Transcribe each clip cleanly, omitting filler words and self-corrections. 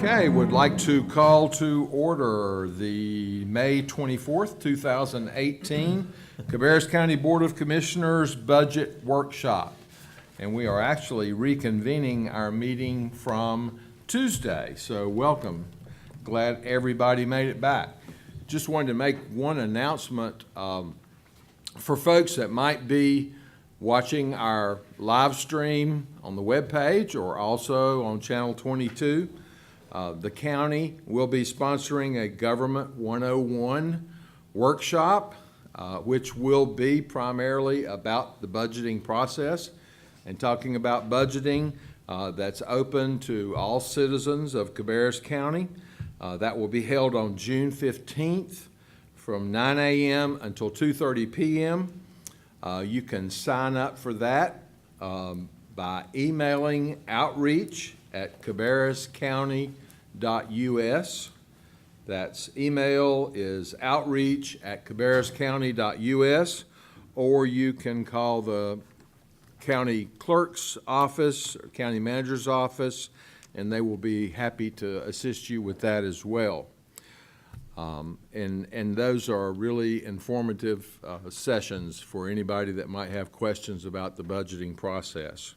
Okay, would like to call to order the May 24th, 2018 Cabarrus County Board of Commissioners Budget Workshop. And we are actually reconvening our meeting from Tuesday, so welcome. Glad everybody made it back. Just wanted to make one announcement for folks that might be watching our live stream on the webpage or also on Channel 22. The county will be sponsoring a Government 101 workshop, which will be primarily about the budgeting process and talking about budgeting. That's open to all citizens of Cabarrus County. That will be held on June 15th from 9 a.m. until 2:30 p.m. You can sign up for that by emailing outreach@cabarruscounty.us. That's email is outreach@cabarruscounty.us, or you can call the county clerk's office or county manager's office, and they will be happy to assist you with that as well. And those are really informative sessions for anybody that might have questions about the budgeting process.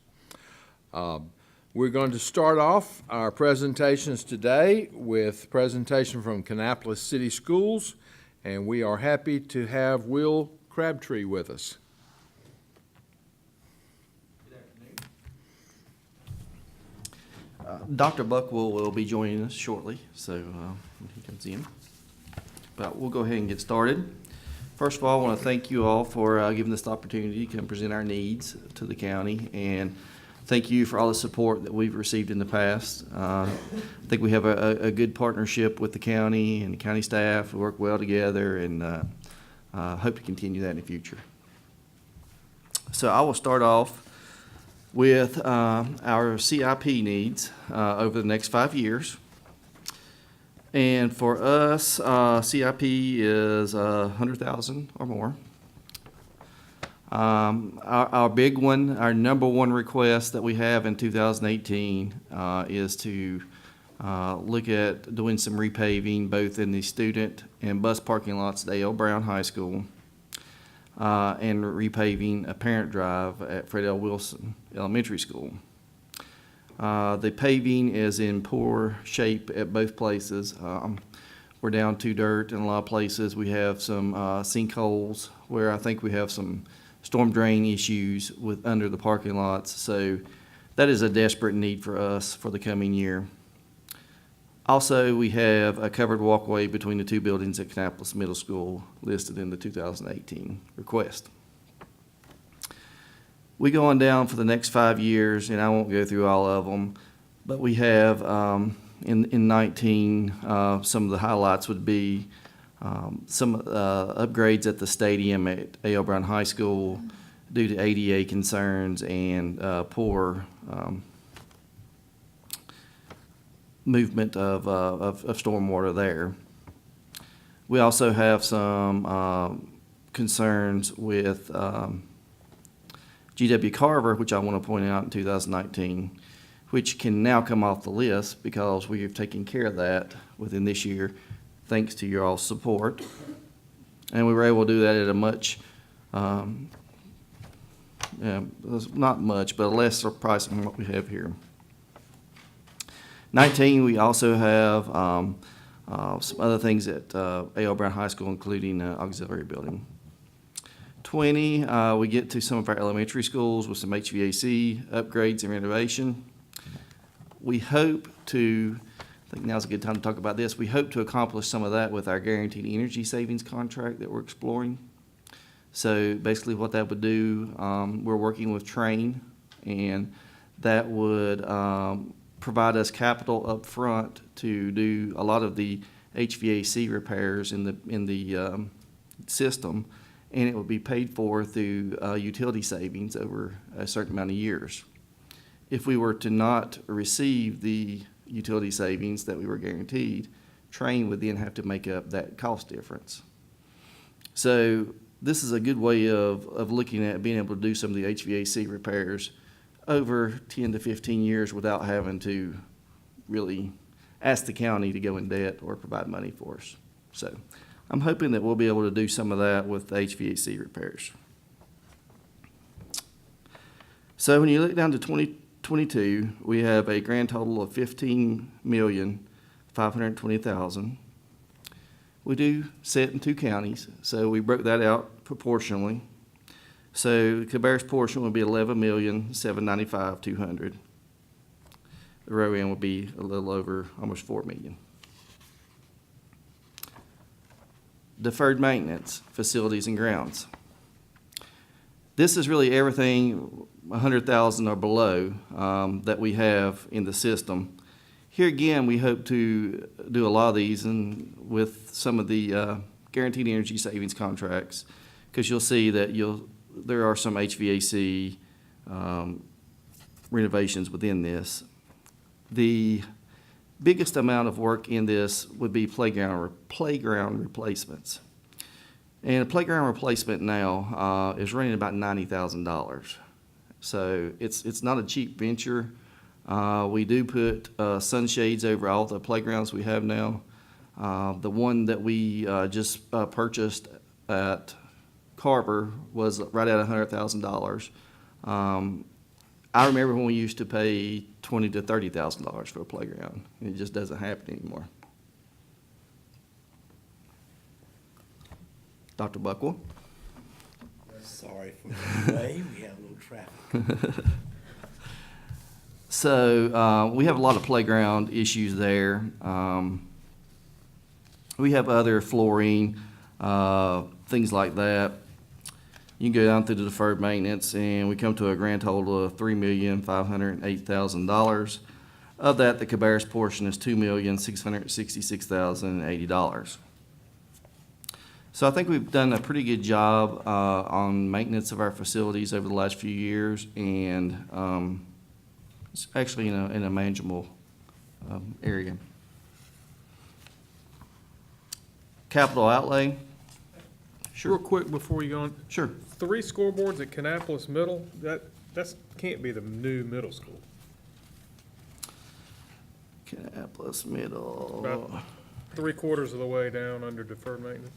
We're going to start off our presentations today with a presentation from Kannapolis City Schools, and we are happy to have Will Crabtree with us. Dr. Buckwell will be joining us shortly, so when he comes in. But we'll go ahead and get started. First of all, I want to thank you all for giving us the opportunity to come present our needs to the county, and thank you for all the support that we've received in the past. I think we have a good partnership with the county and the county staff. We work well together, and hope to continue that in the future. So I will start off with our CIP needs over the next 5 years. And for us, CIP is $100,000 or more. Our big one, our number one request that we have in 2018 is to look at doing some repaving both in the student and bus parking lots at A.L. Brown High School, and repaving a parent drive at Fred L. Wilson Elementary School. The paving is in poor shape at both places. We're down to dirt in a lot of places. We have some sinkholes where I think we have some storm drain issues with under the parking lots. So that is a desperate need for us for the coming year. Also, we have a covered walkway between the two buildings at Kannapolis Middle School listed in the 2018 request. We go on down for the next 5 years, and I won't go through all of them, but we have in 19, some of the highlights would be some upgrades at the stadium at A.L. Brown High School due to ADA concerns and poor movement of stormwater there. We also have some concerns with G.W. Carver, which I want to point out in 2019, which can now come off the list because we have taken care of that within this year, thanks to your all's support. And we were able to do that at a much, not much, but a lesser price than what we have here. 19, we also have some other things at A.L. Brown High School, including auxiliary building. 20, we get to some of our elementary schools with some HVAC upgrades and renovation. We hope to, I think now's a good time to talk about this, we hope to accomplish some of that with our guaranteed energy savings contract that we're exploring. So basically what that would do, we're working with Train, and that would provide us capital up front to do a lot of the HVAC repairs in the system, and it would be paid for through utility savings over a certain amount of years. If we were to not receive the utility savings that we were guaranteed, Train would then have to make up that cost difference. So this is a good way of looking at being able to do some of the HVAC repairs over 10 to 15 years without having to really ask the county to go in debt or provide money for us. So I'm hoping that we'll be able to do some of that with the HVAC repairs. So when you look down to 2022, we have a grand total of $15,520,000. We do sit in 2 counties, so we broke that out proportionally. So Cabarrus portion would be $11,795,200. The row end would be a little over, almost $4 million. Deferred maintenance, facilities and grounds. This is really everything 100,000 or below that we have in the system. Here again, we hope to do a lot of these and with some of the guaranteed energy savings contracts, because you'll see that there are some HVAC renovations within this. The biggest amount of work in this would be playground replacements. And a playground replacement now is running about $90,000. So it's not a cheap venture. We do put sunshades over all the playgrounds we have now. The one that we just purchased at Carver was right at $100,000. I remember when we used to pay $20,000 to $30,000 for a playground. It just doesn't happen anymore. Dr. Buckwell? Sorry for the delay, we had a little traffic. So we have a lot of playground issues there. We have other flooring, things like that. You can go down through the deferred maintenance, and we come to a grand total of $3,508,000. Of that, the Cabarrus portion is $2,666,080. So I think we've done a pretty good job on maintenance of our facilities over the last few years, and it's actually in a manageable area. Capital outlay. Sure. Real quick before you go on, Sure. 3 scoreboards at Kannapolis Middle, that can't be the new middle school. Kannapolis Middle. About 3/4 of the way down under deferred maintenance.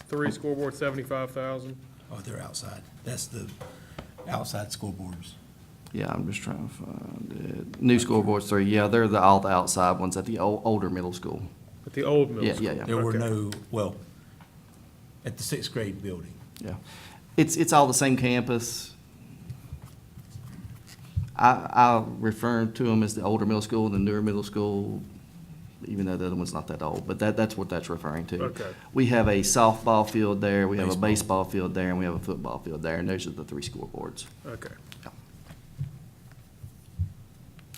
3 scoreboards, 75,000. Oh, they're outside. That's the outside scoreboards. Yeah, I'm just trying to find it. New scoreboards, 3. Yeah, they're all the outside ones at the older middle school. At the old middle Yeah, school. yeah, yeah. There were Okay. no, well, at the 6th grade building. Yeah. It's all the same campus. I refer to them as the older middle school and the newer middle school, even though the other one's not that old, but that's what that's referring to. Okay. We have a softball field there, we have a Baseball. baseball field there, and we have a football field there, and those are the 3 scoreboards. Okay.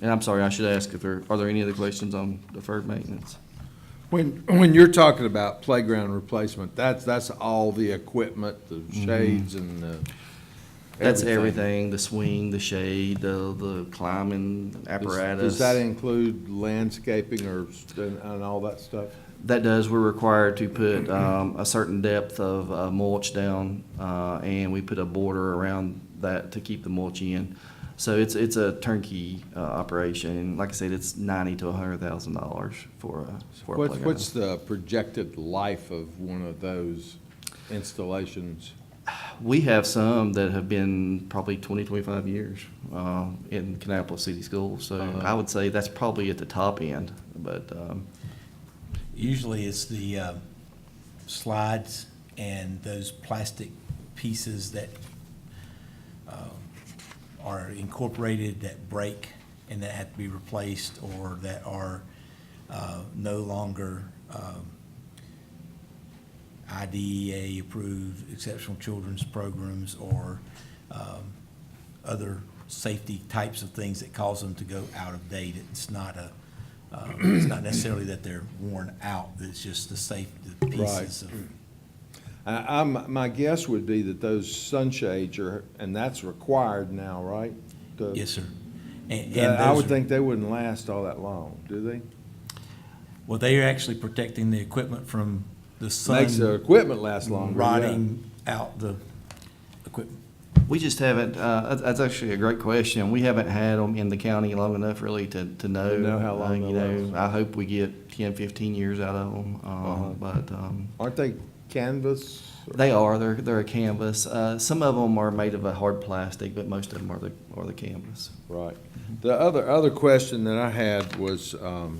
And I'm sorry, I should ask if are there any other questions on deferred maintenance? When you're talking about playground replacement, that's all the equipment, the shades and the That's everything, the swing, the shade, the climbing apparatus. Does that include landscaping and all that stuff? That does. We're required to put a certain depth of mulch down, and we put a border around that to keep the mulch in. So it's a turnkey operation. Like I said, it's $90,000 to $100,000 for a playground. What's the projected life of one of those installations? We have some that have been probably 20, 25 years in Kannapolis City Schools. So I would say that's probably at the top end, but Usually it's the slides and those plastic pieces that are incorporated that break and that have to be replaced, or that are no longer IDEA approved exceptional children's programs, or other safety types of things that cause them to go out of date. It's not necessarily that they're worn out, it's just the pieces of. My guess would be that those sunshades and that's required now, right? Yes, sir. And I those would are- think they wouldn't last all that long, do they? Well, they are actually protecting the equipment from the sun Makes the equipment last longer, yeah. rotting out the equipment. We just haven't, that's actually a great question. We haven't had them in the county long enough really to know. Know how long You they'll know, last. I hope we get 10, 15 years out of them. But Aren't they canvas? they are, they're a canvas. Some of them are made of a hard plastic, but most of them are the canvas. Right. The other question that I had was, well,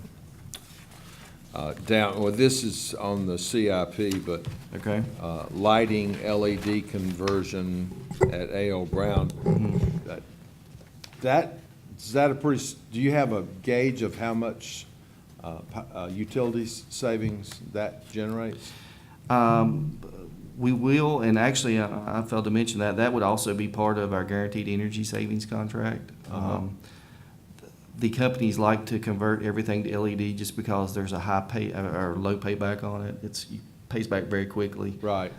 this is on the CIP, but, Okay? lighting LED conversion at A.O. Brown. Is that a pretty, do you have a gauge of how much, utilities savings that generates? We will, and actually, I failed to mention that would also be part of our guaranteed energy savings contract. The companies like to convert everything to LED just because there's a high pay, or low payback on it. It pays back very quickly. Right.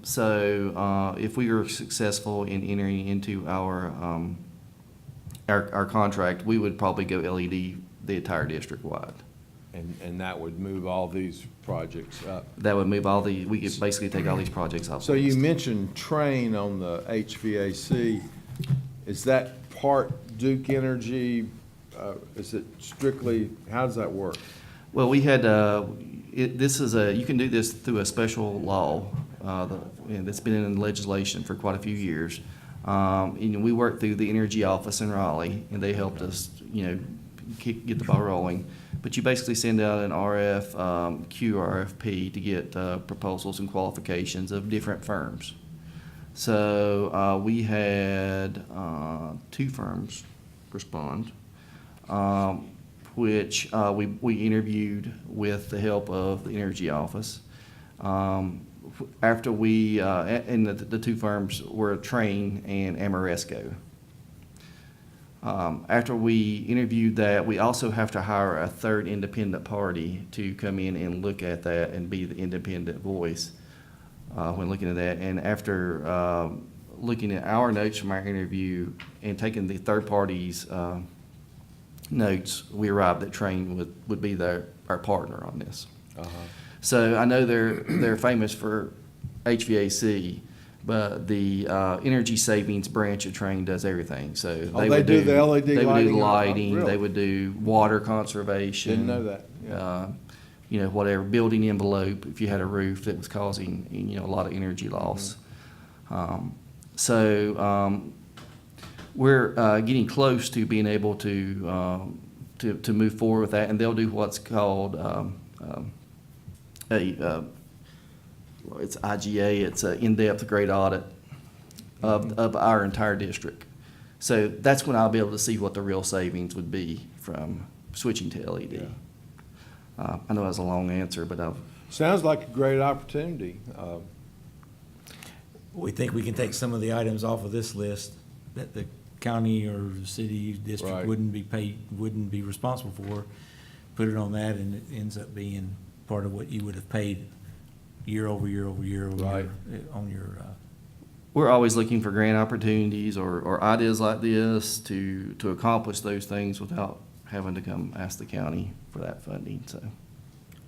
So if we are successful in entering into our contract, we would probably go LED the entire district wide. And that would move all these projects up. That would move we could basically take all these projects off. So the you list. mentioned Train on the HVAC. Is that part Duke Energy? Is it strictly, how does that work? Well, we had, you can do this through a special law, and that's been in legislation for quite a few years. And we worked through the Energy Office in Raleigh, and they helped us, get the ball rolling. But you basically send out an RFQ or RFP to get proposals and qualifications of different firms. So we had 2 firms respond, which we interviewed with the help of the Energy Office. After and the 2 firms were Train and Amoresco. After we interviewed that, we also have to hire a third independent party to come in and look at that and be the independent voice when looking at that. And after looking at our notes from our interview and taking the third party's notes, we arrived that Train would be our partner on this. So I know they're famous for HVAC, but the energy savings branch of Train does everything. So they would do the LED They would do lighting? lighting. Really? They would do water conservation. Didn't know that. Yeah. Whatever building envelope. If you had a roof that was causing a lot of energy loss. We're getting close to being able to move forward with that, and they'll do what's called it's IGA. It's an in-depth grade audit of our entire district. So that's when I'll be able to see what the real savings would be from switching to LED. I know that's a long answer, but Sounds like a great opportunity. We think we can take some of the items off of this list that the county or the city district Right. wouldn't be responsible for, put it on that, and it ends up being part of what you would have paid year over year over year over Right. year on your, we're always looking for grant opportunities or ideas like this to accomplish those things without having to come ask the county for that funding.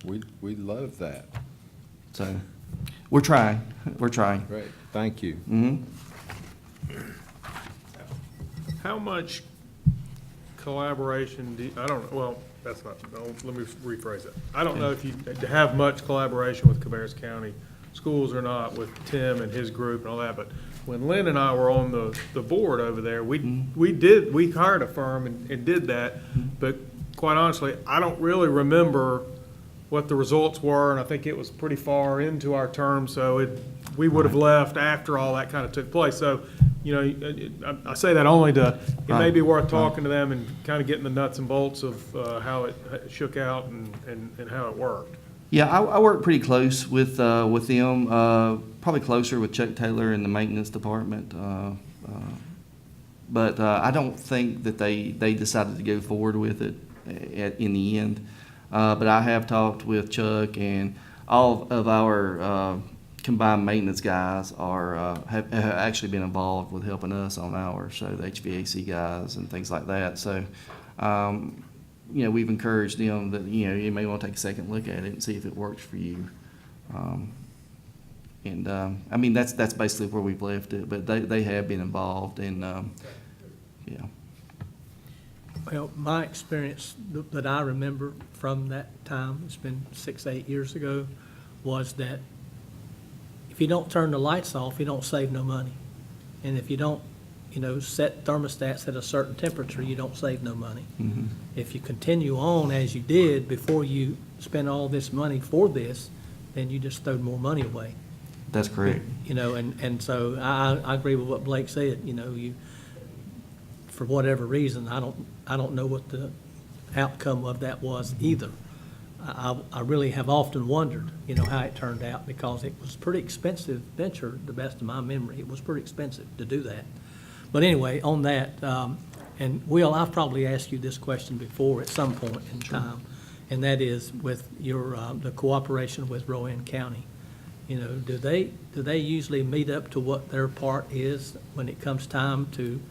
We love that. So we're trying. Great, thank you. How much collaboration that's not, no, let me rephrase it. I don't know if you have much collaboration with Cabarrus County Schools or not, with Tim and his group and all that, but when Lynn and I were on the board over there, we hired a firm and did that, but quite honestly, I don't really remember what the results were, and I think it was pretty far into our term, so we would have left after all that kind of took place. So, I say that only it may be worth talking to them and kind of getting the nuts and bolts of how it shook out and how it worked. Yeah, I work pretty close with them, probably closer with Chuck Taylor in the maintenance department. But I don't think that they decided to go forward with it in the end. But I have talked with Chuck, and all of our combined maintenance guys have actually been involved with helping us on ours, so the HVAC guys and things like that. So, we've encouraged them that, you may want to take a second look at it and see if it works for you. And, I mean, that's basically where we've left it, but they have been involved and, yeah. Well, my experience that I remember from that time, it's been 6, 8 years ago, was that if you don't turn the lights off, you don't save no money. And if you don't, set thermostats at a certain temperature, you don't save no money. Mhm. If you continue on as you did before you spend all this money for this, then you just throw more money away. That's correct. And so I agree with what Blake said, for whatever reason, I don't know what the outcome of that was either. I really have often wondered, how it turned out, because it was a pretty expensive venture, to the best of my memory. It was pretty expensive to do that. But anyway, on that, and Will, I've probably asked you this question before at some point in time, and that is with your, the cooperation with Rowan County. Do they usually meet up to what their part is when it comes time to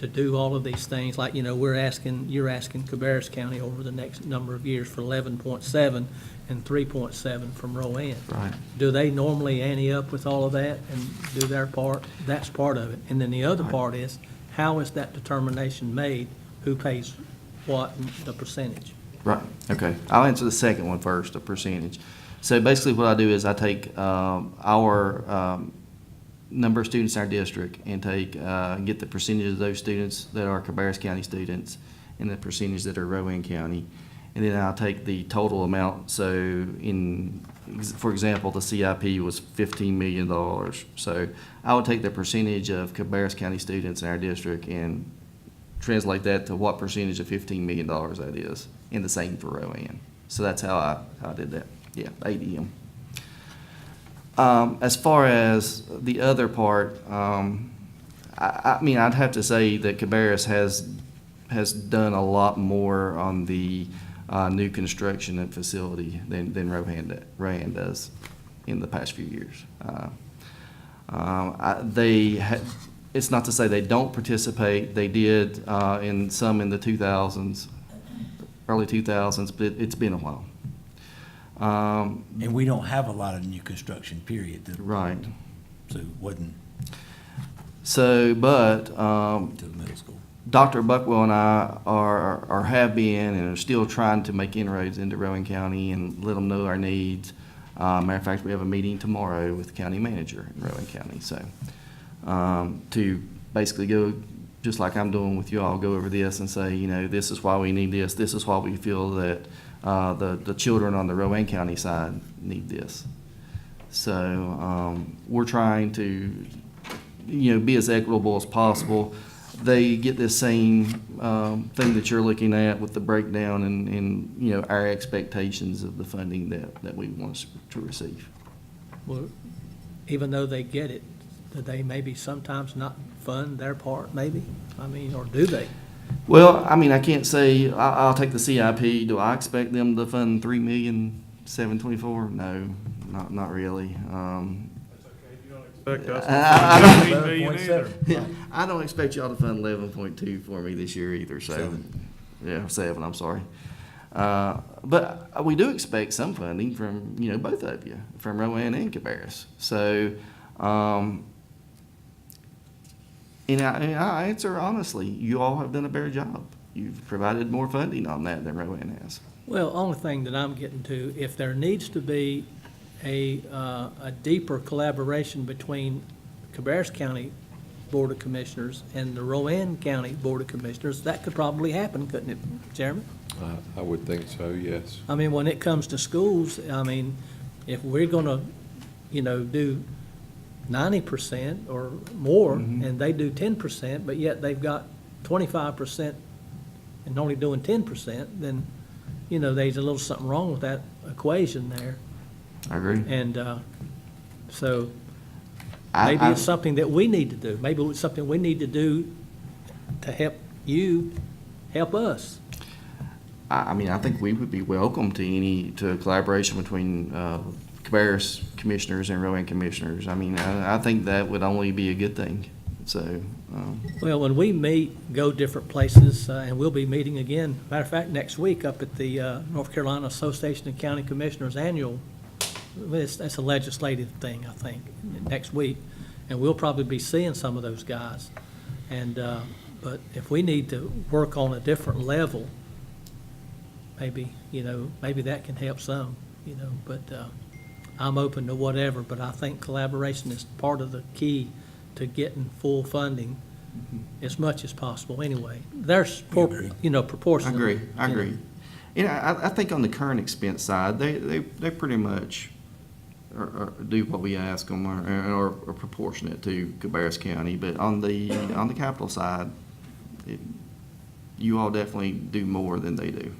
do all of these things? Like, you're asking Cabarrus County over the next number of years for 11.7 and 3.7 from Rowan. Right. Do they normally ante up with all of that and do their part? That's part of it. And then the other part is, how is that determination made? Who pays what, and the percentage? Right, okay. I'll answer the second one first, the percentage. So basically what I do is I take our number of students in our district and get the percentage of those students that are Cabarrus County students and the percentage that are Rowan County. And then I'll take the total amount. So for example, the CIP was $15 million. So I would take the percentage of Cabarrus County students in our district and translate that to what percentage of $15 million that is, and the same for Rowan. So that's how I did that. Yeah, ADM. As far as the other part, I mean, I'd have to say that Cabarrus has done a lot more on the new construction and facility than Rowan does in the past few years. It's not to say they don't participate. They did in the 2000s, early 2000s, but it's been a while. And we don't have a lot of new construction, period. Right. So it wasn't So, but to the middle school. Dr. Buckwell and I have been and are still trying to make inroads into Rowan County and let them know our needs. Matter of fact, we have a meeting tomorrow with the county manager in Rowan County. So, to basically go, just like I'm doing with you all, go over this and say, this is why we need this. This is why we feel that the children on the Rowan County side need this. So we're trying to, be as equitable as possible. They get this same thing that you're looking at with the breakdown and our expectations of the funding that we want to receive. Well, even though they get it, do they maybe sometimes not fund their part, maybe? I mean, or do they? Well, I mean, I can't say, I'll take the CIP. Do I expect them to fund $3,724,000? No, not really. Expect us I to fund 15 million either. Yeah, I don't expect y'all to fund 11.2 for me this year either, so. 7. Yeah, 7, I'm sorry. But we do expect some funding from, both of you, from Rowan and Cabarrus. So, and I answer honestly, you all have done a better job. You've provided more funding on that than Rowan has. Well, only thing that I'm getting to, if there needs to be a deeper collaboration between Cabarrus County Board of Commissioners and the Rowan County Board of Commissioners, that could probably happen, couldn't it, Chairman? I would think so, yes. I mean, when it comes to schools, I mean, if we're gonna, do 90% or more, and they do 10%, but yet they've got 25% and only doing 10%, then, there's a little something wrong with that equation there. I agree. And so maybe it's something that we need to do. Maybe it's something we need to do to help you, help us. I mean, I think we would be welcome to a collaboration between Cabarrus commissioners and Rowan commissioners. I mean, I think that would only be a good thing. So. Well, when we meet, go different places, and we'll be meeting again, matter of fact, next week up at the North Carolina Association of County Commissioners annual It's a legislative thing, I think, next week, and we'll probably be seeing some of those guys. And, but if we need to work on a different level, maybe, maybe that can help some, but I'm open to whatever, but I think collaboration is part of the key to getting full funding as much as possible anyway. There's, agree. I proportionally. agree. I think on the current expense side, they pretty much do what we ask them or are proportionate to Cabarrus County. But on the capital side, you all definitely do more than they do.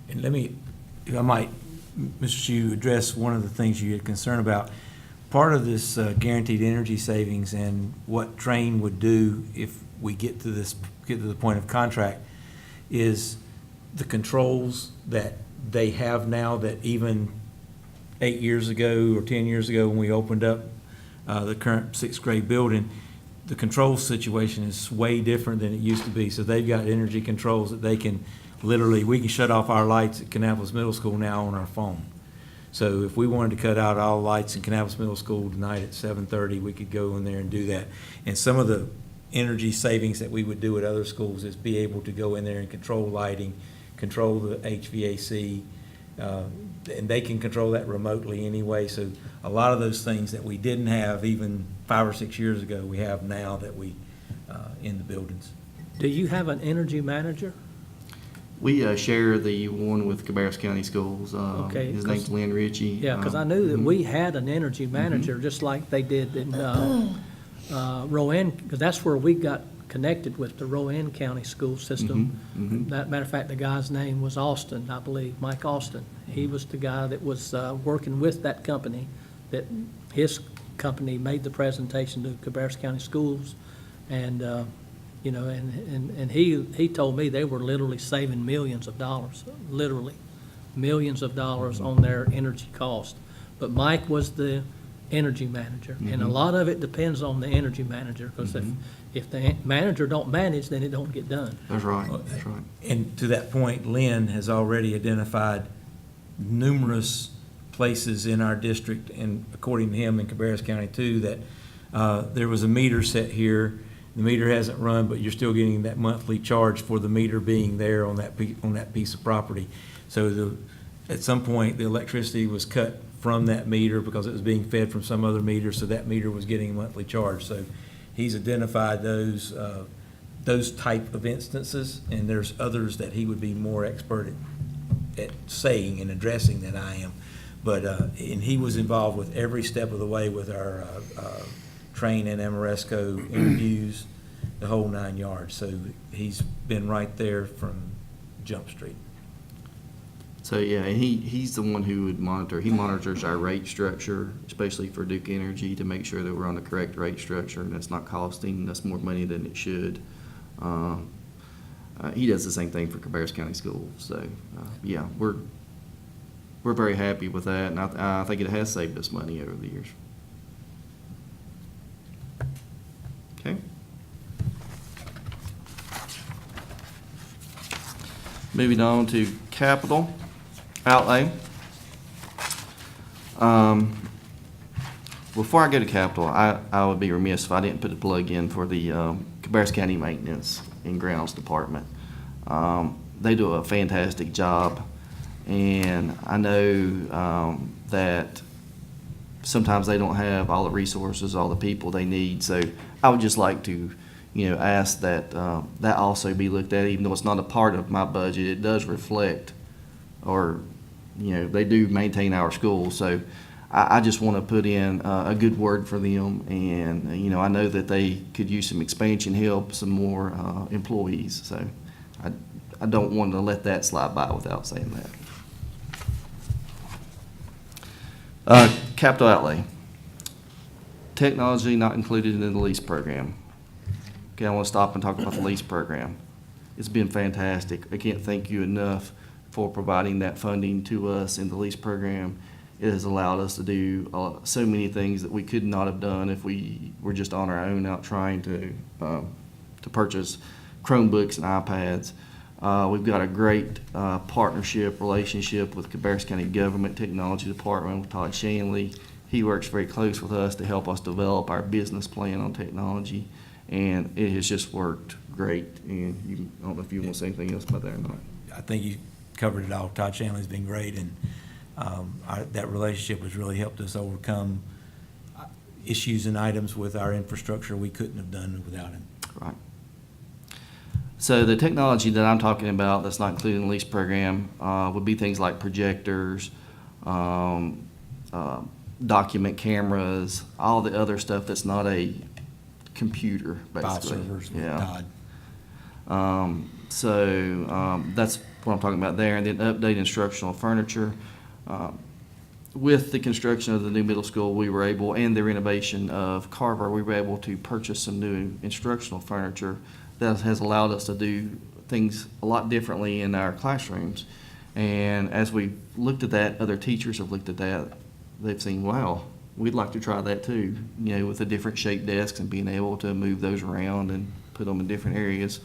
And let me, if I might, Mr. Chu, address one of the things you had concern about. Part of this guaranteed energy savings and what Train would do if we get to the point of contract is the controls that they have now that even 8 years ago or 10 years ago when we opened up the current sixth grade building, the control situation is way different than it used to be. So they've got energy controls that they can literally, we can shut off our lights at Kannapolis Middle School now on our phone. So if we wanted to cut out all lights in Kannapolis Middle School tonight at 7:30, we could go in there and do that. And some of the energy savings that we would do at other schools is be able to go in there and control lighting, control the HVAC, and they can control that remotely anyway. So a lot of those things that we didn't have even 5 or 6 years ago, we have now that we, in the buildings. Do you have an energy manager? We share the one with Cabarrus County Schools. Okay, His name's Lynn Ritchie. Yeah, because I knew that we had an energy manager, just like they did in Rowan, because that's where we got connected with the Rowan County school system. That matter of fact, the guy's name was Austin, I believe, Mike Austin. He was the guy that was working with that company, that his company made the presentation to Cabarrus County Schools, and and he told me they were literally saving millions of dollars, literally millions of dollars on their energy cost. But Mike was the energy manager, and a lot of it depends on the energy manager, because if the manager don't manage, then it don't get done. That's right, that's right. And to that point, Lynn has already identified numerous places in our district, and according to him in Cabarrus County too, that there was a meter set here. The meter hasn't run, but you're still getting that monthly charge for the meter being there on that piece of property. So at some point, the electricity was cut from that meter because it was being fed from some other meter, so that meter was getting a monthly charge. So he's identified those type of instances, and there's others that he would be more expert at saying and addressing than I am. But and he was involved with every step of the way with our Train and Amoresco interviews, the whole 9 yards. So he's been right there from Jump Street. So, yeah, and he's the one who would monitor. He monitors our rate structure, especially for Duke Energy, to make sure that we're on the correct rate structure and it's not costing us more money than it should. He does the same thing for Cabarrus County Schools. So, yeah, we're very happy with that, and I think it has saved us money over the years. Okay. Moving on to capital outlay. Before I go to capital, I would be remiss if I didn't put a plug in for the Cabarrus County Maintenance and Grounds Department. They do a fantastic job, and I know that sometimes they don't have all the resources, all the people they need. So I would just like to, ask that that also be looked at, even though it's not a part of my budget. It does reflect, or they do maintain our schools. So I just want to put in a good word for them, and I know that they could use some expansion help, some more employees. So I don't want to let that slide by without saying that. Capital outlay. Technology not included in the lease program. Okay, I want to stop and talk about the lease program. It's been fantastic. I can't thank you enough for providing that funding to us in the lease program. It has allowed us to do so many things that we could not have done if we were just on our own out trying to purchase Chromebooks and iPads. We've got a great partnership, relationship with Cabarrus County Government Technology Department with Todd Shanley. He works very close with us to help us develop our business plan on technology, and it has just worked great. And I don't know if you want to say anything else about that or not. I think you covered it all. Todd Shanley's been great, and that relationship has really helped us overcome issues and items with our infrastructure we couldn't have done without him. Right. So the technology that I'm talking about that's not included in the lease program would be things like projectors, document cameras, all the other stuff that's not a computer, basically. File servers with Yeah. Todd. That's what I'm talking about there. And then update instructional furniture. With the construction of the new middle school, we were able, and the renovation of Carver, we were able to purchase some new instructional furniture that has allowed us to do things a lot differently in our classrooms. And as we looked at that, other teachers have looked at that. They've seen, wow, we'd like to try that too, with the different shaped desks and being able to move those around and put them in different areas.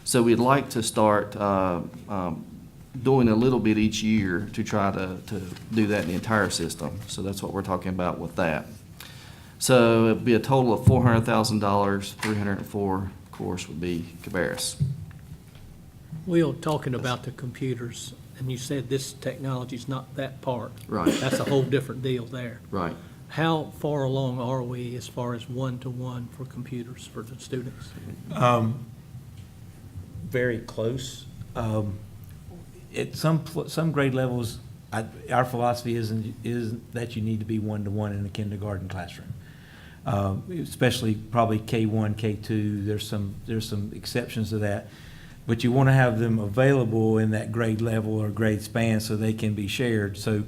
So we'd like to start doing a little bit each year to try to do that in the entire system. So that's what we're talking about with that. So it'd be a total of $400,000, $304, of course, would be Cabarrus. Will, talking about the computers, and you said this technology's not that part. Right. That's a whole different deal there. Right. How far along are we as far as one-to-one for computers for the students? Very close. At some grade levels, our philosophy is that you need to be one-to-one in a kindergarten classroom. Especially probably K1, K2, there's some exceptions to that. But you want to have them available in that grade level or grade span so they can be shared. So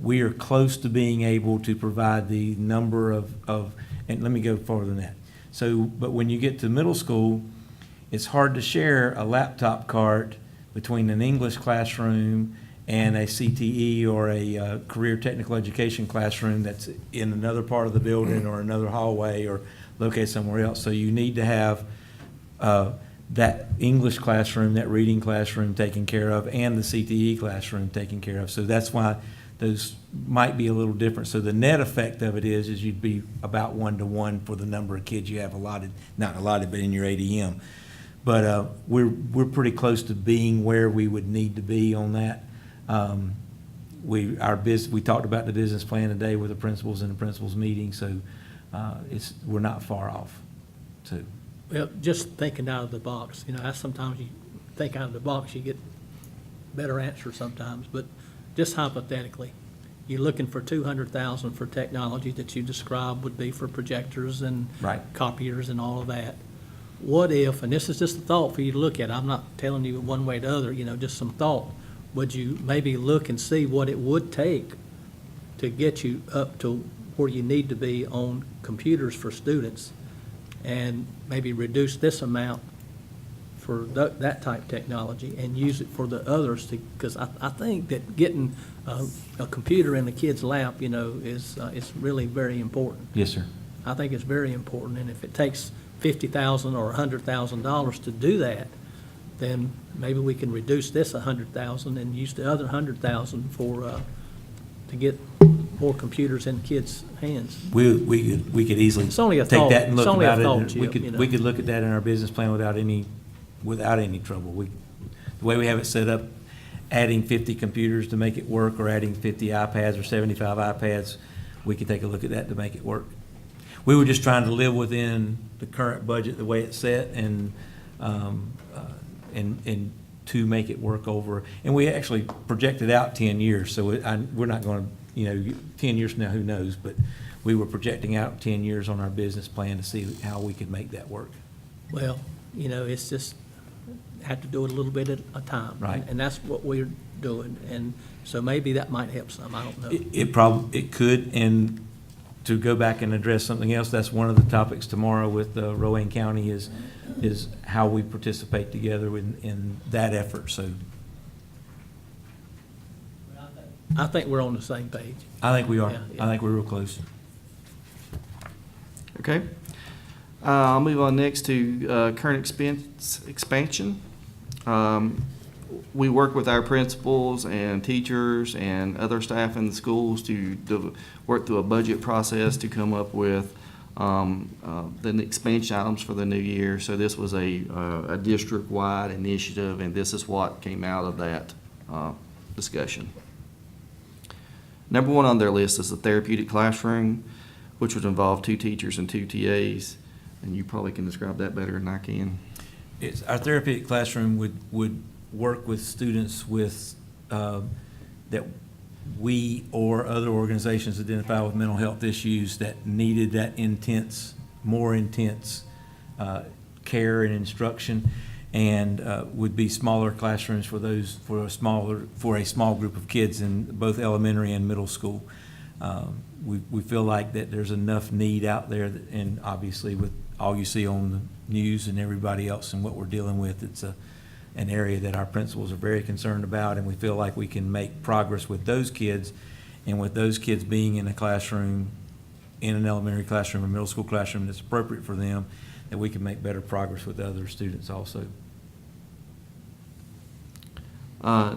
we are close to being able to provide the number of, and let me go farther than that. So, but when you get to middle school, it's hard to share a laptop cart between an English classroom and a CTE or a career technical education classroom that's in another part of the building or another hallway or located somewhere else. So you need to have that English classroom, that reading classroom taken care of, and the CTE classroom taken care of. So that's why those might be a little different. So the net effect of it is you'd be about one-to-one for the number of kids you have allotted, not allotted, but in your ADM. But we're pretty close to being where we would need to be on that. We talked about the business plan today with the principals in the principals meeting, so we're not far off. So. Well, just thinking out of the box, that's sometimes you think out of the box, you get better answers sometimes, but just hypothetically, you're looking for $200,000 for technology that you described would be for projectors and Right. copiers and all of that. What if, and this is just a thought for you to look at, I'm not telling you one way or the other, just some thought, would you maybe look and see what it would take to get you up to where you need to be on computers for students, and maybe reduce this amount for that type technology and use it for the others because I think that getting a computer in the kid's lap, is really very important. Yes, sir. I think it's very important, and if it takes $50,000 or $100,000 to do that, then maybe we can reduce this $100,000 and use the other $100,000 for to get more computers in kids' hands. We could easily It's only a take thought. that and It's look only a about thought, it. And Chip, we could look at that in our business plan without any trouble. The way we have it set up, adding 50 computers to make it work, or adding 50 iPads or 75 iPads, we could take a look at that to make it work. We were just trying to live within the current budget, the way it's set, and to make it work over. And we actually projected out 10 years, so we're not going to, 10 years from now, who knows? But we were projecting out 10 years on our business plan to see how we could make that work. Well, it's just have to do it a little bit at a time. Right. And that's what we're doing. And so maybe that might help some. I don't know. It could, and to go back and address something else, that's one of the topics tomorrow with Rowan County is how we participate together in that effort. So I think we're on the same page. I think we are. Yeah, yeah. I think we're real close. Okay. I'll move on next to current expense expansion. We work with our principals and teachers and other staff in the schools to work through a budget process to come up with the expansion items for the new year. So this was a district-wide initiative, and this is what came out of that discussion. Number one on their list is the therapeutic classroom, which would involve 2 teachers and 2 TAs, and you probably can describe that better than I can. Our therapeutic classroom would work with students with, that we or other organizations identify with mental health issues that needed that more intense care and instruction, and would be smaller classrooms for a small group of kids in both elementary and middle school. We feel like that there's enough need out there, and obviously with all you see on the news and everybody else and what we're dealing with, it's an area that our principals are very concerned about, and we feel like we can make progress with those kids, and with those kids being in a classroom, in an elementary classroom or middle school classroom that's appropriate for them, that we can make better progress with other students also.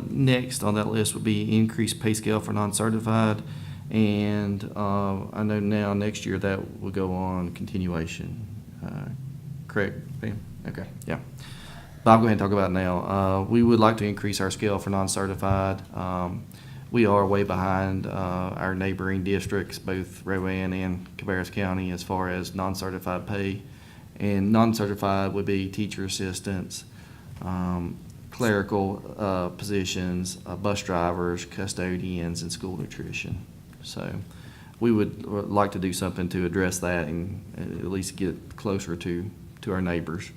Next on that list would be increased pay scale for non-certified, and I know now next year that will go on continuation. Correct, Pam? Okay, yeah. But I'll go ahead and talk about it now. We would like to increase our scale for non-certified. We are way behind our neighboring districts, both Rowan and Cabarrus County, as far as non-certified pay. And non-certified would be teacher assistants, clerical positions, bus drivers, custodians, and school nutrition. So we would like to do something to address that and at least get closer to our neighbors.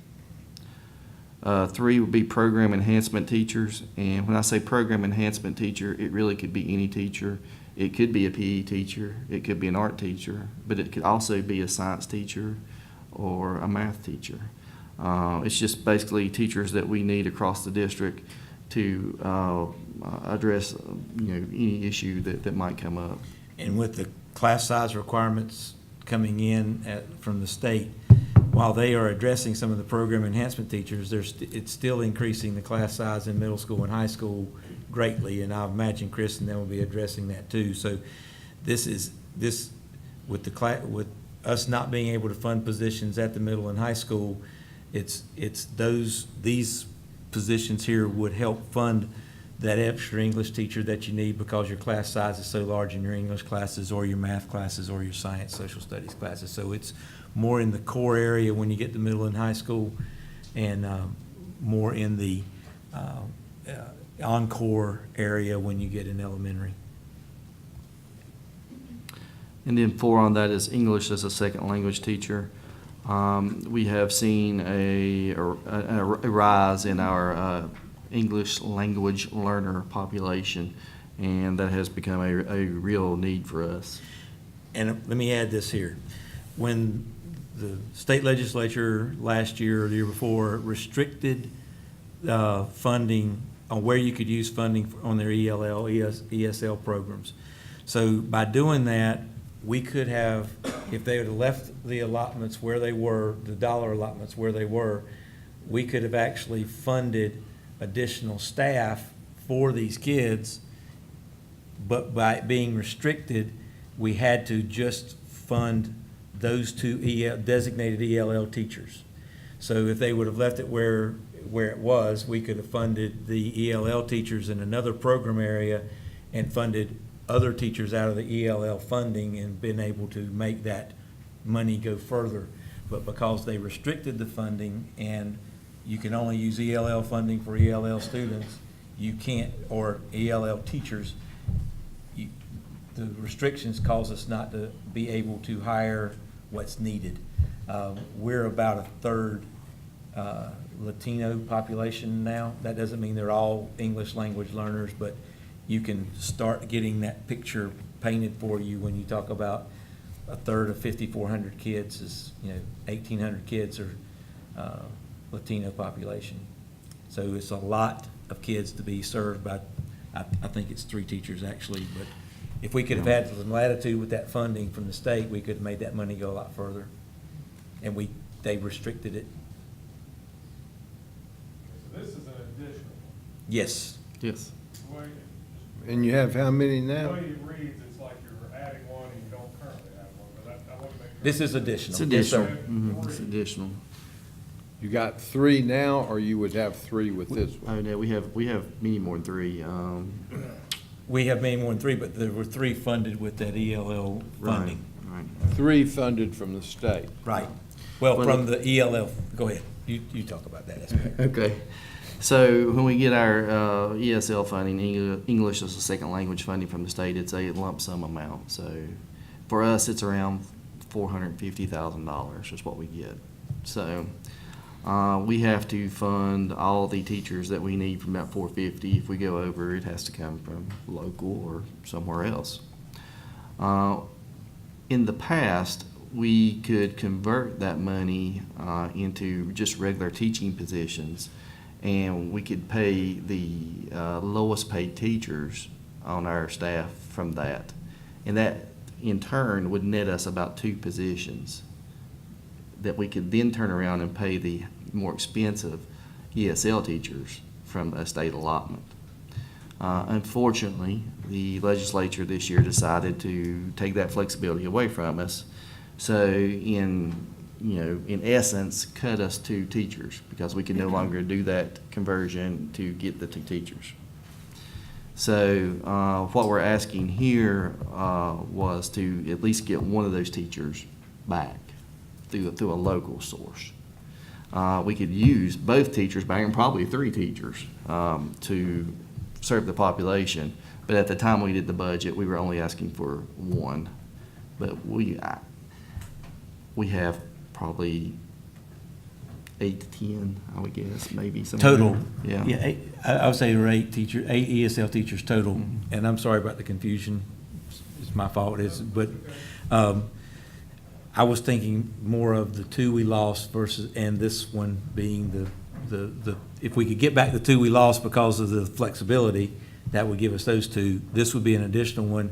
3 would be program enhancement teachers. And when I say program enhancement teacher, it really could be any teacher. It could be a PE teacher, it could be an art teacher, but it could also be a science teacher or a math teacher. It's just basically teachers that we need across the district to address any issue that might come up. And with the class size requirements coming in from the state, while they are addressing some of the program enhancement teachers, it's still increasing the class size in middle school and high school greatly, and I imagine Chris and them will be addressing that too. So this with us not being able to fund positions at the middle and high school, these positions here would help fund that extra English teacher that you need because your class size is so large in your English classes or your math classes or your science, social studies classes. So it's more in the core area when you get to middle and high school, and more in the encore area when you get in elementary. And then 4 on that is English as a second language teacher. We have seen a rise in our English language learner population, and that has become a real need for us. And let me add this here. When the state legislature last year or the year before restricted funding on where you could use funding on their ELL, ESL programs. So by doing that, we could have, if they would have left the allotments where they were, the dollar allotments where they were, we could have actually funded additional staff for these kids, but by it being restricted, we had to just fund those 2 designated ELL teachers. So if they would have left it where it was, we could have funded the ELL teachers in another program area and funded other teachers out of the ELL funding and been able to make that money go further. But because they restricted the funding and you can only use ELL funding for ELL students, you can't, or ELL teachers, the restrictions cause us not to be able to hire what's needed. We're about a third Latino population now. That doesn't mean they're all English language learners, but you can start getting that picture painted for you when you talk about a third of 5,400 kids is, 1,800 kids are Latino population. So it's a lot of kids to be served by, I think it's 3 teachers actually, but if we could have had some latitude with that funding from the state, we could have made that money go a lot further. And they restricted it. So this is an additional. Yes. Yes. The way, And you have how many the now? way it reads, it's like you're adding one and you don't currently have one, but I want to make sure. This is additional. It's Yes, sir. additional. It's additional. You got 3 now, or you would have 3 with this one? Oh, no, we have many more than 3. We have many more than 3, but there were 3 funded with that ELL funding. Right. 3 funded from the state. Right. Well, Well, from the ELL, go ahead. You talk about that aspect. Okay. So when we get our ESL funding, English as a second language funding from the state, it's a lump sum amount. So for us, it's around $450,000 is what we get. So we have to fund all the teachers that we need from that 450. If we go over, it has to come from local or somewhere else. In the past, we could convert that money into just regular teaching positions, and we could pay the lowest paid teachers on our staff from that. And that, in turn, would net us about 2 positions that we could then turn around and pay the more expensive ESL teachers from a state allotment. Unfortunately, the legislature this year decided to take that flexibility away from us. So in essence, cut us 2 teachers because we can no longer do that conversion to get the 2 teachers. So what we're asking here was to at least get one of those teachers back through a local source. We could use both teachers back and probably 3 teachers to serve the population. But at the time we did the budget, we were only asking for 1. But we have probably 8 to 10, I would guess, maybe some. Total. Yeah. Yeah, I would say there are 8 ESL teachers total, and I'm sorry about the confusion. It's my fault, but I was thinking more of the 2 we lost versus, and this one being the if we could get back the 2 we lost because of the flexibility, that would give us those 2. This would be an additional one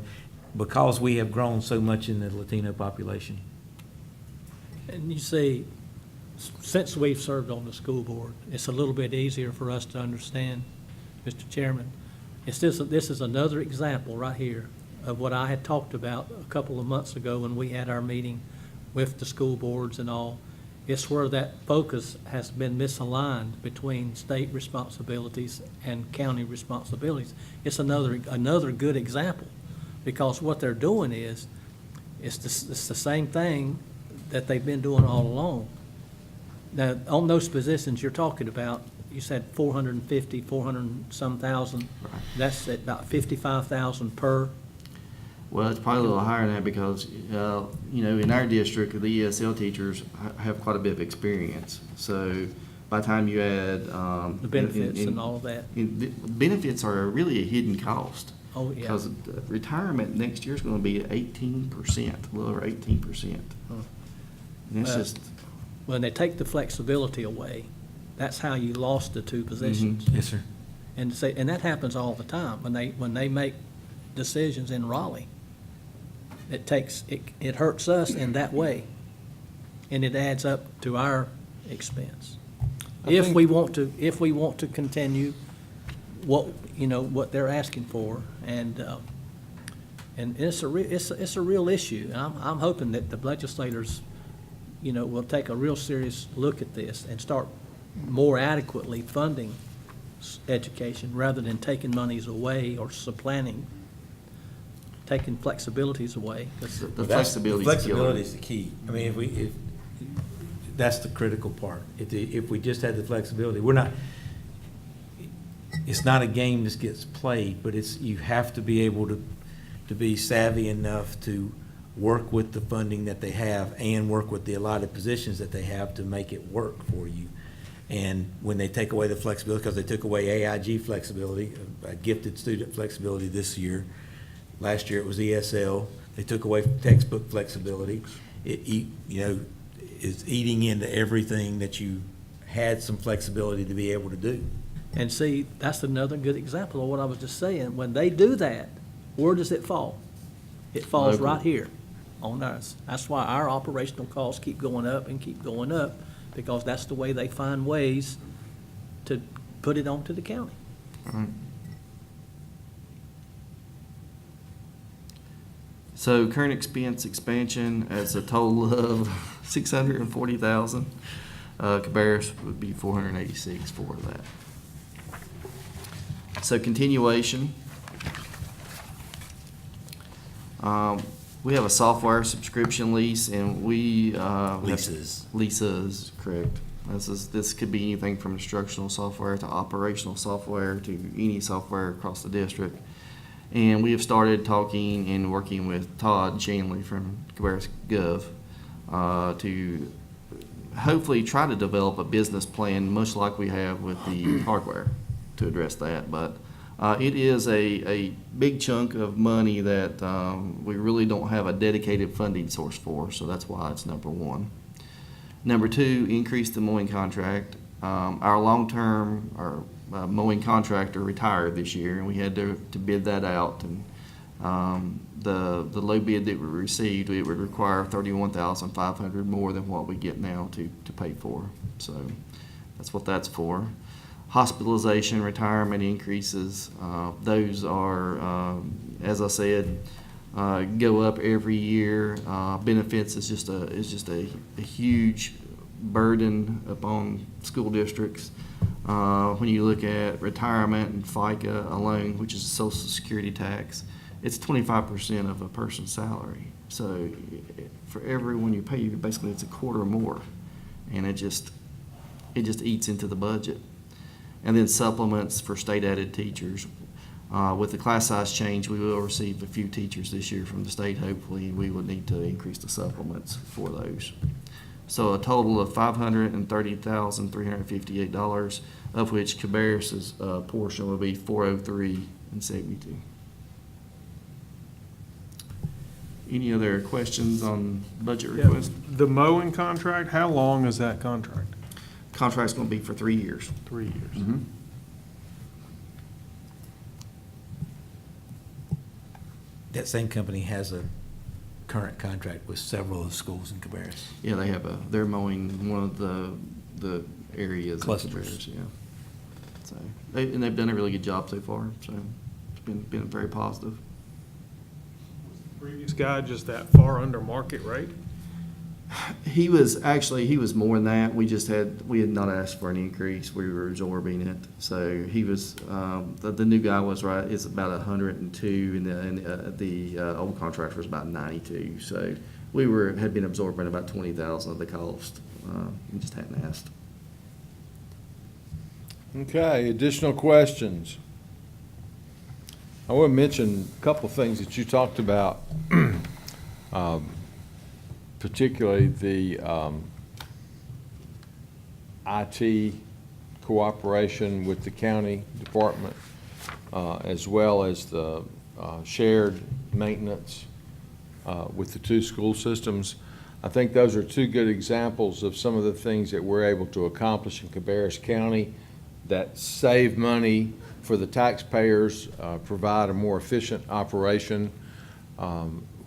because we have grown so much in the Latino population. And you see, since we've served on the school board, it's a little bit easier for us to understand, Mr. Chairman. This is another example right here of what I had talked about a couple of months ago when we had our meeting with the school boards and all. It's where that focus has been misaligned between state responsibilities and county responsibilities. It's another good example, because what they're doing is, it's the same thing that they've been doing all along. Now, on those positions you're talking about, you said 450, 400 and some thousand. Right. That's at about 55,000 per. Well, it's probably a little higher than that because, in our district, the ESL teachers have quite a bit of experience. So by the time you add. The benefits and all of that. The benefits are really a hidden cost. Oh, yeah. Because the retirement next year is going to be at 18%, a little over 18%. And it's just. When they take the flexibility away, that's how you lost the 2 positions. Yes, sir. And that happens all the time when they make decisions in Raleigh. It hurts us in that way, and it adds up to our expense. If we want to continue what they're asking for, and it's a real issue. And I'm hoping that the legislators, will take a real serious look at this and start more adequately funding education rather than taking monies away or taking flexibilities away. 'Cause The flexibility is Flexibility killer. is the key. I mean, if that's the critical part. If we just had the flexibility, it's not a game that gets played, but you have to be able to be savvy enough to work with the funding that they have and work with the allotted positions that they have to make it work for you. And when they take away the flexibility, because they took away AIG flexibility, gifted student flexibility this year. Last year it was ESL. They took away textbook flexibility. It is eating into everything that you had some flexibility to be able to do. And see, that's another good example of what I was just saying. When they do that, where does it fall? It falls Local. right here on us. That's why our operational costs keep going up and keep going up, because that's the way they find ways to put it on to the county. So current expense expansion as a total of 640,000. Cabarrus would be 486 for that. So continuation. We have a software subscription lease, and we Leases. Leases, correct. This could be anything from instructional software to operational software to any software across the district. And we have started talking and working with Todd Shanley from Cabarrus Gov to hopefully try to develop a business plan, much like we have with the hardware, to address that. But it is a big chunk of money that we really don't have a dedicated funding source for, so that's why it's number one. Number two, increase the mowing contract. Our long-term, mowing contractor retired this year, and we had to bid that out. And the low bid that we received, it would require $31,500 more than what we get now to pay for. So that's what that's for. Hospitalization, retirement increases, those are, as I said, go up every year. Benefits is just a huge burden upon school districts. When you look at retirement and FICA alone, which is Social Security tax, it's 25% of a person's salary. So for everyone you pay, basically it's a quarter more, and it just eats into the budget. And then supplements for state-added teachers. With the class size change, we will receive a few teachers this year from the state, hopefully, and we will need to increase the supplements for those. So a total of $530,358, of which Cabarrus's portion will be $403,072. Any other questions on budget Yeah, request? the mowing contract, how long is that contract? Contract's going to be for 3 years. 3 years. Mm-hmm. That same company has a current contract with several of the schools in Cabarrus. Yeah, they have they're mowing one of the areas. of Clusters. Cabarrus, yeah. So, they've done a really good job so far, so it's been very positive. Previous guy just that far under market rate? He was more than that. We had not asked for an increase. We were absorbing it. So he was, the new guy was right, is about 102, and the old contractor was about 92. So we had been absorbing about 20,000 of the cost. We just hadn't asked. Okay, additional questions? I want to mention a couple of things that you talked about, particularly the IT cooperation with the county department, as well as the shared maintenance with the two school systems. I think those are two good examples of some of the things that we're able to accomplish in Cabarrus County that save money for the taxpayers, provide a more efficient operation,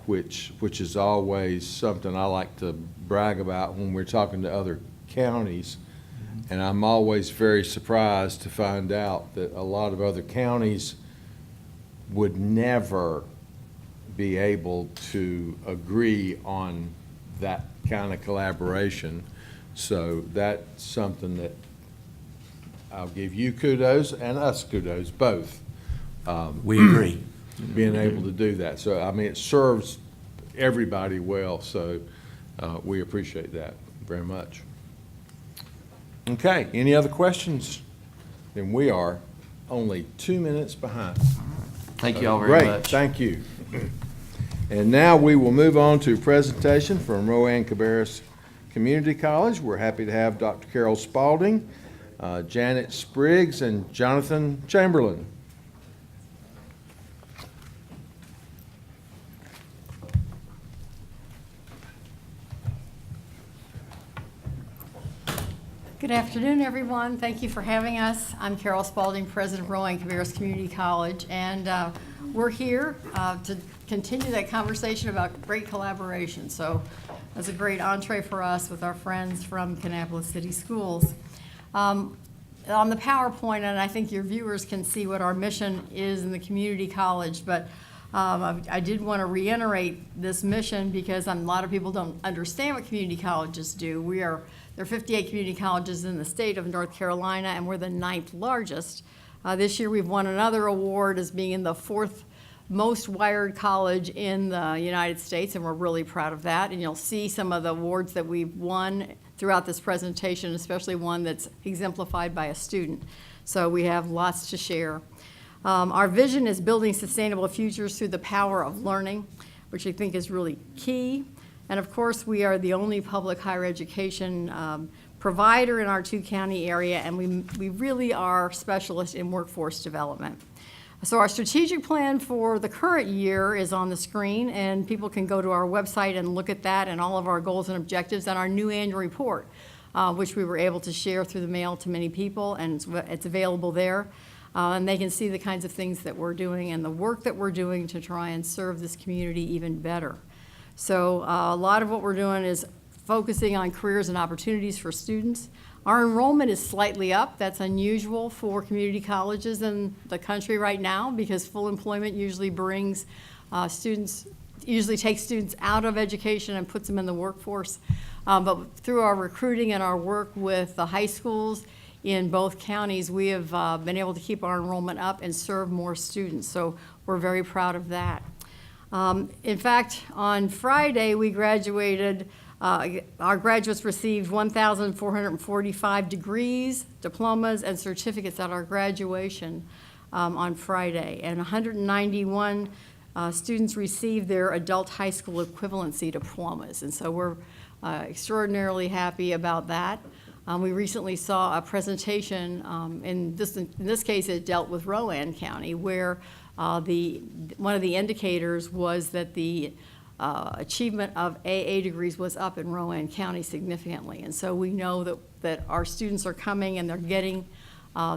which is always something I like to brag about when we're talking to other counties. And I'm always very surprised to find out that a lot of other counties would never be able to agree on that kind of collaboration. So that's something that I'll give you kudos and us kudos, both. We agree. Being able to do that. So, I mean, it serves everybody well, so we appreciate that very much. Okay, any other questions? Then we are only 2 minutes behind. Thank you all very much. Great, thank you. And now we will move on to a presentation from Rowan Cabarrus Community College. We're happy to have Dr. Carol Spalding, Janet Spriggs, and Jonathan Chamberlain. Good afternoon, everyone. Thank you for having us. I'm Carol Spalding, President of Rowan Cabarrus Community College, and we're here to continue that conversation about great collaboration. So that's a great entree for us with our friends from Kannapolis City Schools. on the PowerPoint, and I think your viewers can see what our mission is in the community college, but I did want to reiterate this mission because a lot of people don't understand what community colleges do. There are 58 community colleges in the state of North Carolina, and we're the 9th largest. This year we've won another award as being the 4th most wired college in the United States, and we're really proud of that. And you'll see some of the awards that we've won throughout this presentation, especially one that's exemplified by a student. So we have lots to share. Our vision is building sustainable futures through the power of learning, which I think is really key. And of course, we are the only public higher education provider in our two-county area, and we really are specialists in workforce development. So our strategic plan for the current year is on the screen, and people can go to our website and look at that and all of our goals and objectives and our new annual report, which we were able to share through the mail to many people, and it's available there. And they can see the kinds of things that we're doing and the work that we're doing to try and serve this community even better. So a lot of what we're doing is focusing on careers and opportunities for students. Our enrollment is slightly up. That's unusual for community colleges in the country right now because full employment usually brings usually takes students out of education and puts them in the workforce. But through our recruiting and our work with the high schools in both counties, we have been able to keep our enrollment up and serve more students. So we're very proud of that. In fact, on Friday, we graduated. Our graduates received 1,445 degrees, diplomas, and certificates at our graduation on Friday, and 191 students received their adult high school equivalency diplomas, and so we're extraordinarily happy about that. We recently saw a presentation, in this case it dealt with Rowan County, where one of the indicators was that the achievement of AA degrees was up in Rowan County significantly. And so we know that our students are coming and they're getting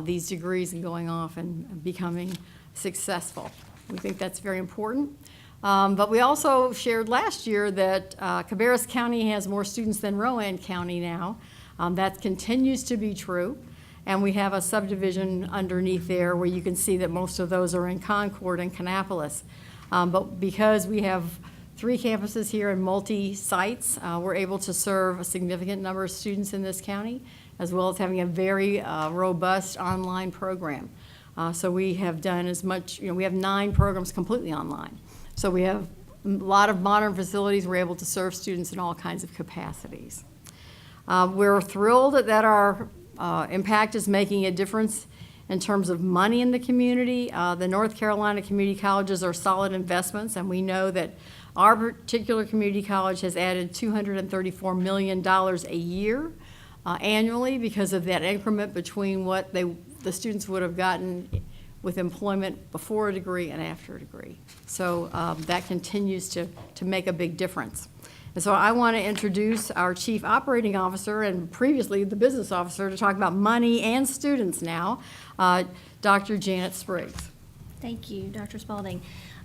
these degrees and going off and becoming successful. We think that's very important. But we also shared last year that Cabarrus County has more students than Rowan County now. That continues to be true. And we have a subdivision underneath there where you can see that most of those are in Concord and Kannapolis. But because we have 3 campuses here and multi-sites, we're able to serve a significant number of students in this county, as well as having a very robust online program. So we have done as much, we have 9 programs completely online. So we have a lot of modern facilities. We're able to serve students in all kinds of capacities. We're thrilled that our impact is making a difference in terms of money in the community. The North Carolina community colleges are solid investments, and we know that our particular community college has added $234 million a year annually because of that increment between what the students would have gotten with employment before a degree and after a degree. So that continues to make a big difference. And so I want to introduce our Chief Operating Officer and previously the Business Officer to talk about money and students now, Dr. Janet Spriggs. Thank you, Dr. Spalding.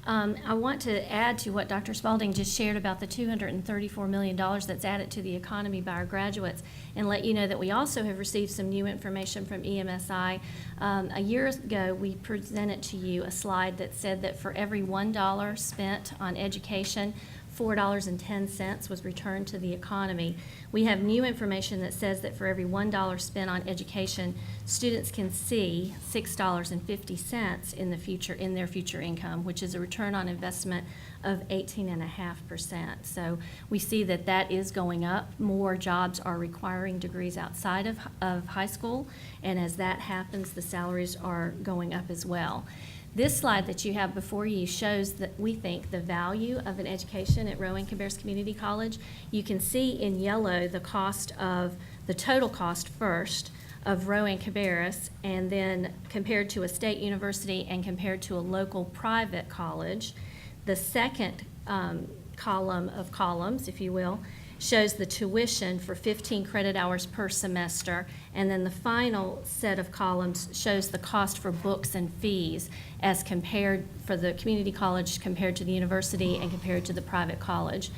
I want to add to what Dr. Spalding just shared about the $234 million that's added to the economy by our graduates, and let you know that we also have received some new information from EMSI. A year ago, we presented to you a slide that said that for every $1 spent on education, $4.10 was returned to the economy. We have new information that says that for every $1 spent on education, students can see $6.50 in the future, in their future income, which is a return on investment of 18.5%. So we see that that is going up. More jobs are requiring degrees outside of high school, and as that happens, the salaries are going up as well. This slide that you have before you shows that we think the value of an education at Rowan Cabarrus Community College. You can see in yellow the cost of, the total cost first of Rowan Cabarrus, and then compared to a state university and compared to a local private college. The second column of columns, if you will, shows the tuition for 15 credit hours per semester, and then the final set of columns shows the cost for books and fees as compared for the community college compared to the university and compared to the private college.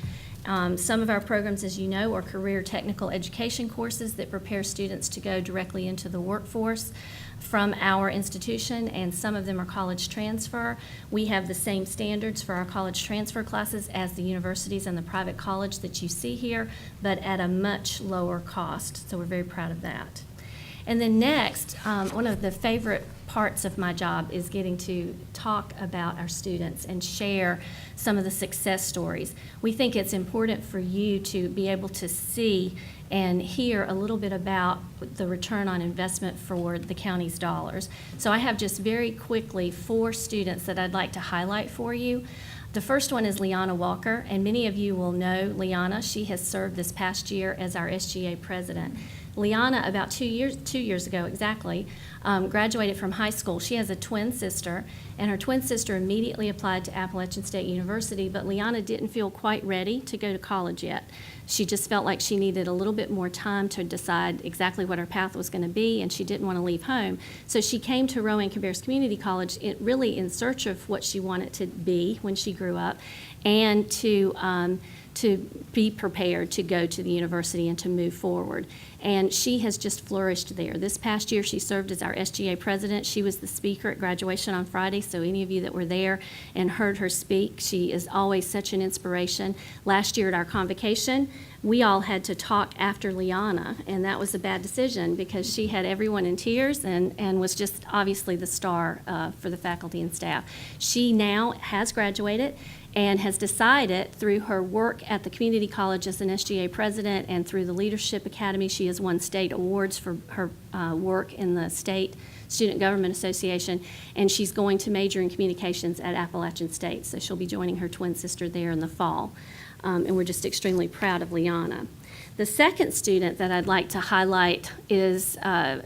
Some of our programs, as you know, are career technical education courses that prepare students to go directly into the workforce from our institution, and some of them are college transfer. We have the same standards for our college transfer classes as the universities and the private college that you see here, but at a much lower cost, so we're very proud of that. And then next, one of the favorite parts of my job is getting to talk about our students and share some of the success stories. We think it's important for you to be able to see and hear a little bit about the return on investment for the county's dollars. So I have just very quickly 4 students that I'd like to highlight for you. The first one is Liana Walker, and many of you will know Liana. She has served this past year as our SGA president. Liana, about 2 years ago exactly, graduated from high school. She has a twin sister, and her twin sister immediately applied to Appalachian State University, but Liana didn't feel quite ready to go to college yet. She just felt like she needed a little bit more time to decide exactly what her path was going to be, and she didn't want to leave home. So she came to Rowan-Cabarrus Community College really in search of what she wanted to be when she grew up, and to be prepared to go to the university and to move forward. And she has just flourished there. This past year, she served as our SGA president. She was the speaker at graduation on Friday, so any of you that were there and heard her speak, she is always such an inspiration. Last year at our convocation, we all had to talk after Liana, and that was a bad decision because she had everyone in tears and was just obviously the star for the faculty and staff. She now has graduated and has decided through her work at the community college as an SGA president and through the Leadership Academy, she has won state awards for her work in the State Student Government Association, and she's going to major in communications at Appalachian State, so she'll be joining her twin sister there in the fall, and we're just extremely proud of Liana. The second student that I'd like to highlight is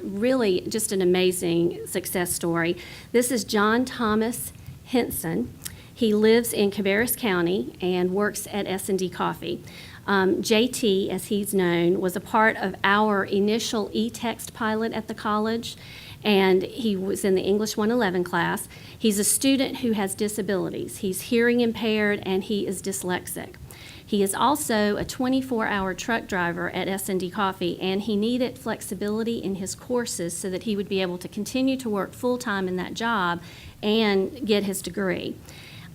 really just an amazing success story. This is John Thomas Henson. He lives in Cabarrus County and works at S&D Coffee. JT, as he's known, was a part of our initial e-text pilot at the college, and he was in the English 111 class. He's a student who has disabilities. He's hearing impaired and he is dyslexic. He is also a 24-hour truck driver at S&D Coffee, and he needed flexibility in his courses so that he would be able to continue to work full-time in that job and get his degree.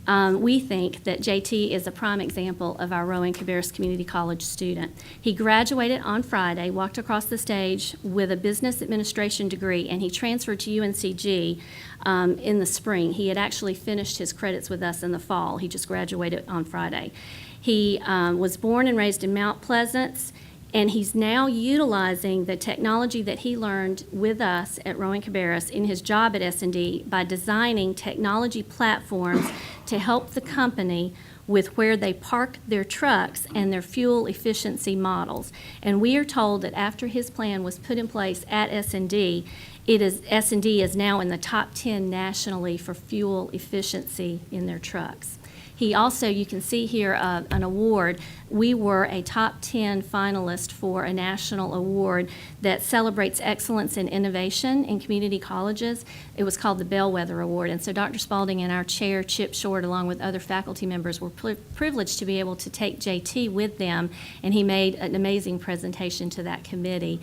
We think that JT is a prime example of our Rowan-Cabarrus Community College student. He graduated on Friday, walked across the stage with a business administration degree, and he transferred to UNCG in the spring. He had actually finished his credits with us in the fall. He just graduated on Friday. He was born and raised in Mount Pleasant, and he's now utilizing the technology that he learned with us at Rowan-Cabarrus in his job at S&D by designing technology platforms to help the company with where they park their trucks and their fuel efficiency models. And we are told that after his plan was put in place at S&D, S&D is now in the top 10 nationally for fuel efficiency in their trucks. He also, you can see here an award. We were a top 10 finalist for a national award that celebrates excellence in innovation in community colleges. It was called the Bellwether Award. And so Dr. Spalding and our chair, Chip Short, along with other faculty members, were privileged to be able to take JT with them, and he made an amazing presentation to that committee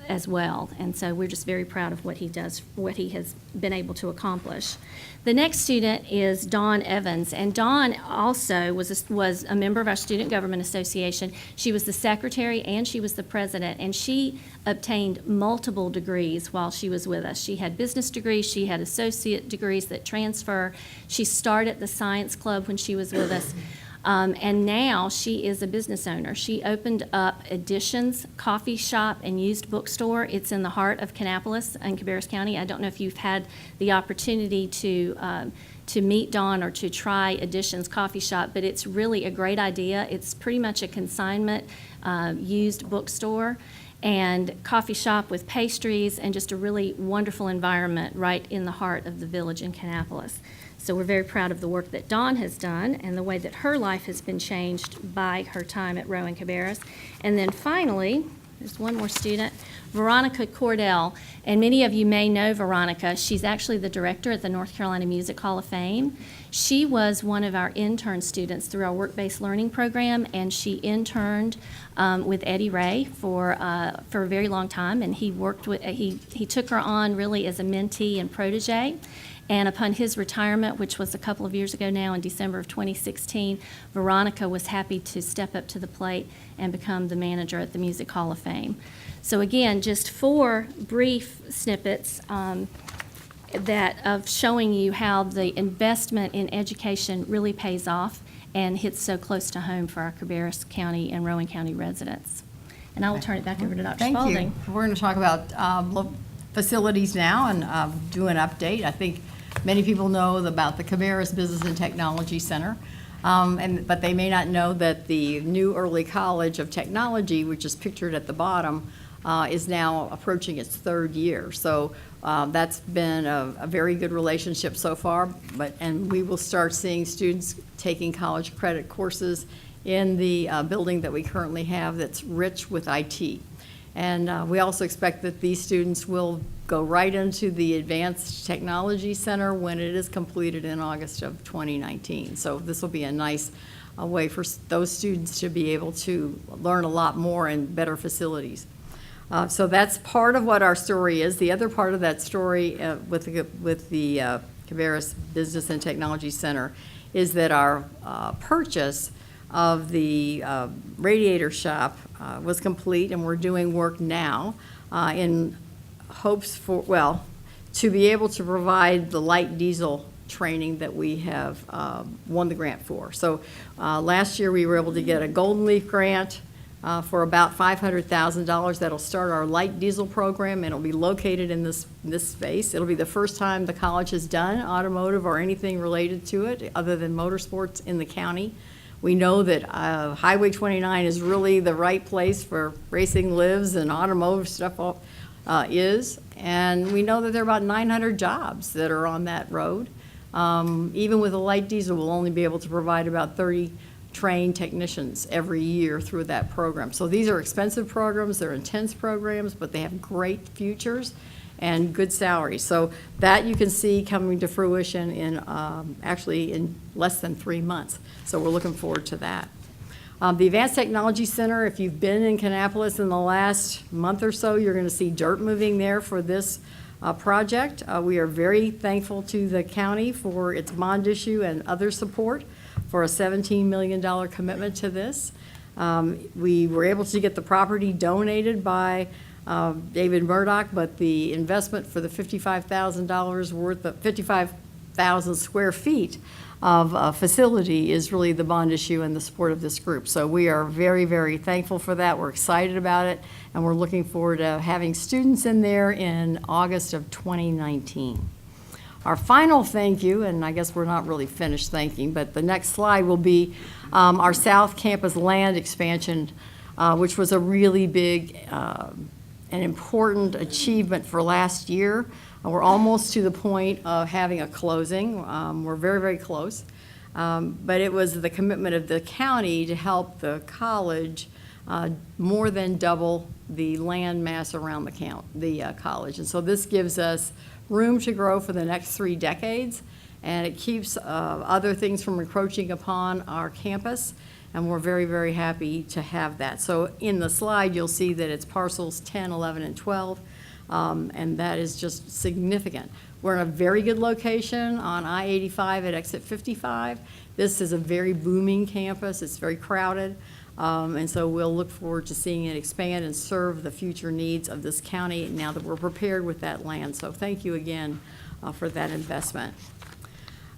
as well. And so we're just very proud of what he does, what he has been able to accomplish. The next student is Dawn Evans, and Dawn also was a member of our Student Government Association. She was the secretary and she was the president, and she obtained multiple degrees while she was with us. She had business degrees, she had associate degrees that transfer. She started the science club when she was with us. And now she is a business owner. She opened up Editions Coffee Shop and Used Bookstore. It's in the heart of Kannapolis in Cabarrus County. I don't know if you've had the opportunity to meet Dawn or to try Editions Coffee Shop, but it's really a great idea. It's pretty much a consignment used bookstore and coffee shop with pastries and just a really wonderful environment right in the heart of the village in Kannapolis. So we're very proud of the work that Dawn has done and the way that her life has been changed by her time at Rowan-Cabarrus. And then finally, there's one more student, Veronica Cordell. And many of you may know Veronica. She's actually the director at the North Carolina Music Hall of Fame. She was one of our intern students through our work-based learning program, and she interned with Eddie Ray for a very long time. And he took her on really as a mentee and protege. And upon his retirement, which was a couple of years ago now in December of 2016, Veronica was happy to step up to the plate and become the manager at the Music Hall of Fame. So again, just 4 brief snippets of showing you how the investment in education really pays off and hits so close to home for our Cabarrus County and Rowan County residents. And I will turn it back over to Dr. Thank Spalding. you. We're going to talk about facilities now and do an update. I think many people know about the Cabarrus Business and Technology Center, but they may not know that the new Early College of Technology, which is pictured at the bottom, is now approaching its 3rd year. So that's been a very good relationship so far, and we will start seeing students taking college credit courses in the building that we currently have that's rich with IT. And we also expect that these students will go right into the Advanced Technology Center when it is completed in August of 2019. So this will be a nice way for those students to be able to learn a lot more in better facilities. So that's part of what our story is. The other part of that story with the Cabarrus Business and Technology Center is that our purchase of the radiator shop was complete, and we're doing work now in hopes to be able to provide the light diesel training that we have won the grant for. So last year we were able to get a Golden Leaf grant for about $500,000. That'll start our light diesel program, and it'll be located in this space. It'll be the first time the college has done automotive or anything related to it other than motorsports in the county. We know that Highway 29 is really the right place for racing lives and automotive stuff is. And we know that there are about 900 jobs that are on that road. Even with a light diesel, we'll only be able to provide about 30 trained technicians every year through that program. So these are expensive programs, they're intense programs, but they have great futures and good salaries. So that you can see coming to fruition in actually in less than 3 months. So we're looking forward to that. The Advanced Technology Center, if you've been in Kannapolis in the last month or so, you're going to see dirt moving there for this project. We are very thankful to the county for its bond issue and other support for a $17 million commitment to this. We were able to get the property donated by David Murdoch, but the investment for the $55,000 worth of 55,000 square feet of a facility is really the bond issue and the support of this group. So we are very, very thankful for that. We're excited about it, and we're looking forward to having students in there in August of 2019. Our final thank you, and I guess we're not really finished thanking, but the next slide will be our South Campus land expansion, which was a really big and important achievement for last year. We're almost to the point of having a closing. We're very, very close. But it was the commitment of the county to help the college more than double the land mass around the college. And so this gives us room to grow for the next 3 decades, and it keeps other things from encroaching upon our campus, and we're very, very happy to have that. So in the slide, you'll see that it's parcels 10, 11, and 12, and that is just significant. We're in a very good location on I-85 at exit 55. This is a very booming campus. It's very crowded. And so we'll look forward to seeing it expand and serve the future needs of this county now that we're prepared with that land. So thank you again for that investment.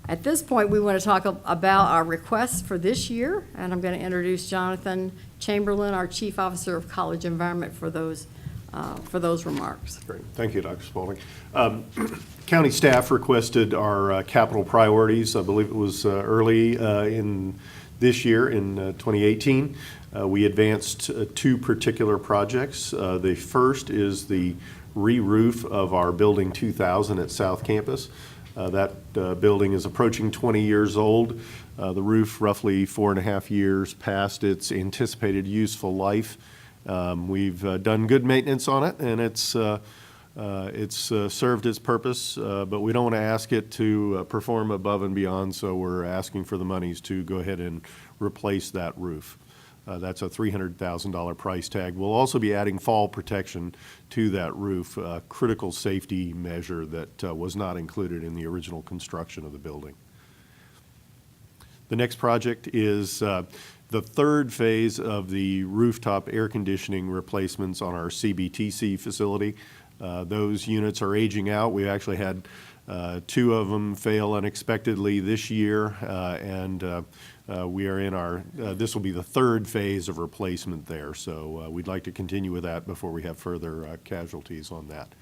At this point, we want to talk about our requests for this year, and I'm going to introduce Jonathan Chamberlain, our Chief Officer of College Environment, for those remarks. Great. Thank you, Dr. Spalding. County staff requested our capital priorities. I believe it was early in this year, in 2018. We advanced 2 particular projects. The first is the re-roof of our Building 2000 at South Campus. That building is approaching 20 years old. The roof roughly 4.5 years past its anticipated useful life, We've done good maintenance on it, and it's served its purpose, but we don't want to ask it to perform above and beyond, so we're asking for the monies to go ahead and replace that roof. That's a $300,000 price tag. We'll also be adding fall protection to that roof, a critical safety measure that was not included in the original construction of the building. The next project is the third phase of the rooftop air conditioning replacements on our CBTC facility. Those units are aging out. We actually had 2 of them fail unexpectedly this year, and we are in our, this will be the third phase of replacement there. So we'd like to continue with that before we have further casualties on that.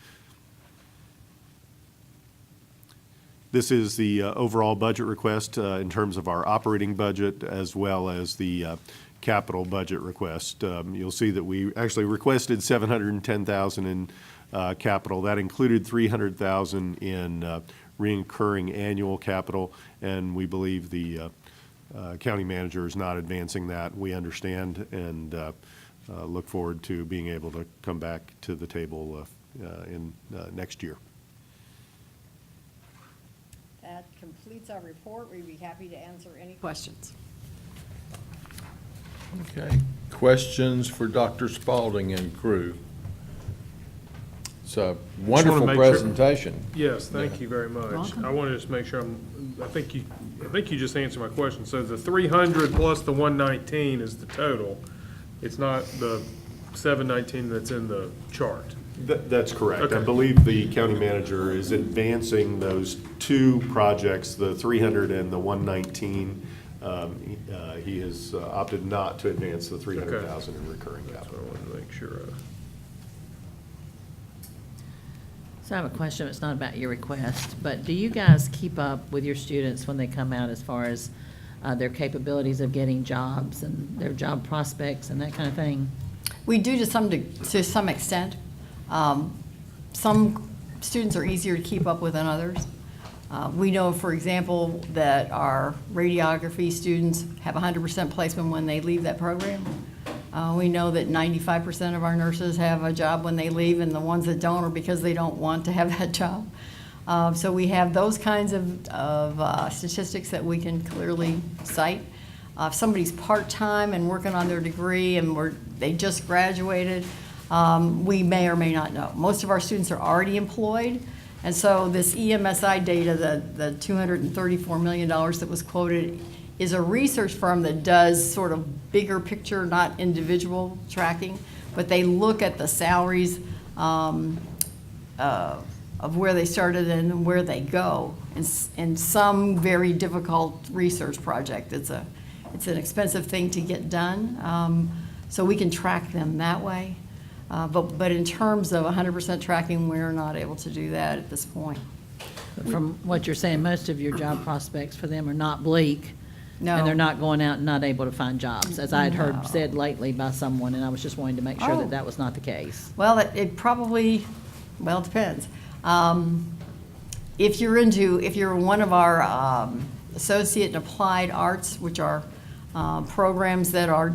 This is the overall budget request in terms of our operating budget as well as the capital budget request. You'll see that we actually requested $710,000 in capital. That included $300,000 in recurring annual capital, and we believe the county manager is not advancing that. We understand and look forward to being able to come back to the table in next year. That completes our report. We'd be happy to answer any questions. Okay, questions for Dr. Spalding and crew? It's a wonderful make sure- presentation. Yes, thank you very much. Welcome. I want to just make sure I think you just answered my question. So the 300 plus the 119 is the total. It's not the 719 that's in the chart. That's correct. I Okay. believe the county manager is advancing those 2 projects, the 300 and the 119. He has opted not to advance the 300,000 in recurring That's capital. what I wanted to make sure of. So I have a question, it's not about your request, but do you guys keep up with your students when they come out as far as their capabilities of getting jobs and their job prospects and that kind of thing? We do to some extent. Some students are easier to keep up with than others. We know, for example, that our radiography students have 100% placement when they leave that program. We know that 95% of our nurses have a job when they leave, and the ones that don't are because they don't want to have that job. So we have those kinds of statistics that we can clearly cite. If somebody's part-time and working on their degree and they just graduated, we may or may not know. Most of our students are already employed, and so this EMSI data, the $234 million that was quoted, is a research firm that does sort of bigger picture, not individual tracking, but they look at the salaries of where they started and where they go in some very difficult research project. It's an expensive thing to get done, so we can track them that way. But in terms of 100% tracking, we're not able to do that at this point. But from what you're saying, most of your job prospects for them are not bleak. No. And they're not going out and not able to find jobs, as I had heard said lately by someone, and I was just wanting to make sure Oh. that that was not the case. Well, it probably, well, it depends. If you're one of our associate and applied arts, which are programs that are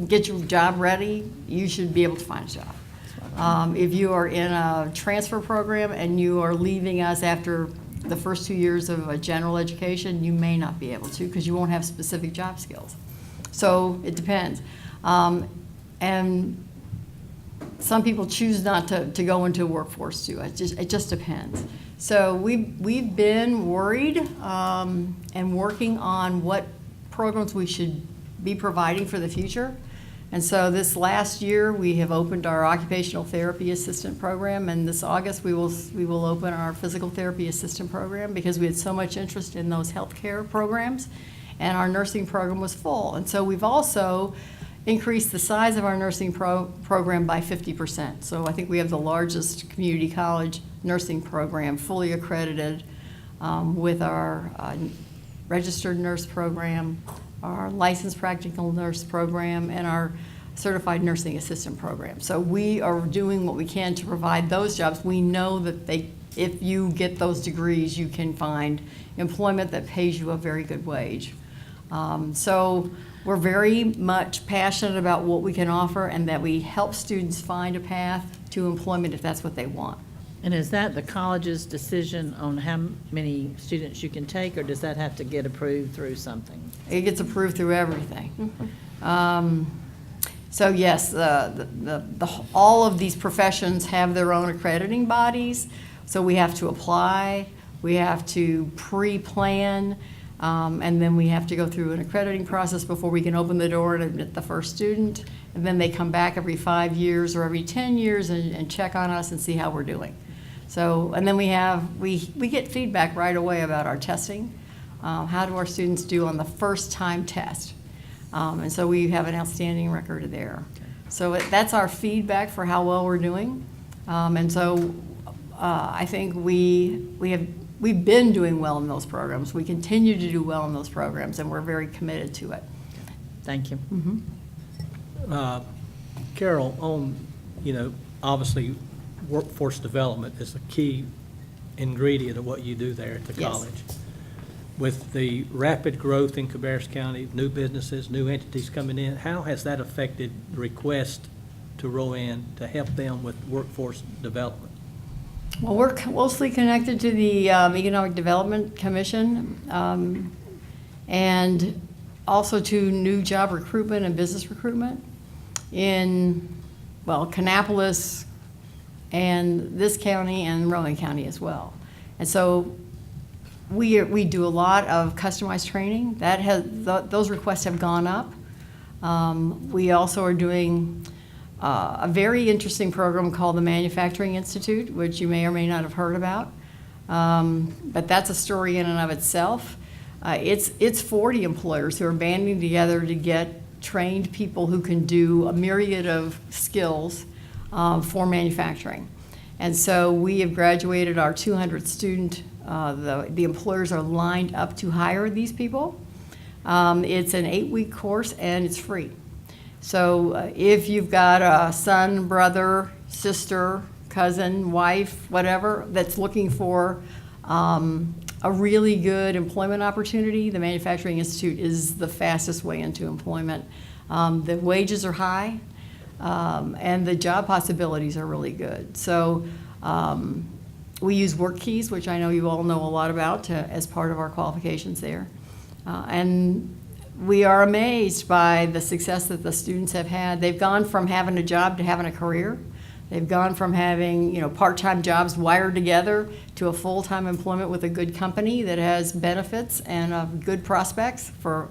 get you job ready, you should be able to find a job. If you are in a transfer program and you are leaving us after the first 2 years of a general education, you may not be able to because you won't have specific job skills. So it depends. And some people choose not to go into workforce too. It just depends. So we've been worried and working on what programs we should be providing for the future. And so this last year, we have opened our occupational therapy assistant program, and this August, we will open our physical therapy assistant program because we had so much interest in those healthcare programs, and our nursing program was full. And so we've also increased the size of our nursing program by 50%. So I think we have the largest community college nursing program, fully accredited, with our registered nurse program, our licensed practical nurse program, and our certified nursing assistant program. So we are doing what we can to provide those jobs. We know that if you get those degrees, you can find employment that pays you a very good wage. So We're very much passionate about what we can offer and that we help students find a path to employment if that's what they want. And is that the college's decision on how many students you can take, or does that have to get approved through something? It gets approved through everything. So yes, all of these professions have their own accrediting bodies, so we have to apply, we have to pre-plan, and then we have to go through an accrediting process before we can open the door and admit the first student. And then they come back every 5 years or every 10 years and check on us and see how we're doing. So, and then we get feedback right away about our testing. How do our students do on the first time test? And so we have an outstanding record there. So that's our feedback for how well we're doing. And so I think we've been doing well in those programs. We continue to do well in those programs, and we're very committed to it. Thank you. Carol, obviously, workforce development is a key ingredient of what you do there at the Yes. college. With the rapid growth in Cabarrus County, new businesses, new entities coming in, how has that affected the request to Rowan to help them with workforce development? Well, we're closely connected to the Economic Development Commission and also to new job recruitment and business recruitment in, Kannapolis and this county and Rowan County as well. And so we do a lot of customized training. Those requests have gone up. We also are doing a very interesting program called the Manufacturing Institute, which you may or may not have heard about. But that's a story in and of itself. It's 40 employers who are banding together to get trained people who can do a myriad of skills for manufacturing. And so we have graduated our 200 student. The employers are lined up to hire these people. It's an 8-week course and it's free. So if you've got a son, brother, sister, cousin, wife, whatever, that's looking for a really good employment opportunity, the Manufacturing Institute is the fastest way into employment. The wages are high, and the job possibilities are really good. So we use work keys, which I know you all know a lot about as part of our qualifications there. And we are amazed by the success that the students have had. They've gone from having a job to having a career. They've gone from having, part-time jobs wired together to a full-time employment with a good company that has benefits and good prospects for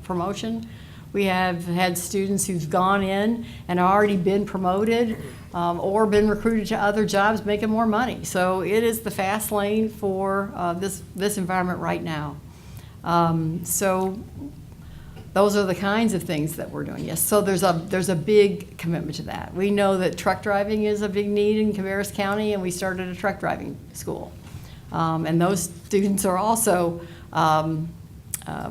promotion. We have had students who've gone in and already been promoted or been recruited to other jobs making more money. So it is the fast lane for this environment right now. So those are the kinds of things that we're doing. Yes, so there's a big commitment to that. We know that truck driving is a big need in Cabarrus County, and we started a truck driving school. And those students are also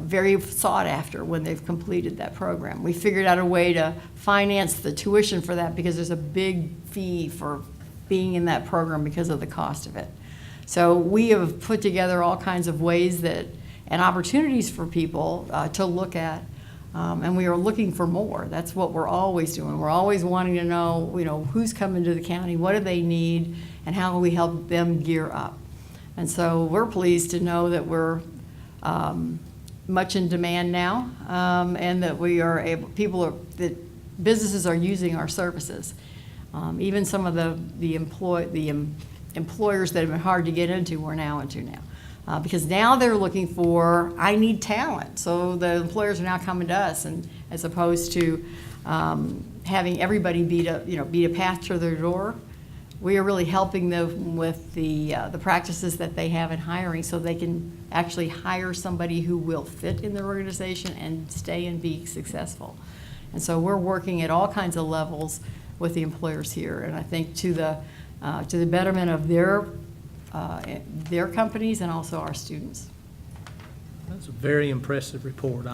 very sought after when they've completed that program. We figured out a way to finance the tuition for that because there's a big fee for being in that program because of the cost of it. So we have put together all kinds of ways and opportunities for people to look at, and we are looking for more. That's what we're always doing. We're always wanting to know, who's coming to the county, what do they need, and how can we help them gear up. And so we're pleased to know that we're much in demand now, and that we are able. That businesses are using our services. Even some of the employers that have been hard to get into, we're now into now. Because now they're looking for, I need talent. So the employers are now coming to us, and as opposed to having everybody beat a path to their door, we are really helping them with the practices that they have in hiring, so they can actually hire somebody who will fit in their organization and stay and be successful. And so we're working at all kinds of levels with the employers here, and I think to the betterment of their companies and also our students. That's a very impressive report.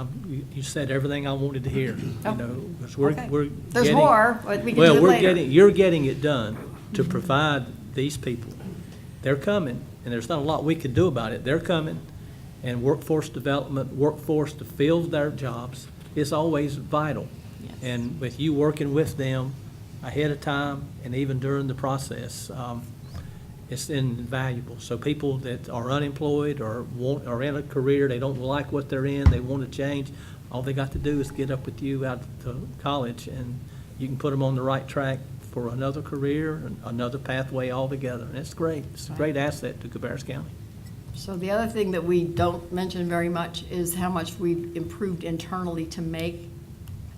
You said everything I wanted to hear, 'cause Okay. we're There's getting- more, but we can do it later. You're getting it done to provide these people. They're coming, and there's not a lot we can do about it. They're coming, and workforce development, workforce to fill their jobs is always vital. Yes. And with you working with them ahead of time and even during the process, it's invaluable. So people that are unemployed or are in a career, they don't like what they're in, they want to change, all they got to do is get up with you out to college, and you can put them on the right track for another career, and another pathway altogether. And it's great. It's a great asset to Cabarrus County. So the other thing that we don't mention very much is how much we've improved internally to make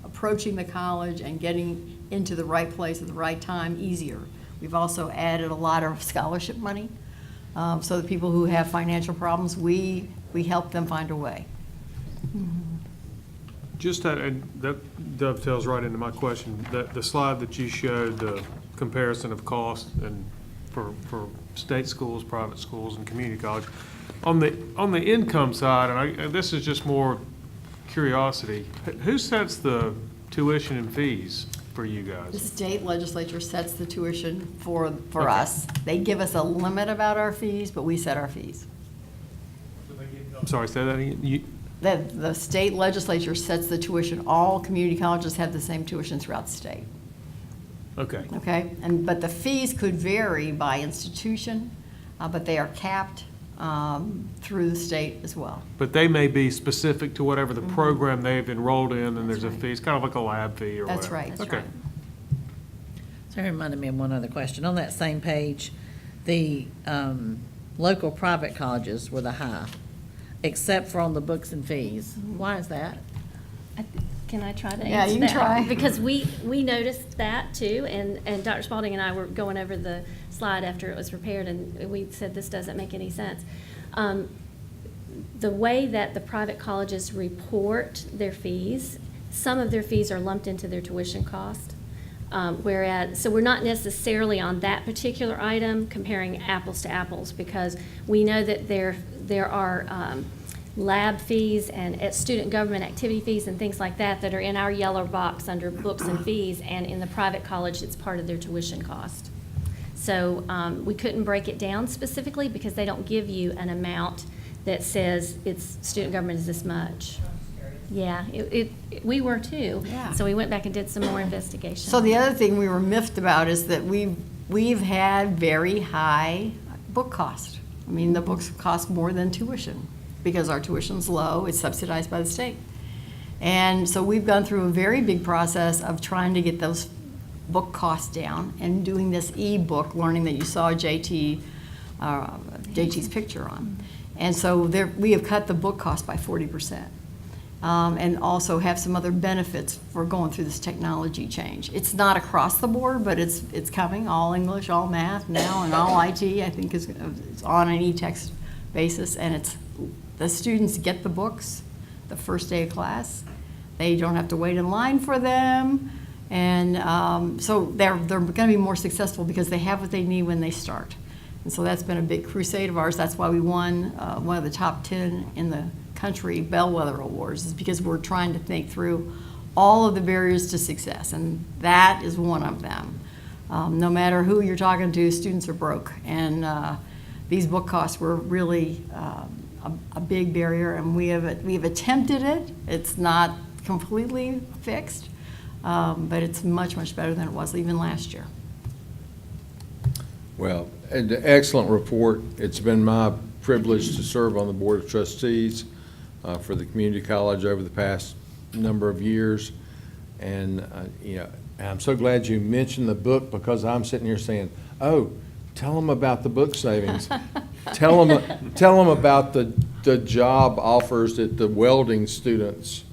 approaching the college and getting into the right place at the right time easier. We've also added a lot of scholarship money, so the people who have financial problems, we help them find a way. Just that, and that dovetails right into my question, the slide that you showed, the comparison of cost and for state schools, private schools, and community college. On the income side, and this is just more curiosity, who sets the tuition and fees for you The guys? state legislature sets the tuition for Okay. us. They give us a limit about our fees, but we set our fees. I'm sorry, say that again? The state legislature sets the tuition. All community colleges have the same tuition throughout the state, Okay. okay? But the fees could vary by institution, but they are capped through the state as well. But they may be specific to whatever the program they've enrolled in, and there's a Mm-hmm. That's fee, it's kind of like a lab fee or whatever. That's right. Okay. So it reminded me of one other question. On that same page, the local private colleges were the high, except for on the books and fees. Why is that? Can I try to answer that? Yeah, you can try. Because we noticed that too, and Dr. Spalding and I were going over the slide after it was prepared, and we said this doesn't make any sense. The way that the private colleges report their fees, some of their fees are lumped into their tuition cost. So we're not necessarily on that particular item comparing apples to apples, because we know that there are lab fees and student government activity fees and things like that that are in our yellow box under books and fees, and in the private college, it's part of their tuition cost. So we couldn't break it down specifically because they don't give you an amount that says it's student government is this much. Yeah, we were too. Yeah. So we went back and did some more investigation. So the other thing we were miffed about is that we've had very high book cost. I mean, the books cost more than tuition because our tuition's low, it's subsidized by the state. And so we've gone through a very big process of trying to get those book costs down and doing this e-book learning that you saw JT's picture on. And so we have cut the book cost by 40%. And also have some other benefits for going through this technology change. It's not across the board, but it's coming, all English, all math now, and all IT, I think is on an e-text basis, and the students get the books the first day of class. They don't have to wait in line for them, and so they're going to be more successful because they have what they need when they start. And so that's been a big crusade of ours. That's why we won one of the top 10 in the country Bellwether Awards, is because we're trying to think through all of the barriers to success, and that is one of them. No matter who you're talking to, students are broke, and these book costs were really a big barrier, and we have attempted it. It's not completely fixed, but it's much, much better than it was even last year. Well, an excellent report. It's been my privilege to serve on the Board of Trustees for the community college over the past number of years. And, I'm so glad you mentioned the book, because I'm sitting here saying, oh, tell them about the book savings. Tell them about the job offers that the welding students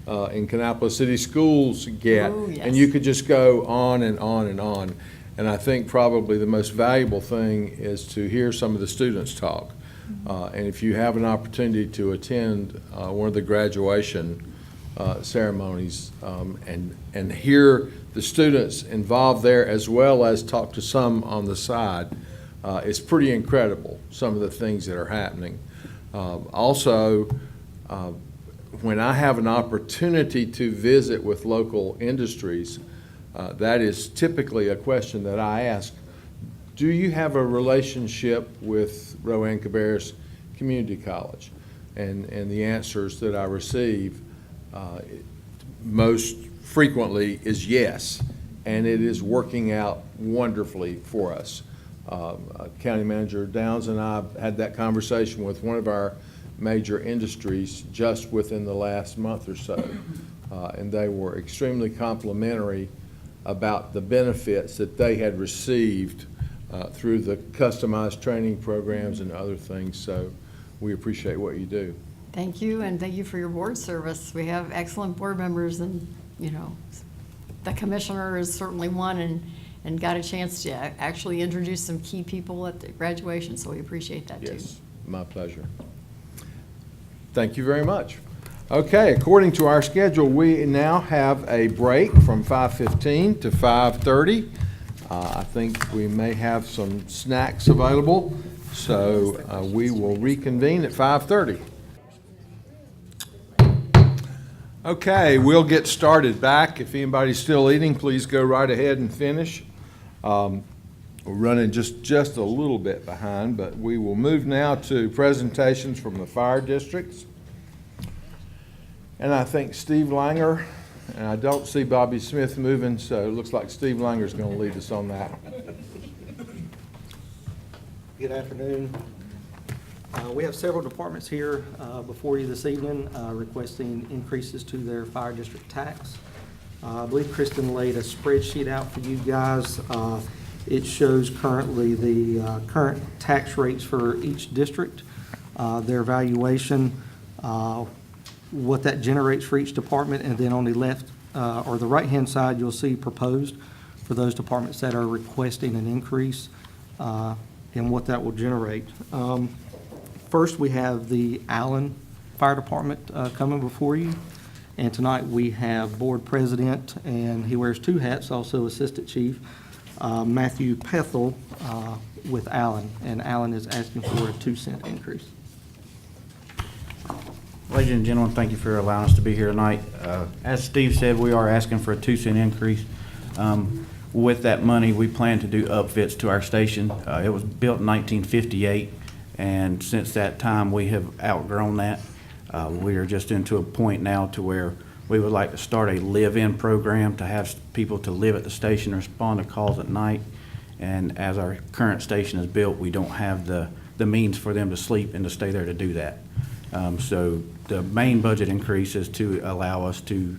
in Kannapolis City Schools get. Ooh, yes. And you could just go on and on and on. And I think probably the most valuable thing is to hear some of the students talk. And if you have an opportunity to attend one of the graduation ceremonies and hear the students involved there, as well as talk to some on the side, it's pretty incredible, some of the things that are happening. Also, when I have an opportunity to visit with local industries, that is typically a question that I ask. Do you have a relationship with Rowan Cabarrus Community College? And the answers that I receive most frequently is yes, and it is working out wonderfully for us. County Manager Downs and I had that conversation with one of our major industries just within the last month or so, and they were extremely complimentary about the benefits that they had received through the customized training programs and other things. So we appreciate what you do. Thank you, and thank you for your board service. We have excellent board members, and, you know, the commissioner is certainly one, and got a chance to actually introduce some key people at the graduation, so we appreciate that too. Yes, my pleasure. Thank you very much. Okay, according to our schedule, we now have a break from 5:15 to 5:30. I think we may have some snacks available, so we will reconvene at 5:30. Okay, we'll get started back. If anybody's still eating, please go right ahead and finish. We're running just a little bit behind, but we will move now to presentations from the fire districts. And I think Steve Langer, and I don't see Bobby Smith moving, so it looks like Steve Langer's going to lead us on that. Good afternoon. We have several departments here before you this evening requesting increases to their fire district tax. I believe Kristen laid a spreadsheet out for you guys. It shows currently the current tax rates for each district, their valuation, what that generates for each department, and then on the left or the right-hand side, you'll see proposed for those departments that are requesting an increase and what that will generate. First, we have the Allen Fire Department coming before you. And tonight we have Board President, and he wears two hats, also Assistant Chief, Matthew Pethel with Allen. And Allen is asking for a 2-cent increase. Ladies and gentlemen, thank you for allowing us to be here tonight. As Steve said, we are asking for a 2-cent increase. With that money, we plan to do upfits to our station. It was built in 1958, and since that time, we have outgrown that. We are just into a point now to where we would like to start a live-in program to have people to live at the station, respond to calls at night. And as our current station is built, we don't have the means for them to sleep and to stay there to do that. So the main budget increase is to allow us to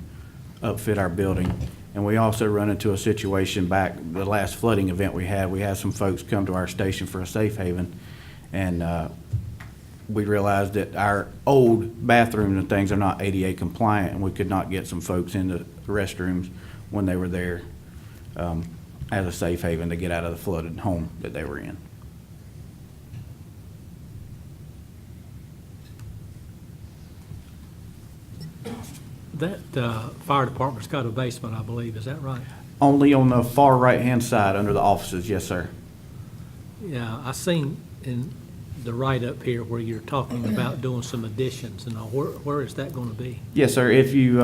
upfit our building. And we also run into a situation back, the last flooding event we had some folks come to our station for a safe haven. And we realized that our old bathrooms and things are not ADA compliant, and we could not get some folks into the restrooms when they were there as a safe haven to get out of the flooded home that they were in. That fire department's got a basement, I believe, is that right? Only on the far right-hand side under the offices, yes, sir. Yeah, I seen in the write-up here where you're talking about doing some additions, and where is that gonna be? Yes, sir. If you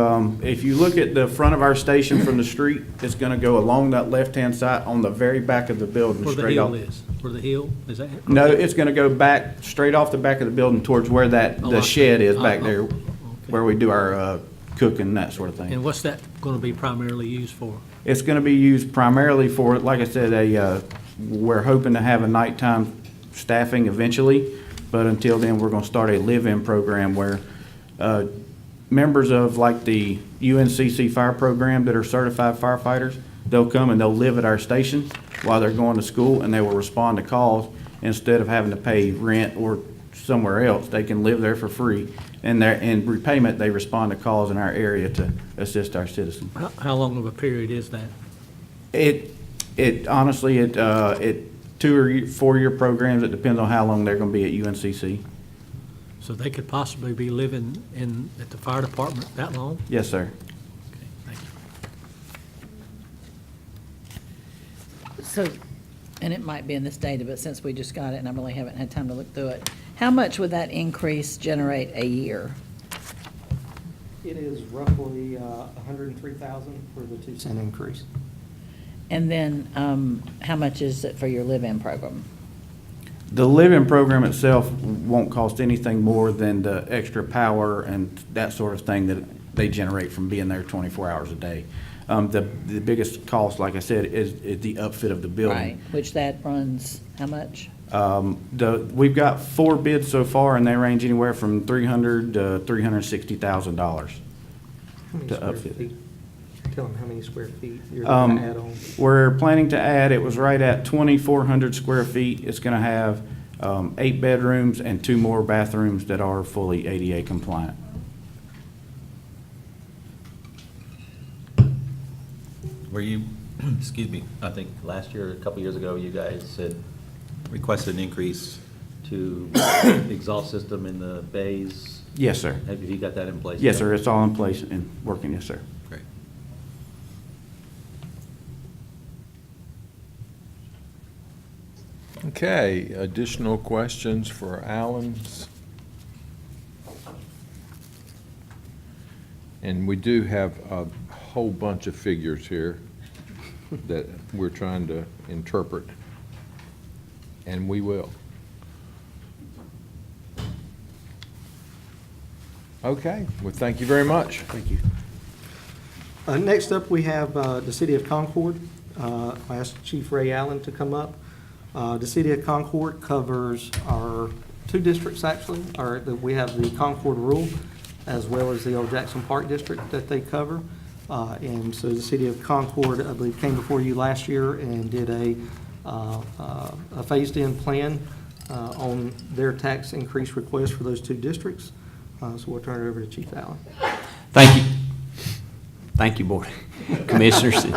look at the front of our station from the street, it's gonna go along that left-hand side on the very back of the building, Where the straight hill off. is, where the hill, is that? No, it's gonna go back, straight off the back of the building towards where the shed is back there, Okay. where we do our cooking, that sort of thing. And what's that gonna be primarily used for? It's gonna be used primarily for, like I said, we're hoping to have a nighttime staffing eventually, but until then, we're gonna start a live-in program where members of like the UNCC fire program that are certified firefighters, they'll come and they'll live at our station while they're going to school, and they will respond to calls instead of having to pay rent or somewhere else. They can live there for free, and in repayment, they respond to calls in our area to assist our citizens. How long of a period is that? It honestly, 2 or 4 year programs. It depends on how long they're going to be at UNCC. So they could possibly be living at the fire department that long? Yes, sir. Okay, thank you. So, and it might be in this data, but since we just got it and I really haven't had time to look through it, how much would that increase generate a year? It is roughly $103,000 for the 2-cent increase. And then, how much is it for your live-in program? The live-in program itself won't cost anything more than the extra power and that sort of thing that they generate from being there 24 hours a day. The biggest cost, like I said, is the upfit of the building. Right, which that runs how much? We've got 4 bids so far, and they range anywhere from $300,000 to $360,000 How many to square upfit. feet? Tell them how many square feet you're going to add on. We're planning to add, it was right at 2,400 square feet. It's going to have 8 bedrooms and 2 more bathrooms that are fully ADA compliant. Were you, excuse me, I think last year, a couple years ago, you guys had requested an increase to exhaust system in the bays. Yes, sir. Have you got that in place? Yes, yet? sir. It's all in place and working, yes, sir. Great. Okay, additional questions for Alan's? And we do have a whole bunch of figures here that we're trying to interpret, and we will. Okay, well, thank you very much. Thank you. Next up, we have the City of Concord. I asked Chief Ray Allen to come up. The City of Concord covers our 2 districts, actually. We have the Concord Rural as well as the Old Jackson Park District that they cover. And so the City of Concord, I believe, came before you last year and did a phased-in plan on their tax increase request for those 2 districts. So we'll turn it over to Chief Allen. Thank you. Thank you, Board Commissioners, and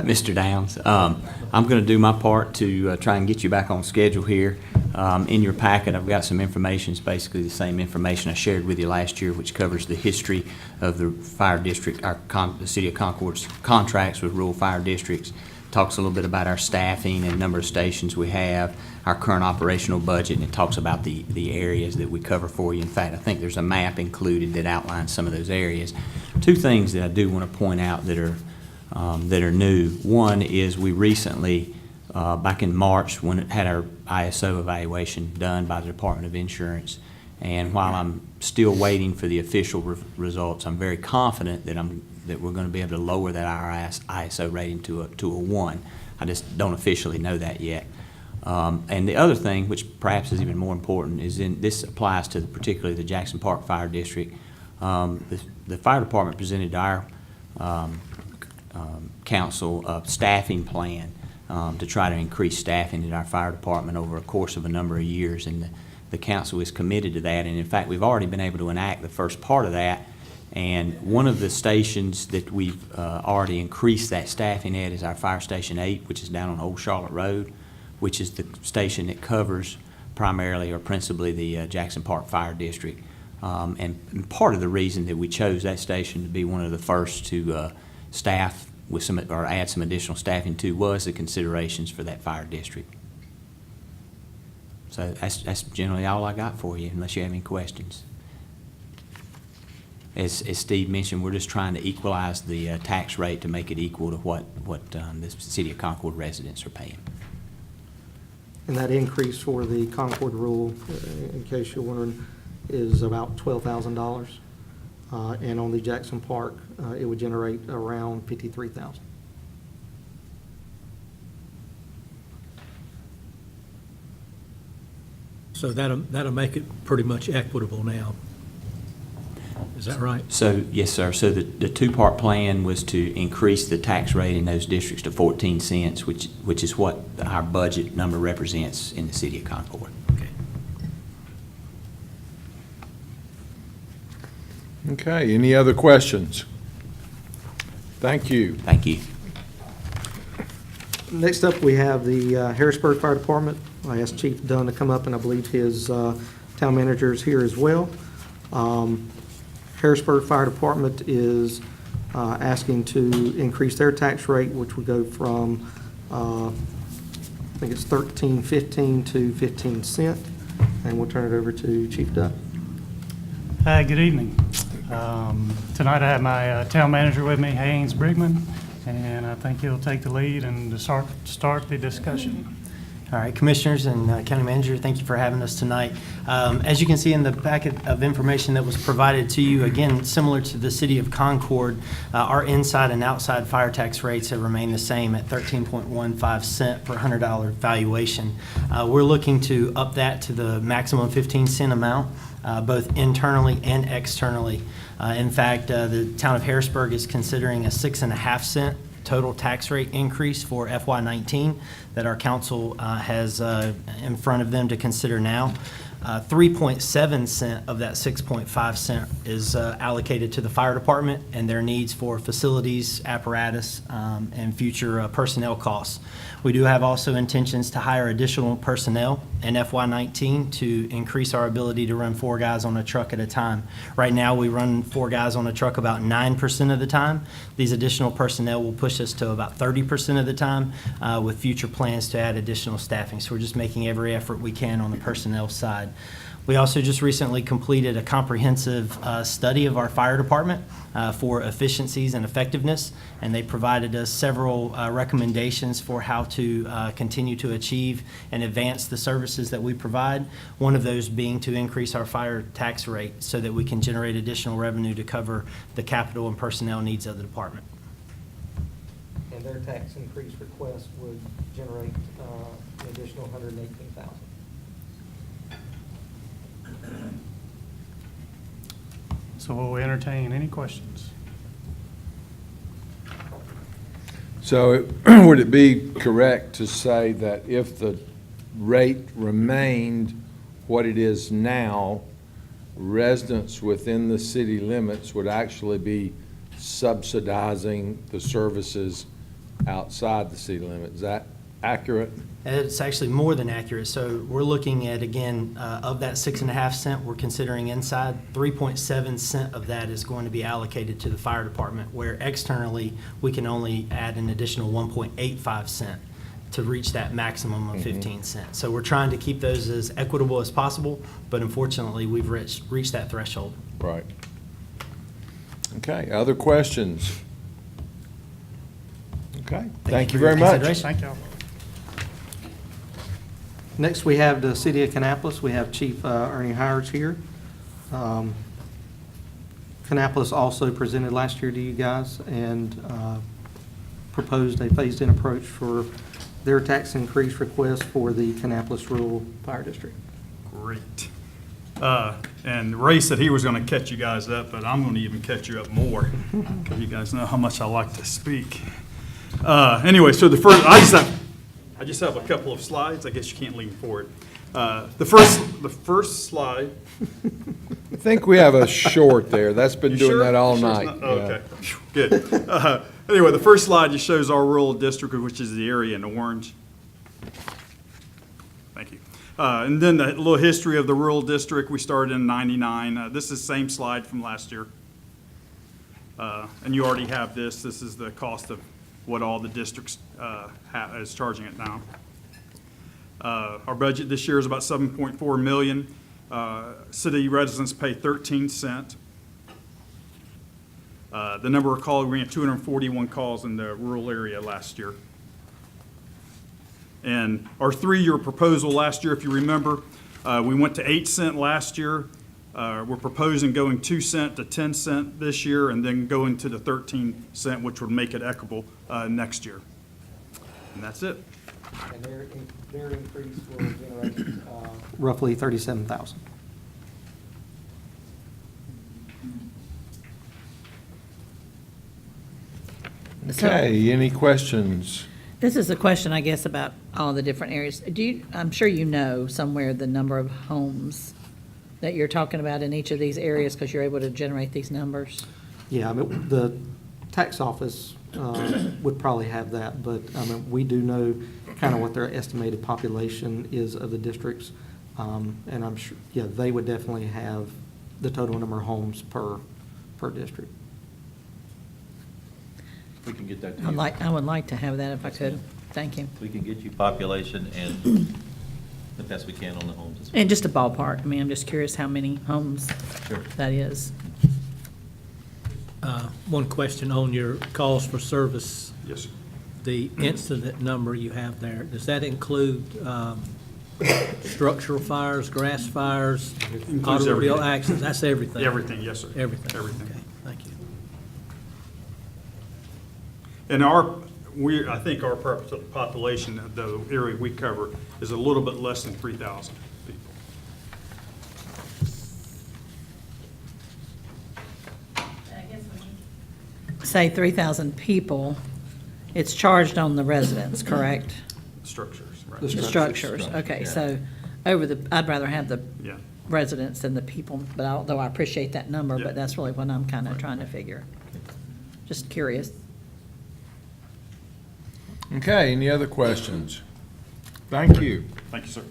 Mr. Downs. I'm going to do my part to try and get you back on schedule here. In your packet, I've got some information. It's basically the same information I shared with you last year, which covers the history of the fire district, the City of Concord's contracts with rural fire districts. Talks a little bit about our staffing and number of stations we have, our current operational budget, and it talks about the areas that we cover for you. In fact, I think there's a map included that outlines some of those areas. 2 things that I do want to point out that are new. One is we recently, back in March, when it had our ISO evaluation done by the Department of Insurance, and while I'm still waiting for the official results, I'm very confident that we're going to be able to lower that ISO rating to a 1. I just don't officially know that yet. And the other thing, which perhaps is even more important, is this applies to particularly the Jackson Park Fire District. The fire department presented to our council a staffing plan to try to increase staffing at our fire department over a course of a number of years, and the council is committed to that. And in fact, we've already been able to enact the first part of that. And one of the stations that we've already increased that staffing at is our Fire Station 8, which is down on Old Charlotte Road, which is the station that covers primarily or principally the Jackson Park Fire District. And part of the reason that we chose that station to be one of the first to staff with some, or add some additional staffing to, was the considerations for that fire district. So that's generally all I got for you, unless you have any questions. As Steve mentioned, we're just trying to equalize the tax rate to make it equal to what the City of Concord residents are paying. And that increase for the Concord Rural, in case you're wondering, is about $12,000. And on the Jackson Park, it would generate around $53,000. So that'll make it pretty much equitable now. Is that right? So, yes, sir. So the 2-part plan was to increase the tax rate in those districts to 14 cents, which is what our budget number represents in the City of Concord. Okay, any other questions? Thank you. Thank you. Next up, we have the Harrisburg Fire Department. I asked Chief Dunn to come up, and I believe his town manager is here as well. Harrisburg Fire Department is asking to increase their tax rate, which would go from, I think it's $13.15 to 15 cents. And we'll turn it over to Chief Dunn. Hi, good evening. Tonight I have my town manager with me, Haynes Brigman, and I think he'll take the lead and start the discussion. All right, Commissioners and County Manager, thank you for having us tonight. As you can see in the packet of information that was provided to you, again, similar to the City of Concord, our inside and outside fire tax rates have remained the same at 13.15 cent per $100 valuation. We're looking to up that to the maximum 15 cent amount, both internally and externally. In fact, the town of Harrisburg is considering a 6.5 cent total tax rate increase for FY19 that our council has in front of them to consider now. 3.7 cent of that 6.5 cent is allocated to the fire department and their needs for facilities, apparatus, and future personnel costs. We do have also intentions to hire additional personnel in FY19 to increase our ability to run 4 guys on a truck at a time. Right now, we run 4 guys on a truck about 9% of the time. These additional personnel will push us to about 30% of the time, with future plans to add additional staffing. So we're just making every effort we can on the personnel side. We also just recently completed a comprehensive study of our fire department for efficiencies and effectiveness, and they provided us several recommendations for how to continue to achieve and advance the services that we provide. One of those being to increase our fire tax rate so that we can generate additional revenue to cover the capital and personnel needs of the department. And their tax increase request would generate an additional $118,000. So we'll entertain any questions. So would it be correct to say that if the rate remained what it is now, residents within the city limits would actually be subsidizing the services outside the city limits? Is that accurate? It's actually more than accurate. So we're looking at, again, of that 6.5 cent we're considering inside, 3.7 cent of that is going to be allocated to the fire department, where externally we can only add an additional 1.85 cent to reach that maximum of 15 cents. So we're trying to keep those as equitable as possible, but unfortunately we've reached that threshold. Right. Okay, other questions? Okay, thank you very much. Thank y'all. Next, we have the City of Kannapolis. We have Chief Ernie Hires here. Kannapolis also presented last year to you guys and proposed a phased-in approach for their tax increase request for the Kannapolis Rural Fire District. Great. And Ray said he was going to catch you guys up, but I'm going to even catch you up more, because you guys know how much I like to speak. Anyway, so the first, I just have a couple of slides. I guess you can't lean forward. The first slide. I think we have a short there. That's been You doing sure? that all You sure it's night. not- okay, good. Anyway, the first slide just shows our rural district, which is the area in orange. Thank you. And then the little history of the rural district. We started in '99. This is the same slide from last year. And you already have this. This is the cost of what all the districts is charging it now. Our budget this year is about $7.4 million. City residents pay 13 cents. The number of calls, we had 241 calls in the rural area last year. And our 3-year proposal last year, if you remember, we went to 8 cents last year. We're proposing going 2 cents to 10 cents this year, and then going to the 13 cent, which would make it equitable next year. And that's it. And their increase will generate roughly $37,000. Okay, any questions? This is a question, I guess, about all the different areas. I'm sure you know somewhere the number of homes that you're talking about in each of these areas, because you're able to generate these numbers? Yeah, I mean, the tax office would probably have that, but I mean, we do know kind of what their estimated population is of the districts. And I'm sure, yeah, they would definitely have the total number of homes per district. We can get that to you. I would like to have that if I could. Thank you. We can get you population and the best we can on the homes as well. And just a ballpark. I mean, I'm just curious how many homes Sure. that is. One question on your calls for service. Yes, sir. the incident number you have there, does that include structural fires, grass fires, Includes automobile everything. accidents? That's everything? Everything, yes, sir. Everything? Everything. Okay, thank you. And I think our population, the area we cover, is a little bit less than 3,000 people. Say 3,000 people, it's charged on the residents, correct? Structures, right? The structures, okay, so I'd rather have the Yeah. residents than the people, but although I appreciate that number, Yeah. but that's really what I'm kind of trying to figure. Just curious. Okay, any other questions? Thank you. Thank you, sir.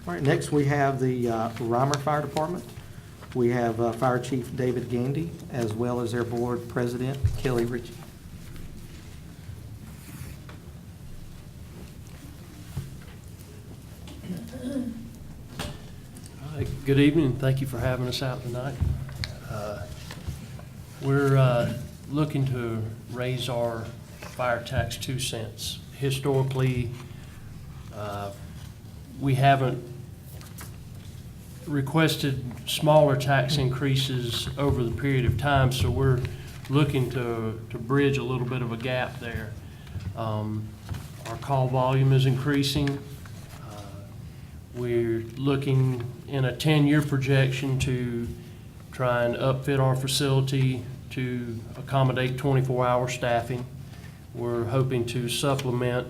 All right, next we have the Reimer Fire Department. We have Fire Chief David Gandy, as well as their board president, Kelly Ritchie. Good evening, thank you for having us out tonight. We're looking to raise our fire tax 2 cents. Historically, we haven't requested smaller tax increases over the period of time, so we're looking to bridge a little bit of a gap there. Our call volume is increasing. We're looking in a 10-year projection to try and upfit our facility to accommodate 24-hour staffing. We're hoping to supplement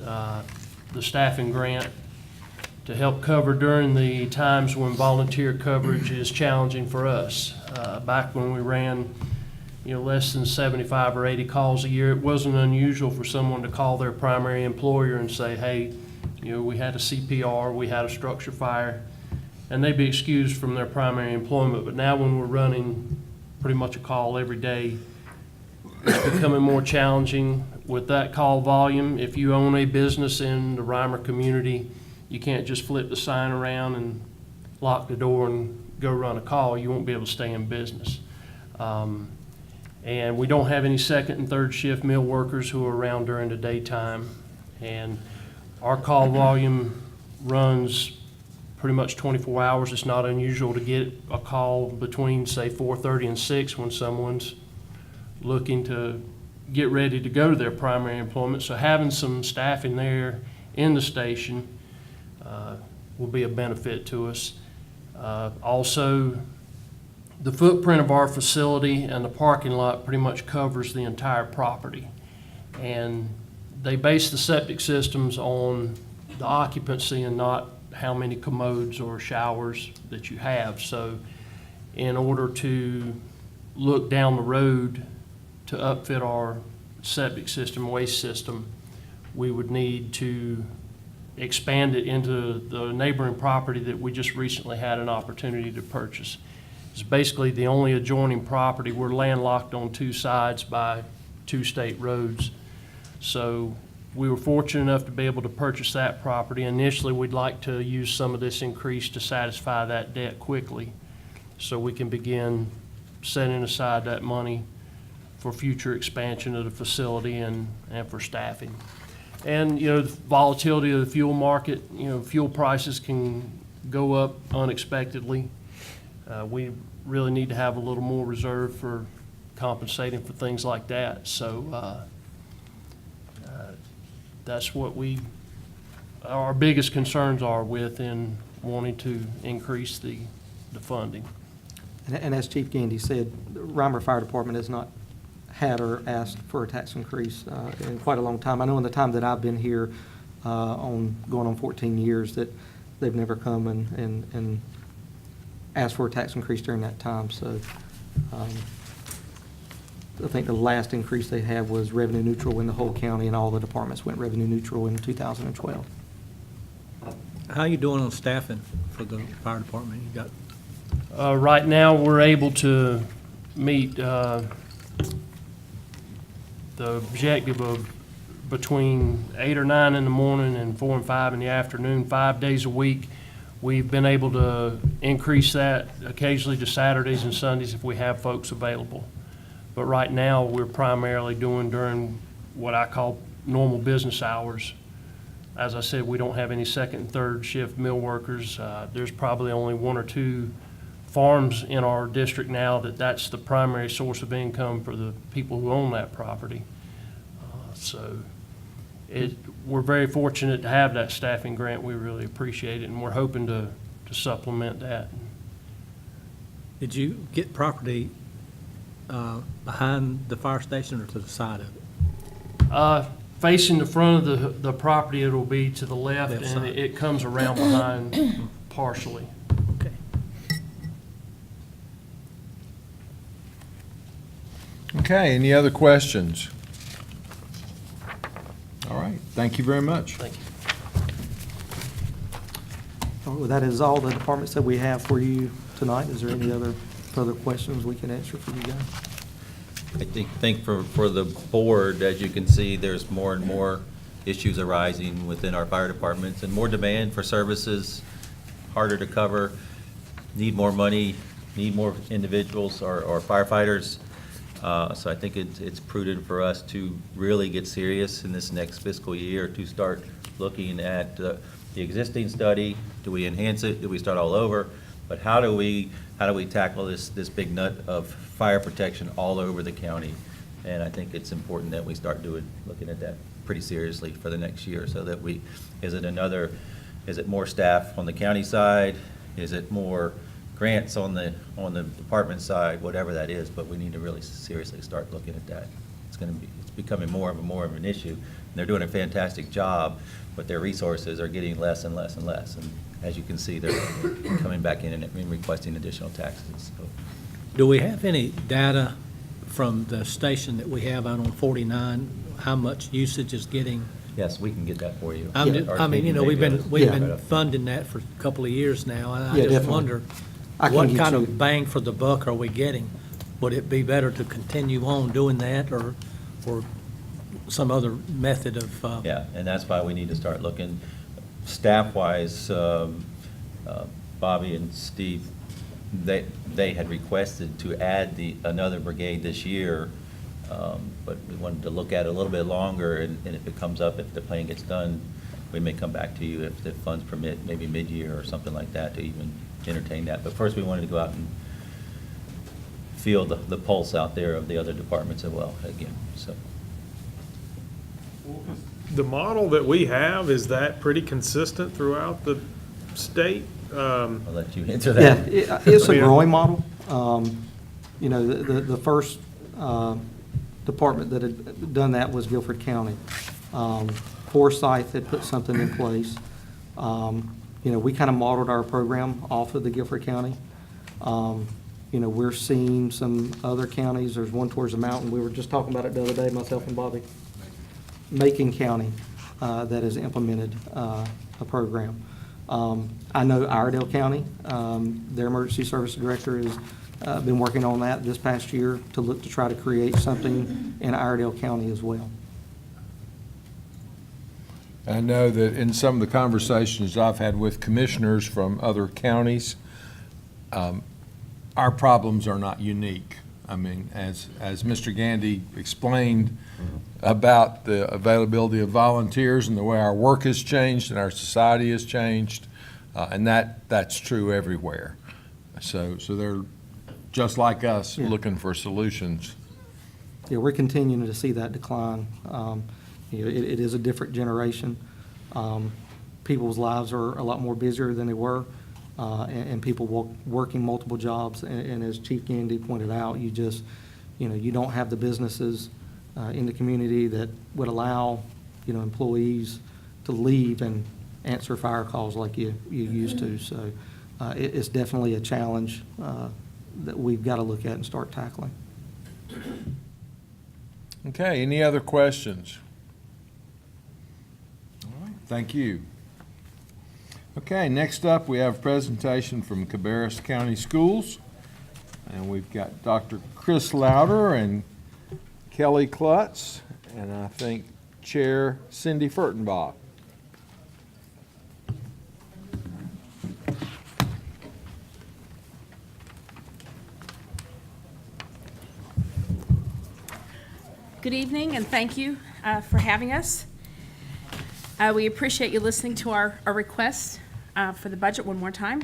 the staffing grant to help cover during the times when volunteer coverage is challenging for us. Back when we ran, less than 75 or 80 calls a year, it wasn't unusual for someone to call their primary employer and say, hey, we had a CPR, we had a structure fire, and they'd be excused from their primary employment. But now when we're running pretty much a call every day, it's becoming more challenging with that call volume. If you own a business in the Reimer community, you can't just flip the sign around and lock the door and go run a call. You won't be able to stay in business. And we don't have any second and third shift mill workers who are around during the daytime. And our call volume runs pretty much 24 hours. It's not unusual to get a call between, say, 4:30 and 6 when someone's looking to get ready to go to their primary employment. So having some staffing there in the station will be a benefit to us. Also, the footprint of our facility and the parking lot pretty much covers the entire property. And they base the septic systems on the occupancy and not how many commodes or showers that you have. So in order to look down the road to upfit our septic system, waste system, we would need to expand it into the neighboring property that we just recently had an opportunity to purchase. It's basically the only adjoining property. We're landlocked on 2 sides by 2 state roads. So we were fortunate enough to be able to purchase that property. Initially, we'd like to use some of this increase to satisfy that debt quickly so we can begin setting aside that money for future expansion of the facility and for staffing. And, the volatility of the fuel market, fuel prices can go up unexpectedly. We really need to have a little more reserve for compensating for things like that. So that's what our biggest concerns are with in wanting to increase the funding. And as Chief Gandy said, the Reimer Fire Department has not had or asked for a tax increase in quite a long time. I know in the time that I've been here, going on 14 years, that they've never come and asked for a tax increase during that time. So I think the last increase they had was revenue neutral in the whole county, and all the departments went revenue neutral in 2012. How are you doing on staffing for the fire department? You got Right now, we're able to meet the objective of between 8 or 9 in the morning and 4 and 5 in the afternoon, 5 days a week. We've been able to increase that occasionally to Saturdays and Sundays if we have folks available. But right now, we're primarily doing during what I call normal business hours. As I said, we don't have any second and third shift mill workers. There's probably only one or two farms in our district now that's the primary source of income for the people who own that property. We're very fortunate to have that staffing grant. We really appreciate it, and we're hoping to supplement that. Did you get property behind the fire station or to the side of it? Facing the front of the property, it'll be to the left, Left and side. it comes around behind partially. Okay. Okay, any other questions? All right, thank you very much. Thank you. Well, that is all the departments that we have for you tonight. Is there any other further questions we can answer for you guys? I think for the board, as you can see, there's more and more issues arising within our fire departments and more demand for services, harder to cover, need more money, need more individuals or firefighters. So I think it's prudent for us to really get serious in this next fiscal year to start looking at the existing study. Do we enhance it? Do we start all over? But how do we tackle this big nut of fire protection all over the county? And I think it's important that we start looking at that pretty seriously for the next year, so that is it more staff on the county side? Is it more grants on the department side? Whatever that is, but we need to really seriously start looking at that. It's becoming more of an issue. And they're doing a fantastic job, but their resources are getting less and less and less. And as you can see, they're coming back in and requesting additional taxes. So, Do we have any data from the station that we have out on 49, how much usage is getting? yes, we can get that for you. I mean, you know, we've been Yeah. funding that for a couple of years now, and I Yeah, just definitely. wonder, I can what get kind you- of bang for the buck are we getting? Would it be better to continue on doing that, or some other method of? Yeah, and that's why we need to start looking staff-wise. Bobby and Steve, they had requested to add another brigade this year, but we wanted to look at it a little bit longer, and if it comes up, if the plan gets done, we may come back to you if the funds permit, maybe mid-year or something like that, to even entertain that. But first, we wanted to go out and feel the pulse out there of the other departments as well, again, so. The model that we have, is that pretty consistent throughout the state? I'll let you answer Yeah, that. it's a growing model. You know, the first department that had done that was Guilford County. Forsyth had put something in place. You know, we kind of modeled our program off of the Guilford County. You know, we're seeing some other counties, there's one towards the mountain, we were just talking about it the other day, myself and Bobby. Macon County that has implemented a program. I know Iredell County, their emergency service director has been working on that this past year to look to try to create something in Iredell County as well. I know that in some of the conversations I've had with commissioners from other counties, our problems are not unique. I mean, as Mr. Gandy explained about the availability of volunteers and the way our work has changed and our society has changed, and that's true everywhere. So they're just like us, Yeah. looking for solutions. Yeah, we're continuing to see that decline. You know, it is a different generation. People's lives are a lot more busier than they were, and people working multiple jobs. And as Chief Gandy pointed out, you know, you don't have the businesses in the community that would allow, you know, employees to leave and answer fire calls like you used to. So it's definitely a challenge that we've got to look at and start tackling. Okay, any other questions? All right, thank you. Okay, next up, we have a presentation from Cabarrus County Schools. And we've got Dr. Chris Louder and Kelly Klutz, and I think Chair Cindy Furtenbach. Good evening, and thank you for having us. We appreciate you listening to our request for the budget one more time.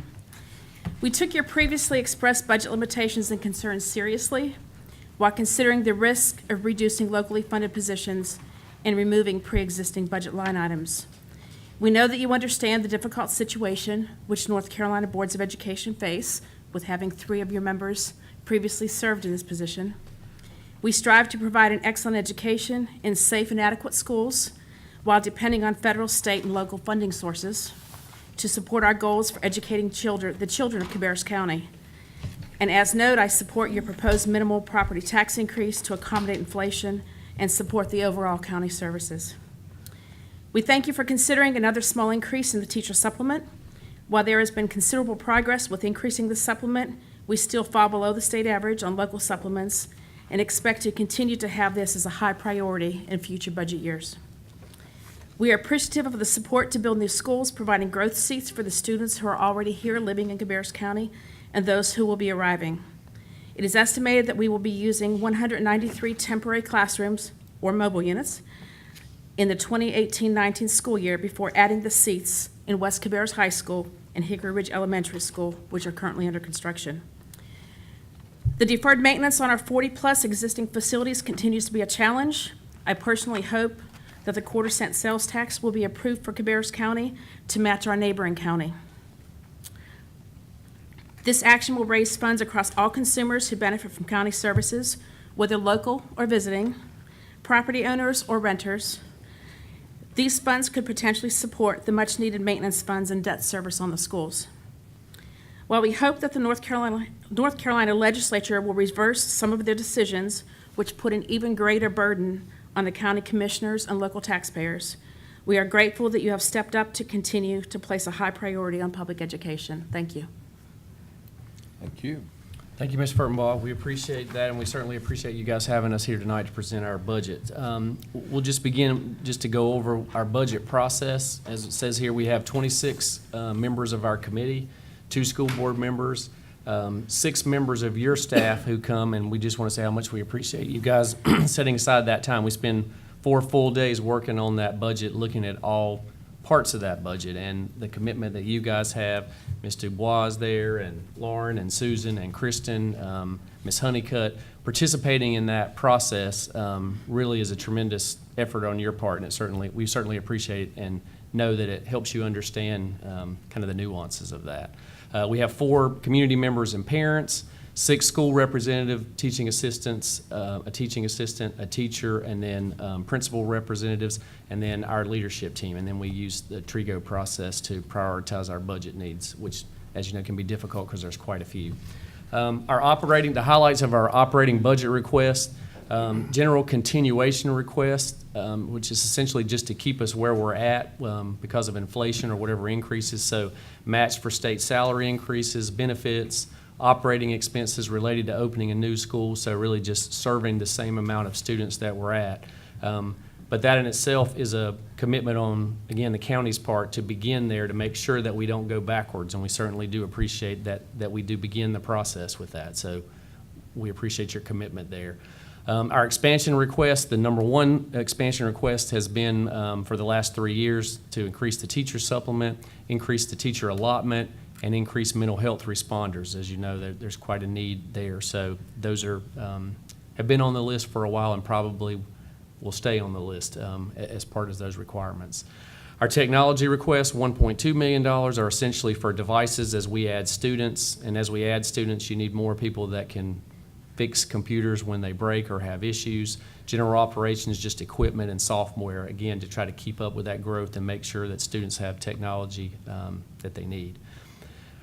We took your previously expressed budget limitations and concerns seriously while considering the risk of reducing locally funded positions and removing pre-existing budget line items. We know that you understand the difficult situation which North Carolina boards of education face with having 3 of your members previously served in this position. We strive to provide an excellent education in safe and adequate schools while depending on federal, state, and local funding sources to support our goals for educating the children of Cabarrus County. And as noted, I support your proposed minimal property tax increase to accommodate inflation and support the overall county services. We thank you for considering another small increase in the teacher supplement. While there has been considerable progress with increasing the supplement, we still fall below the state average on local supplements and expect to continue to have this as a high priority in future budget years. We are appreciative of the support to build new schools, providing growth seats for the students who are already here living in Cabarrus County and those who will be arriving. It is estimated that we will be using 193 temporary classrooms or mobile units in the 2018-19 school year before adding the seats in West Cabarrus High School and Hickory Ridge Elementary School, which are currently under construction. The deferred maintenance on our 40-plus existing facilities continues to be a challenge. I personally hope that the quarter-cent sales tax will be approved for Cabarrus County to match our neighboring county. This action will raise funds across all consumers who benefit from county services, whether local or visiting, property owners or renters. These funds could potentially support the much-needed maintenance funds and debt service on the schools. While we hope that the North Carolina legislature will reverse some of their decisions, which put an even greater burden on the county commissioners and local taxpayers, we are grateful that you have stepped up to continue to place a high priority on public education. Thank you. Thank you. Thank you, Ms. Furtenbaugh. We appreciate that, and we certainly appreciate you guys having us here tonight to present our budget. We'll just begin just to go over our budget process. As it says here, we have 26 members of our committee, 2 school board members, 6 members of your staff who come, and we just want to say how much we appreciate you guys setting aside that time. We spend 4 full days working on that budget, looking at all parts of that budget, and the commitment that you guys have. Ms. Dubois there, and Lauren, and Susan, and Kristen, Ms. Honeycutt, participating in that process really is a tremendous effort on your part, and we certainly appreciate it and know that it helps you understand kind of the nuances of that. We have 4 community members and parents, 6 school representative teaching assistants, a teaching assistant, a teacher, and then principal representatives, and then our leadership team. And then we use the TRIGO process to prioritize our budget needs, which, as you know, can be difficult because there's quite a few. The highlights of our operating budget request, general continuation request, which is essentially just to keep us where we're at because of inflation or whatever increases. So match for state salary increases, benefits, operating expenses related to opening a new school, so really just serving the same amount of students that we're at. But that in itself is a commitment on, again, the county's part to begin there to make sure that we don't go backwards, and we certainly do appreciate that we do begin the process with that. So we appreciate your commitment there. Our expansion request, the number 1 expansion request has been for the last 3 years to increase the teacher supplement, increase the teacher allotment, and increase mental health responders. As you know, there's quite a need there. So those have been on the list for a while and probably will stay on the list as part of those requirements. Our technology requests, $1.2 million, are essentially for devices as we add students. And as we add students, you need more people that can fix computers when they break or have issues. General operations, just equipment and software, again, to try to keep up with that growth and make sure that students have technology that they need.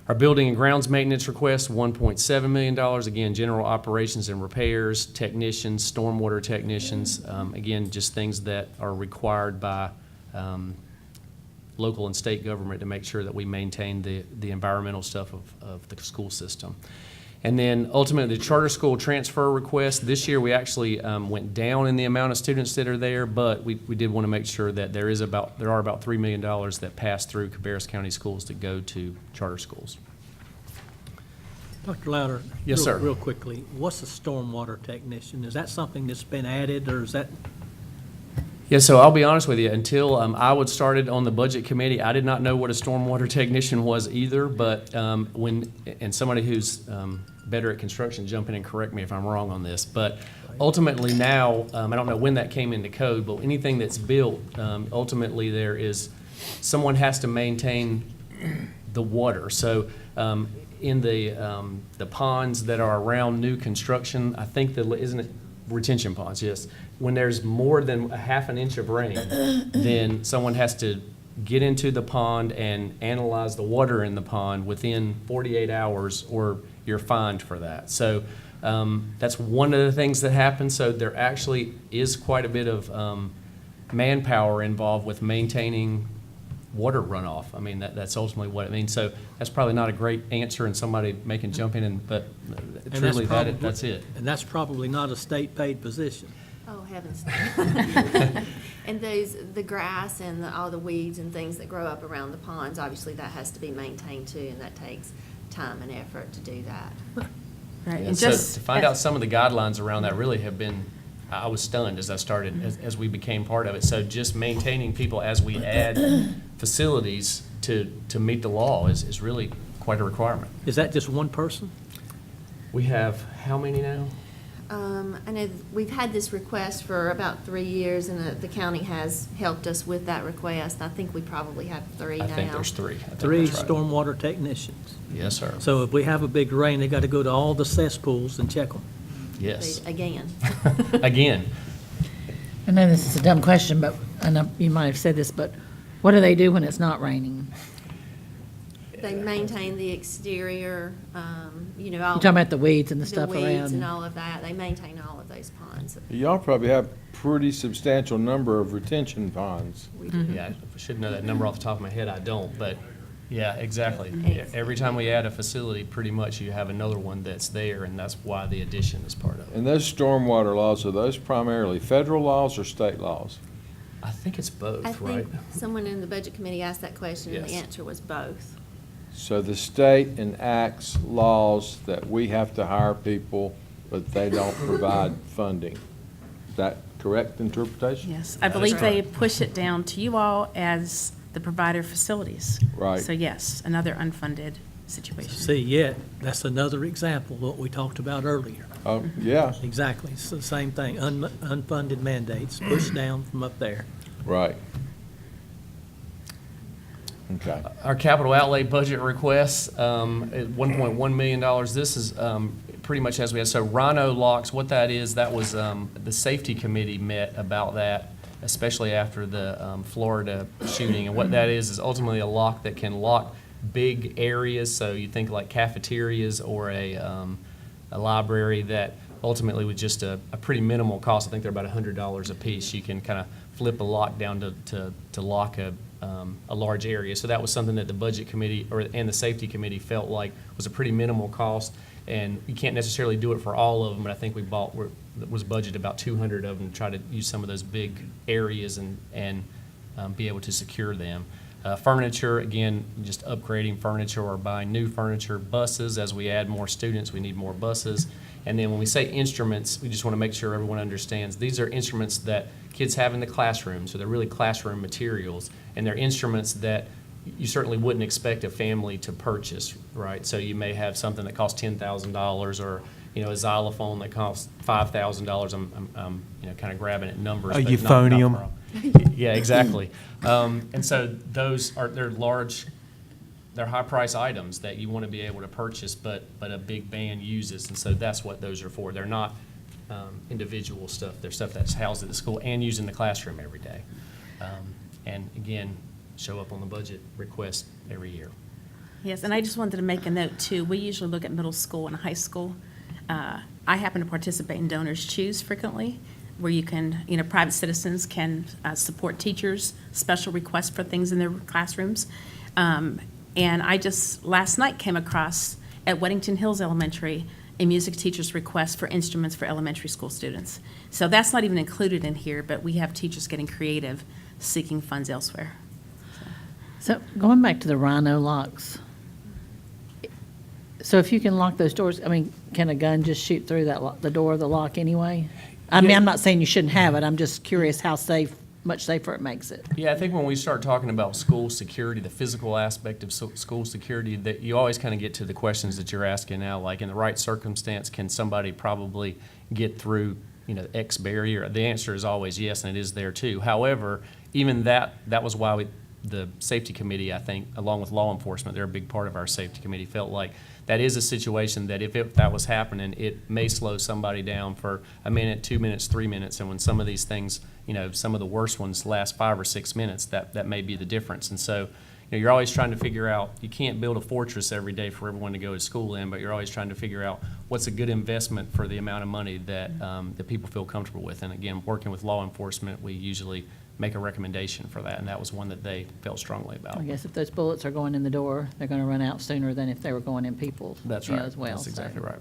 Our building and grounds maintenance request, $1.7 million. Again, general operations and repairs, technicians, stormwater technicians. Again, just things that are required by local and state government to make sure that we maintain the environmental stuff of the school system. And then ultimately, the charter school transfer request. This year, we actually went down in the amount of students that are there, but we did want to make sure that there are about $3 million that pass through Cabarrus County schools that go to charter schools. Dr. Louder. Yes, sir. Real quickly, what's a stormwater technician? Is that something that's been added, or is that? Yeah, so I'll be honest with you, until I was started on the budget committee, I did not know what a stormwater technician was either, but and somebody who's better at construction, jump in and correct me if I'm wrong on this, but ultimately now, I don't know when that came into code, but anything that's built, ultimately there is, someone has to maintain the water. So in the ponds that are around new construction, I think isn't it retention ponds, yes. When there's more than a half an inch of rain, then someone has to get into the pond and analyze the water in the pond within 48 hours or you're fined for that. So that's one of the things that happens. So there actually is quite a bit of manpower involved with maintaining water runoff. I mean, that's ultimately what it means. So that's probably not a great answer, and somebody may can jump in, but truly that's it. And that's probably not a state-paid position. Oh, heavens. And the grass and all the weeds and things that grow up around the ponds, obviously that has to be maintained too, and that takes time and effort to do that. Right, Yeah, and so just to find out some of the guidelines around that really have been, I was stunned as I started, as we became part of it. So just maintaining people as we add facilities to meet the law is really quite a requirement. Is that just one person? We have how many now? I know we've had this request for about 3 years, and the county has helped us with that request. I think we probably have 3 now. I think there's 3. Three stormwater technicians. Yes, sir. So if we have a big rain, they got to go to all the cesspools and check them. Yes. Again. Again. I know this is a dumb question, but I know you might have said this, but what do they do when it's not raining? They maintain the exterior, You're talking about the weeds and the stuff weeds around. and all of that. They maintain all of those ponds. Y'all probably have pretty substantial number of retention ponds. Yeah, I should know that number off the top of my head. I don't, but yeah, exactly. Yeah, every time we add a facility, pretty much you have another one that's there, and that's why the addition is part of it. And those stormwater laws, are those primarily federal laws or state laws? I think it's both, I right? think someone in the budget committee asked that question, and the Yes. answer was both. So the state enacts laws that we have to hire people, but they don't provide funding. Is that correct interpretation? Yes, I believe they push it down to you all as the provider of facilities. Right. So yes, another unfunded situation. See, yet, that's another example of what we talked about earlier. Oh, yeah, Exactly, it's the same thing, unfunded mandates pushed down from up there. right. Okay. Our capital outlay budget requests, at $1.1 million. This is pretty much as we had. So Rhino locks, what that is, that was, the safety committee met about that, especially after the Florida shooting. And what that is ultimately a lock that can lock big areas. So you think like cafeterias or a library that ultimately with just a pretty minimal cost. I think they're about $100 a piece. You can kind of flip a lock down to lock a large area. So that was something that the budget committee and the safety committee felt like was a pretty minimal cost. And you can't necessarily do it for all of them, but I think we was budgeted about 200 of them to try to use some of those big areas and be able to secure them. Furniture, again, just upgrading furniture or buying new furniture. Buses, as we add more students, we need more buses. And then when we say instruments, we just want to make sure everyone understands these are instruments that kids have in the classroom, so they're really classroom materials, and they're instruments that you certainly wouldn't expect a family to purchase, right? So you may have something that costs $10,000 or, a xylophone that costs $5,000. I'm kind of grabbing at numbers. A but not euphonium. Yeah, exactly. And so they're large, they're high-price items that you want to be able to purchase, but a big band uses, and so that's what those are for. They're not individual stuff. They're stuff that's housed at the school and used in the classroom every day. And again, show up on the budget request every year. Yes, and I just wanted to make a note too. We usually look at middle school and high school. I happen to participate in Donors Choose frequently, where you can, private citizens can support teachers, special requests for things in their classrooms. And I just last night came across at Weddington Hills Elementary a music teacher's request for instruments for elementary school students. So that's not even included in here, but we have teachers getting creative, seeking funds elsewhere. So going back to the Rhino locks, so if you can lock those doors, can a gun just shoot through the door of the lock anyway? I'm not saying you shouldn't have it. I'm just curious how safe much safer it makes it. Yeah, I think when we start talking about school security, the physical aspect of school security, that you always kind of get to the questions that you're asking now, like in the right circumstance, can somebody probably get through, X barrier? The answer is always yes, and it is there too. However, even that was why the safety committee, I think, along with law enforcement, they're a big part of our safety committee, felt like that is a situation that if that was happening, it may slow somebody down for a minute, 2 minutes, 3 minutes. And when some of these things, some of the worst ones last 5 or 6 minutes, that may be the difference. And so, you're always trying to figure out, you can't build a fortress every day for everyone to go to school in, but you're always trying to figure out what's a good investment for the amount of money that, that people feel comfortable with. And again, working with law enforcement, we usually make a recommendation for that, and that was one that they felt strongly about. I guess if those bullets are going in the door, they're going to run out sooner than if they were going in people. That's right. As well. That's exactly right.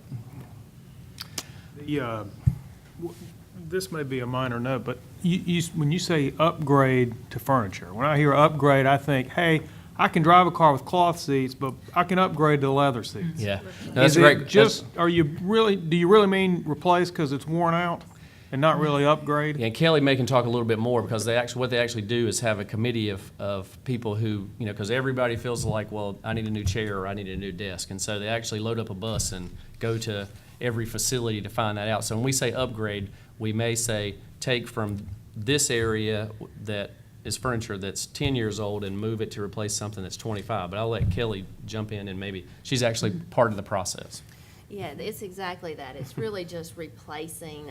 This may be a minor note, but when you say upgrade to furniture, when I hear upgrade, I think, hey, I can drive a car with cloth seats, but I can upgrade to leather seats. Yeah, no, that's Is it great. just, do you really mean replace because it's worn out and not really upgrade? Yeah, and Kelly may can talk a little bit more, because what they actually do is have a committee of people who, because everybody feels like, well, I need a new chair or I need a new desk. And so they actually load up a bus and go to every facility to find that out. So when we say upgrade, we may say take from this area that is furniture that's 10 years old and move it to replace something that's 25. But I'll let Kelly jump in, and maybe she's actually part of the process. Yeah, it's exactly that. It's really just replacing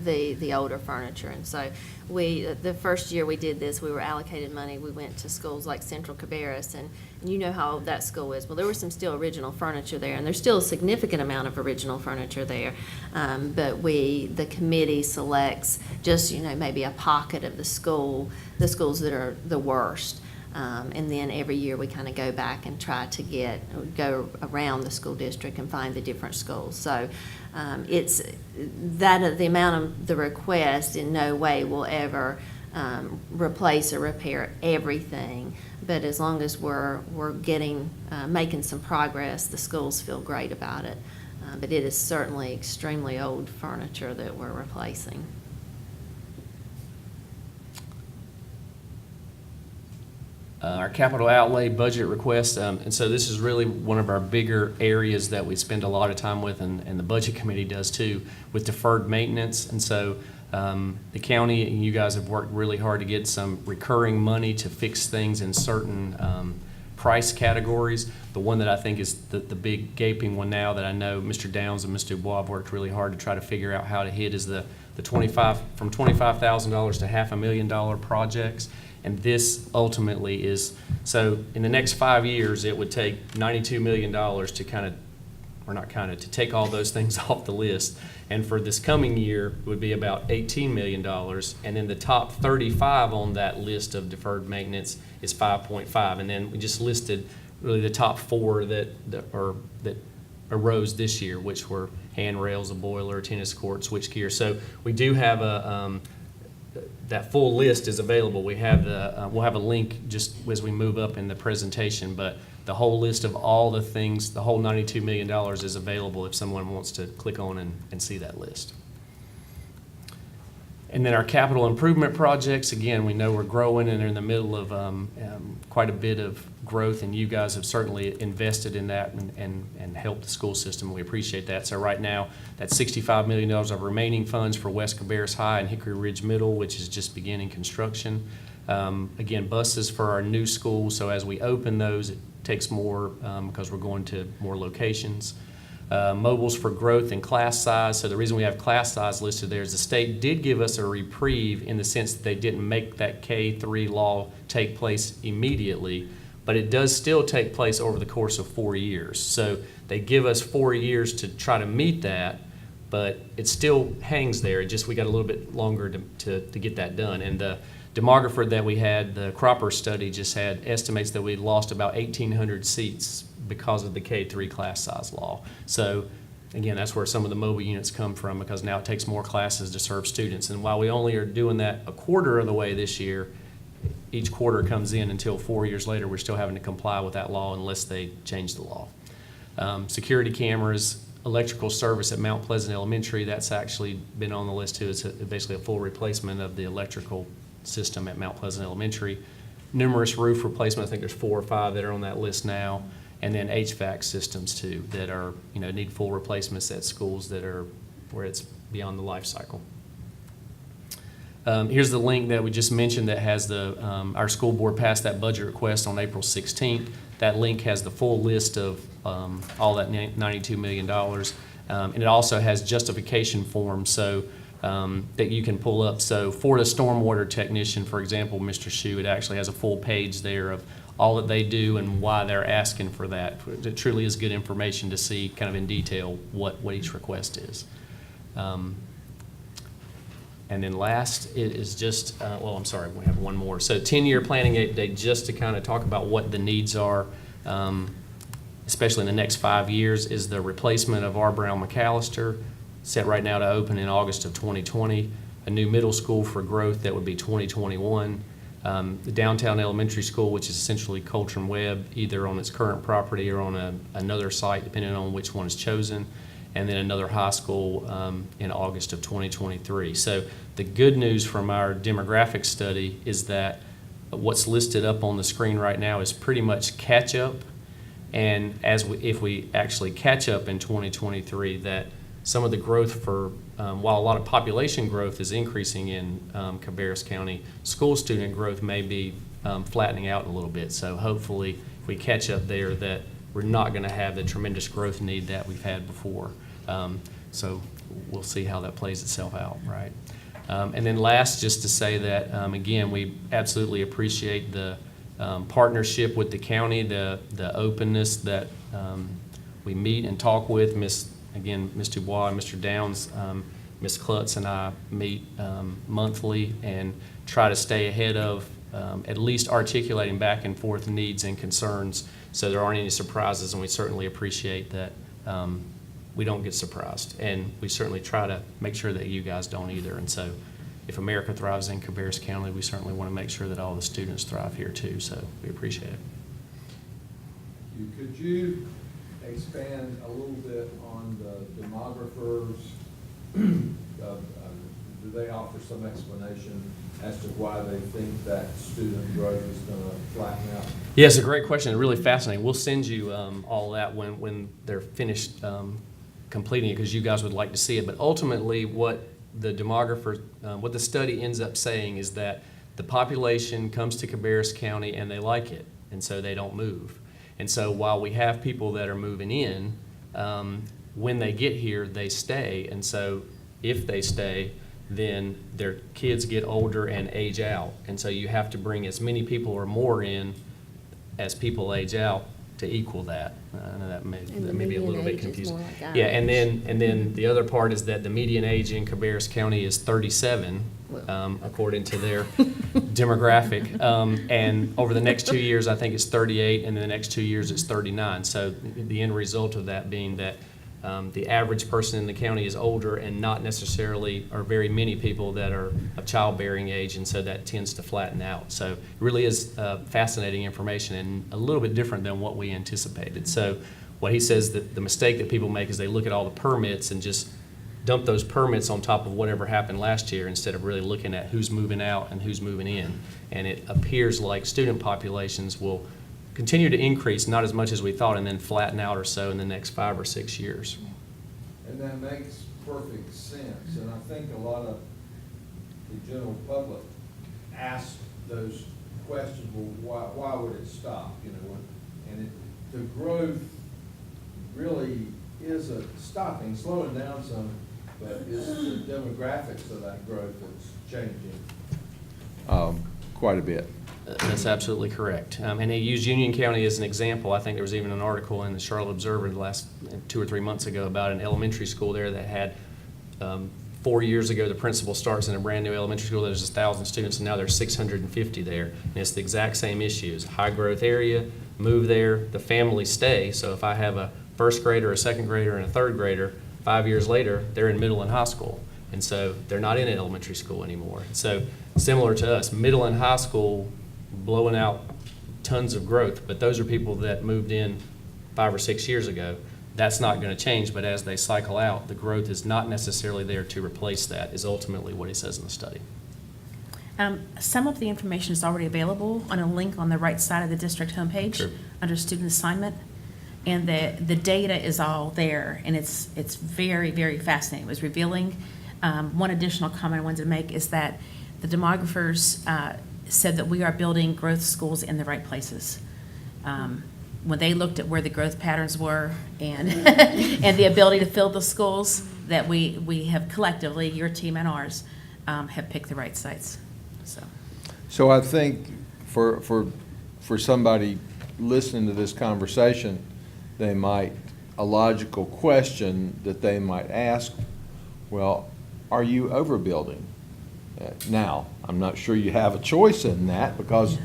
the older furniture. And so the first year we did this, we were allocated money. We went to schools like Central Cabarrus, and you know how old that school is. Well, there was some still original furniture there, and there's still a significant amount of original furniture there. But the committee selects just, maybe a pocket of the schools that are the worst. And then every year we kind of go back and try to go around the school district and find the different schools. So it's that the amount of the request in no way will ever replace or repair everything. But as long as we're making some progress, the schools feel great about it. But it is certainly extremely old furniture that we're replacing. Our capital outlay budget request, and so this is really one of our bigger areas that we spend a lot of time with, and the budget committee does too, with deferred maintenance. And so the county and you guys have worked really hard to get some recurring money to fix things in certain price categories. The one that I think is the big gaping one now that I know Mr. Downs and Mr. Dubois have worked really hard to try to figure out how to hit is the from $25,000 to $500,000 projects. And this ultimately is, so in the next 5 years, it would take $92 million to take all those things off the list. And for this coming year, it would be about $18 million. And then the top 35 on that list of deferred maintenance is 5.5. And then we just listed really the top 4 that arose this year, which were handrails, a boiler, tennis court, switchgear. So we do have that full list is available. We'll have a link just as we move up in the presentation, but the whole list of all the things, the whole $92 million is available if someone wants to click on and see that list. And then our capital improvement projects, again, we know we're growing and are in the middle of quite a bit of growth, and you guys have certainly invested in that and helped the school system. We appreciate that. So right now, that's $65 million of remaining funds for West Cabarrus High and Hickory Ridge Middle, which is just beginning construction. Again, buses for our new schools, so as we open those, it takes more because we're going to more locations. Mobiles for growth and class size. So the reason we have class size listed there is the state did give us a reprieve in the sense that they didn't make that K-3 law take place immediately, but it does still take place over the course of 4 years. So they give us 4 years to try to meet that, but it still hangs there. We got a little bit longer to get that done. And the demographer that we had, the Cropper study, just had estimates that we lost about 1,800 seats because of the K-3 class size law. So again, that's where some of the mobile units come from, because now it takes more classes to serve students. And while we only are doing that a quarter of the way this year, each quarter comes in until 4 years later, we're still having to comply with that law unless they change the law. Security cameras, electrical service at Mount Pleasant Elementary, that's actually been on the list too. It's basically a full replacement of the electrical system at Mount Pleasant Elementary. Numerous roof replacements, I think there's 4 or 5 that are on that list now, and then HVAC systems too that are, need full replacements at schools that are where it's beyond the life cycle. Here's the link that we just mentioned that has our school board passed that budget request on April 16th. That link has the full list of all that $92 million. And it also has justification forms that you can pull up. So for the stormwater technician, for example, Mr. Shu, it actually has a full page there of all that they do and why they're asking for that. It truly is good information to see kind of in detail what each request is. And then last, it is just, I'm sorry, we have one more. So 10-year planning update, just to kind of talk about what the needs are, especially in the next 5 years, is the replacement of R. Brown McAllister, set right now to open in August of 2020, a new middle school for growth that would be 2021, the downtown elementary school, which is essentially Coltrane Webb, either on its current property or on another site, depending on which one is chosen, and then another high school in August of 2023. So the good news from our demographic study is that what's listed up on the screen right now is pretty much catch up, and if we actually catch up in 2023, that some of the growth while a lot of population growth is increasing in Cabarrus County, school student growth may be flattening out a little bit. So hopefully if we catch up there, that we're not going to have the tremendous growth need that we've had before. So we'll see how that plays itself out, right? And then last, just to say that, again, we absolutely appreciate the partnership with the county, the openness that we meet and talk with. Ms. Dubois and Mr. Downs, Ms. Klutz and I meet monthly and try to stay ahead of at least articulating back and forth needs and concerns so there aren't any surprises, and we certainly appreciate that we don't get surprised, and we certainly try to make sure that you guys don't either. And so if America thrives in Cabarrus County, we certainly want to make sure that all the students thrive here too, so we appreciate it. Could you expand a little bit on the demographers? Do they offer some explanation as to why they think that student growth is going to flatten out? Yeah, it's a great question. It's really fascinating. We'll send you all that when they're finished completing it, because you guys would like to see it. But ultimately, what the demographers, what the study ends up saying is that the population comes to Cabarrus County and they like it, and so they don't move. And so while we have people that are moving in, when they get here, they stay. And so if they stay, then their kids get older and age out. And so you have to bring as many people or more in as people age out to equal that. I know that may be a little bit confusing. Yeah, and then the other part is that the median age in Cabarrus County is 37, according to their demographic. And over the next 2 years, I think it's 38, and in the next 2 years, it's 39. So the end result of that being that the average person in the county is older, and not necessarily are very many people that are of childbearing age, and so that tends to flatten out. So it really is fascinating information and a little bit different than what we anticipated. So what he says that the mistake that people make is they look at all the permits and just dump those permits on top of whatever happened last year instead of really looking at who's moving out and who's moving in. And it appears like student populations will continue to increase, not as much as we thought, and then flatten out or so in the next 5 or 6 years. And that makes perfect sense. And I think a lot of the general public ask those questions, well, why would it stop? And the growth really is stopping, slowing down some, but it's the demographics of that growth that's changing quite a bit. That's absolutely correct. And they use Union County as an example. I think there was even an article in the Charlotte Observer the last 2 or 3 months ago about an elementary school there that had 4 years ago, the principal starts in a brand new elementary school. There's 1,000 students, and now there's 650 there. And it's the exact same issues. High growth area, move there, the families stay. So if I have a first grader, a second grader, and a third grader, 5 years later, they're in middle and high school. And so they're not in an elementary school anymore. So similar to us, middle and high school blowing out tons of growth, but those are people that moved in 5 or 6 years ago. That's not going to change, but as they cycle out, the growth is not necessarily there to replace that, is ultimately what he says in the study. Some of the information is already available on a link on the right side of the district homepage Sure. under student assignment. And the data is all there, and it's very, very fascinating. It was revealing. One additional comment I wanted to make is that the demographers said that we are building growth schools in the right places. When they looked at where the growth patterns were and and the ability to fill the schools, that we have collectively, your team and ours, have picked the right sites. So I think for somebody listening to this conversation, a logical question that they might ask, well, are you overbuilding? Now, I'm not sure you have a choice in that, because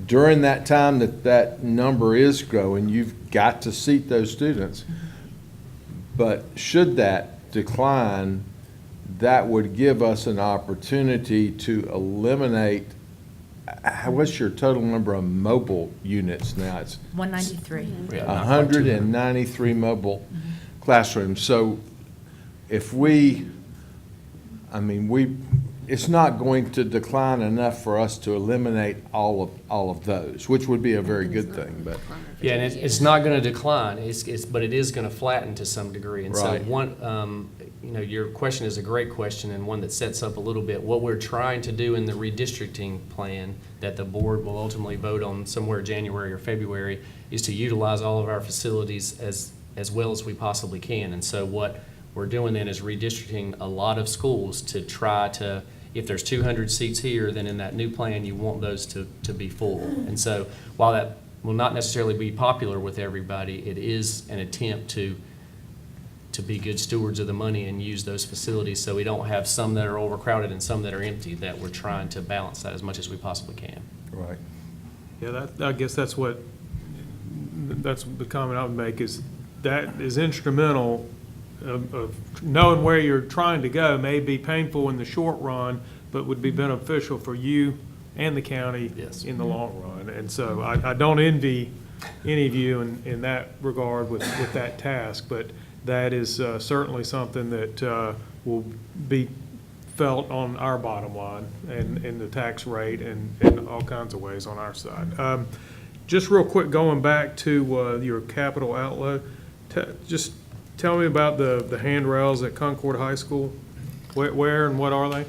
during that time that number is growing, you've got to seat those students. But should that decline, that would give us an opportunity to eliminate, what's your total number of mobile units now? It's 193. 193 mobile classrooms. So if it's not going to decline enough for us to eliminate all of those, which would be a very good thing, but. Yeah, and it's not going to decline, but it is going to flatten to some degree. And Right. so your question is a great question, and one that sets up a little bit what we're trying to do in the redistricting plan that the board will ultimately vote on somewhere January or February, is to utilize all of our facilities as well as we possibly can. And so what we're doing then is redistricting a lot of schools to try to, if there's 200 seats here, then in that new plan, you want those to be full. And so while that will not necessarily be popular with everybody, it is an attempt to be good stewards of the money and use those facilities so we don't have some that are overcrowded and some that are empty, that we're trying to balance that as much as we possibly can. Right. Yeah, I guess that's the comment I would make, is that is instrumental of knowing where you're trying to go. May be painful in the short run, but would be beneficial for you and the county in the long run. And so I don't envy any of you in that regard with that task, but that is certainly something that will be felt on our bottom line and in the tax rate and in all kinds of ways on our side. Just real quick, going back to your capital outlay, just tell me about the handrails at Concord High School. Where and what are they?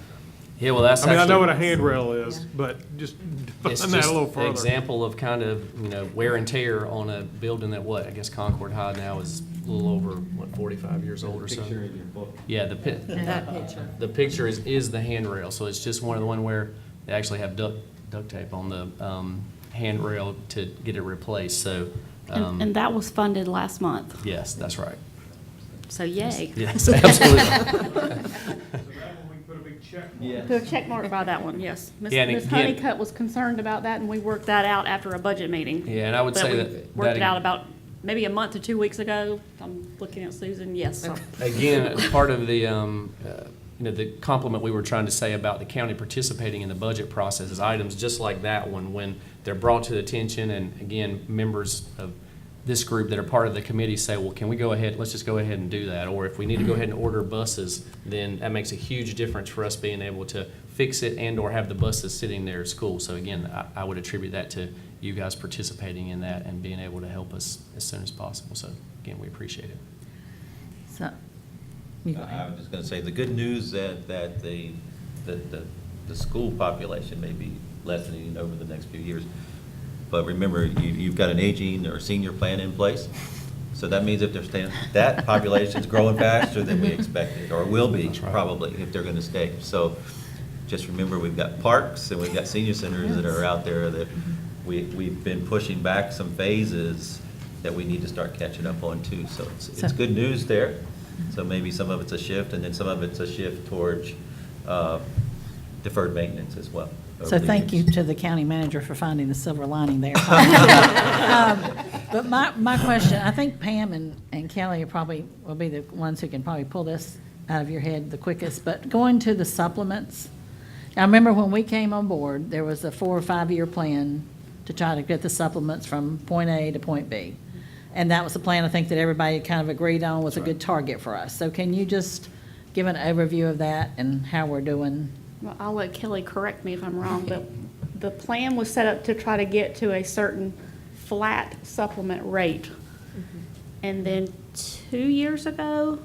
Yeah, well, that's I actually, know what a handrail is, but just it's define that a just little an further. example of kind of, wear and tear on a building that I guess Concord High now is a little over, 45 years old or so. Yeah, That picture. the picture is the handrail, so it's just one of the one where they actually have duct tape on the handrail to get it replaced, so. And that was funded last month, Yes, that's right. so yay. Yes, absolutely. Put a check mark by that one, yes. Yeah, and Ms. again- Honeycutt was concerned about that, and we worked that out after a budget meeting. Yeah, and I would say we that. worked it out about maybe a month to 2 weeks ago. I'm looking at Susan, yes. So. Again, part of the, the compliment we were trying to say about the county participating in the budget process is items just like that one, when they're brought to the attention, and again, members of this group that are part of the committee say, well, can we go ahead, let's just go ahead and do that. Or if we need to go ahead and order buses, then that makes a huge difference for us being able to fix it and or have the buses sitting there at school. So again, I would attribute that to you guys participating in that and being able to help us as soon as possible. So again, we appreciate it. So, I was just going to say, the good news that the school population may be lessening over the next few years. But remember, you've got an aging or senior plan in place. So that means if that population's growing faster than we expected, or will be probably, if they're going to stay. So just remember, we've got parks and we've got senior centers that are out there that we've been pushing back some phases that we need to start catching up on too. So it's good news there. So maybe some of it's a shift, and then some of it's a shift towards deferred maintenance as well. So thank you to the county manager for finding the silver lining there. But my question, I think Pam and Kelly will be the ones who can probably pull this out of your head the quickest, but going to the supplements, I remember when we came on board, there was a 4 or 5 year plan to try to get the supplements from point A to point B. And that was the plan I think that everybody kind of agreed on was a good target for us. So can you just give an overview of that and how we're doing well, I'll let Kelly correct me if I'm wrong, but the plan was set up to try to get to a certain flat supplement rate. And then 2 years ago,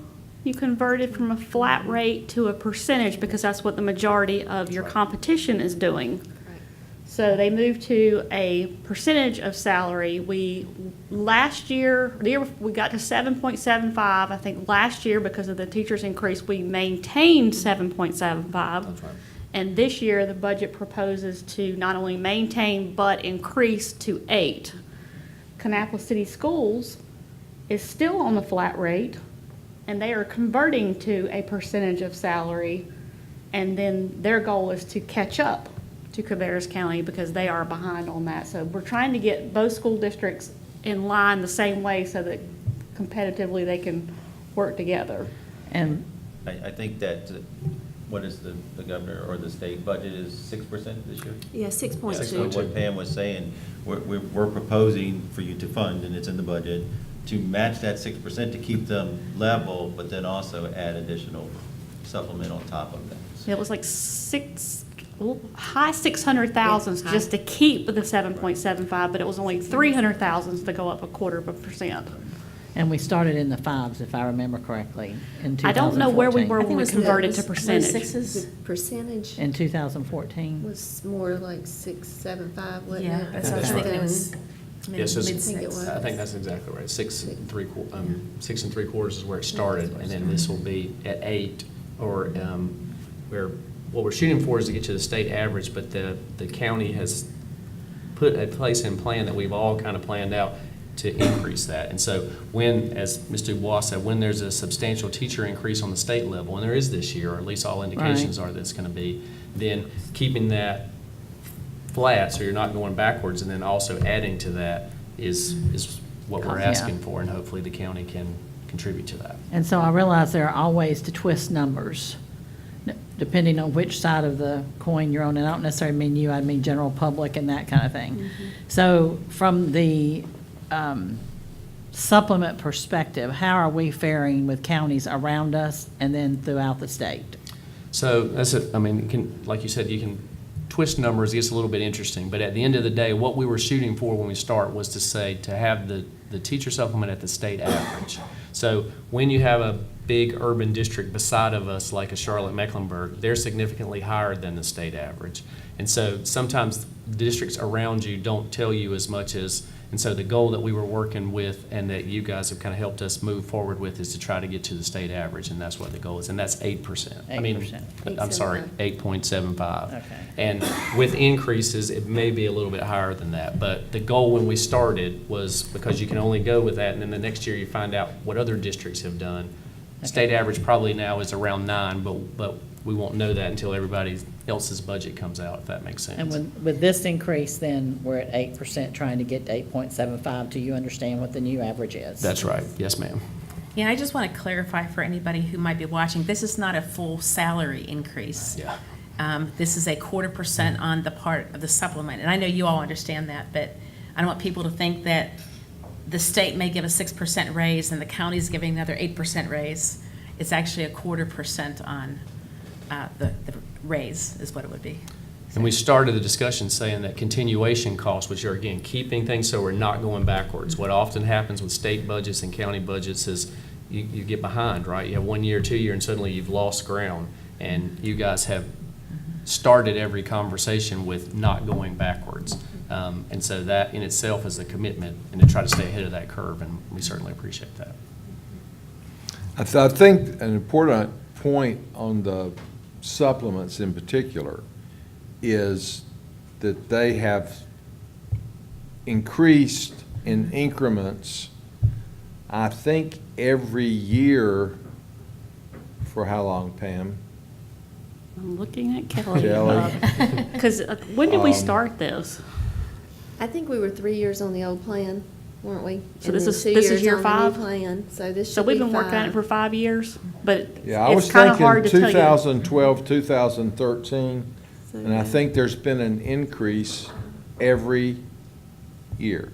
you converted from a flat rate to a percentage because that's what the majority of your competition is doing. So they moved to a percentage of salary. Last year, we got to 7.75. I think last year, because of the teachers' increase, we maintained 7.75. That's right. And this year, the budget proposes to not only maintain, but increase to 8. Kannapolis City Schools is still on the flat rate, and they are converting to a percentage of salary. And then their goal is to catch up to Cabarrus County because they are behind on that. So we're trying to get both school districts in line the same way so that competitively they can work together. And I think that, what is the governor or the state budget is 6% this year? Yeah, 6.2. Yeah, so what Pam was saying, we're proposing for you to fund, and it's in the budget, to match that 6% to keep them level, but then also add additional supplement on top of that. It was like high 600,000s just to keep the 7.75, but it was only 300,000 to go up 0.25%. And we started in the 5s, if I remember correctly, in 2014. I don't know where we were I think when we it was converted the- to percentage. The percentage In 2014. was more like 6.75, wasn't Yeah, it? that's what I was thinking. It was Yes, it's- I think it was. I think that's exactly right. 6 3/4 is where it started, and then this will be at 8, or what we're shooting for is to get to the state average, but the county has put a place in plan that we've all kind of planned out to increase that. And so when, as Ms. Dubois said, when there's a substantial teacher increase on the state level, and there is this year, or at least all indications are that it's going to be, then keeping that flat so you're not going backwards, and then also adding to that is what we're Yeah. asking for, and hopefully the county can contribute to that. And so I realize there are all ways to twist numbers, depending on which side of the coin you're on. And I don't necessarily mean you, I mean general public and that kind of thing. So from the supplement perspective, how are we faring with counties around us and then throughout the state? So that's it. I mean, like you said, you can twist numbers, it gets a little bit interesting. But at the end of the day, what we were shooting for when we start was to have the teacher supplement at the state average. So when you have a big urban district beside of us, like a Charlotte-Mecklenburg, they're significantly higher than the state average. And so sometimes the districts around you don't tell you as much as, and so the goal that we were working with and that you guys have kind of helped us move forward with is to try to get to the state average, and that's what the goal is, and that's 8%. I mean, 8%. I'm sorry, 8.75. Okay. And with increases, it may be a little bit higher than that, but the goal when we started was because you can only go with that, and then the next year you find out what other districts have done. State average probably now is around 9, but we won't know that until everybody else's budget comes out, if that makes sense. And with this increase, then we're at 8%, trying to get to 8.75. Do you understand what the new average is? That's right. Yes, ma'am. Yeah, I just want to clarify for anybody who might be watching, this is not a full salary increase. Yeah. This is a 0.25% on the part of the supplement. And I know you all understand that, but I don't want people to think that the state may give a 6% raise and the county's giving another 8% raise. It's actually a 0.25% on the raise is what it would be. And we started the discussion saying that continuation costs, which are, again, keeping things so we're not going backwards. What often happens with state budgets and county budgets is you get behind, right? You have 1 year, 2 year, and suddenly you've lost ground. And you guys have started every conversation with not going backwards. And so that in itself is a commitment, and to try to stay ahead of that curve, and we certainly appreciate that. I think an important point on the supplements in particular is that they have increased in increments, I think, every year. For how long, Pam? I'm looking at Kelly. Kelly. Because when did we start this? I think we were 3 years on the old plan, weren't we? So And this then is 2 this is years year on the new 5? plan, so this should So we've be been working on it 5. for 5 years, but Yeah, I was it's kind of hard to thinking tell you. 2012, 2013, and I think there's been an increase every year.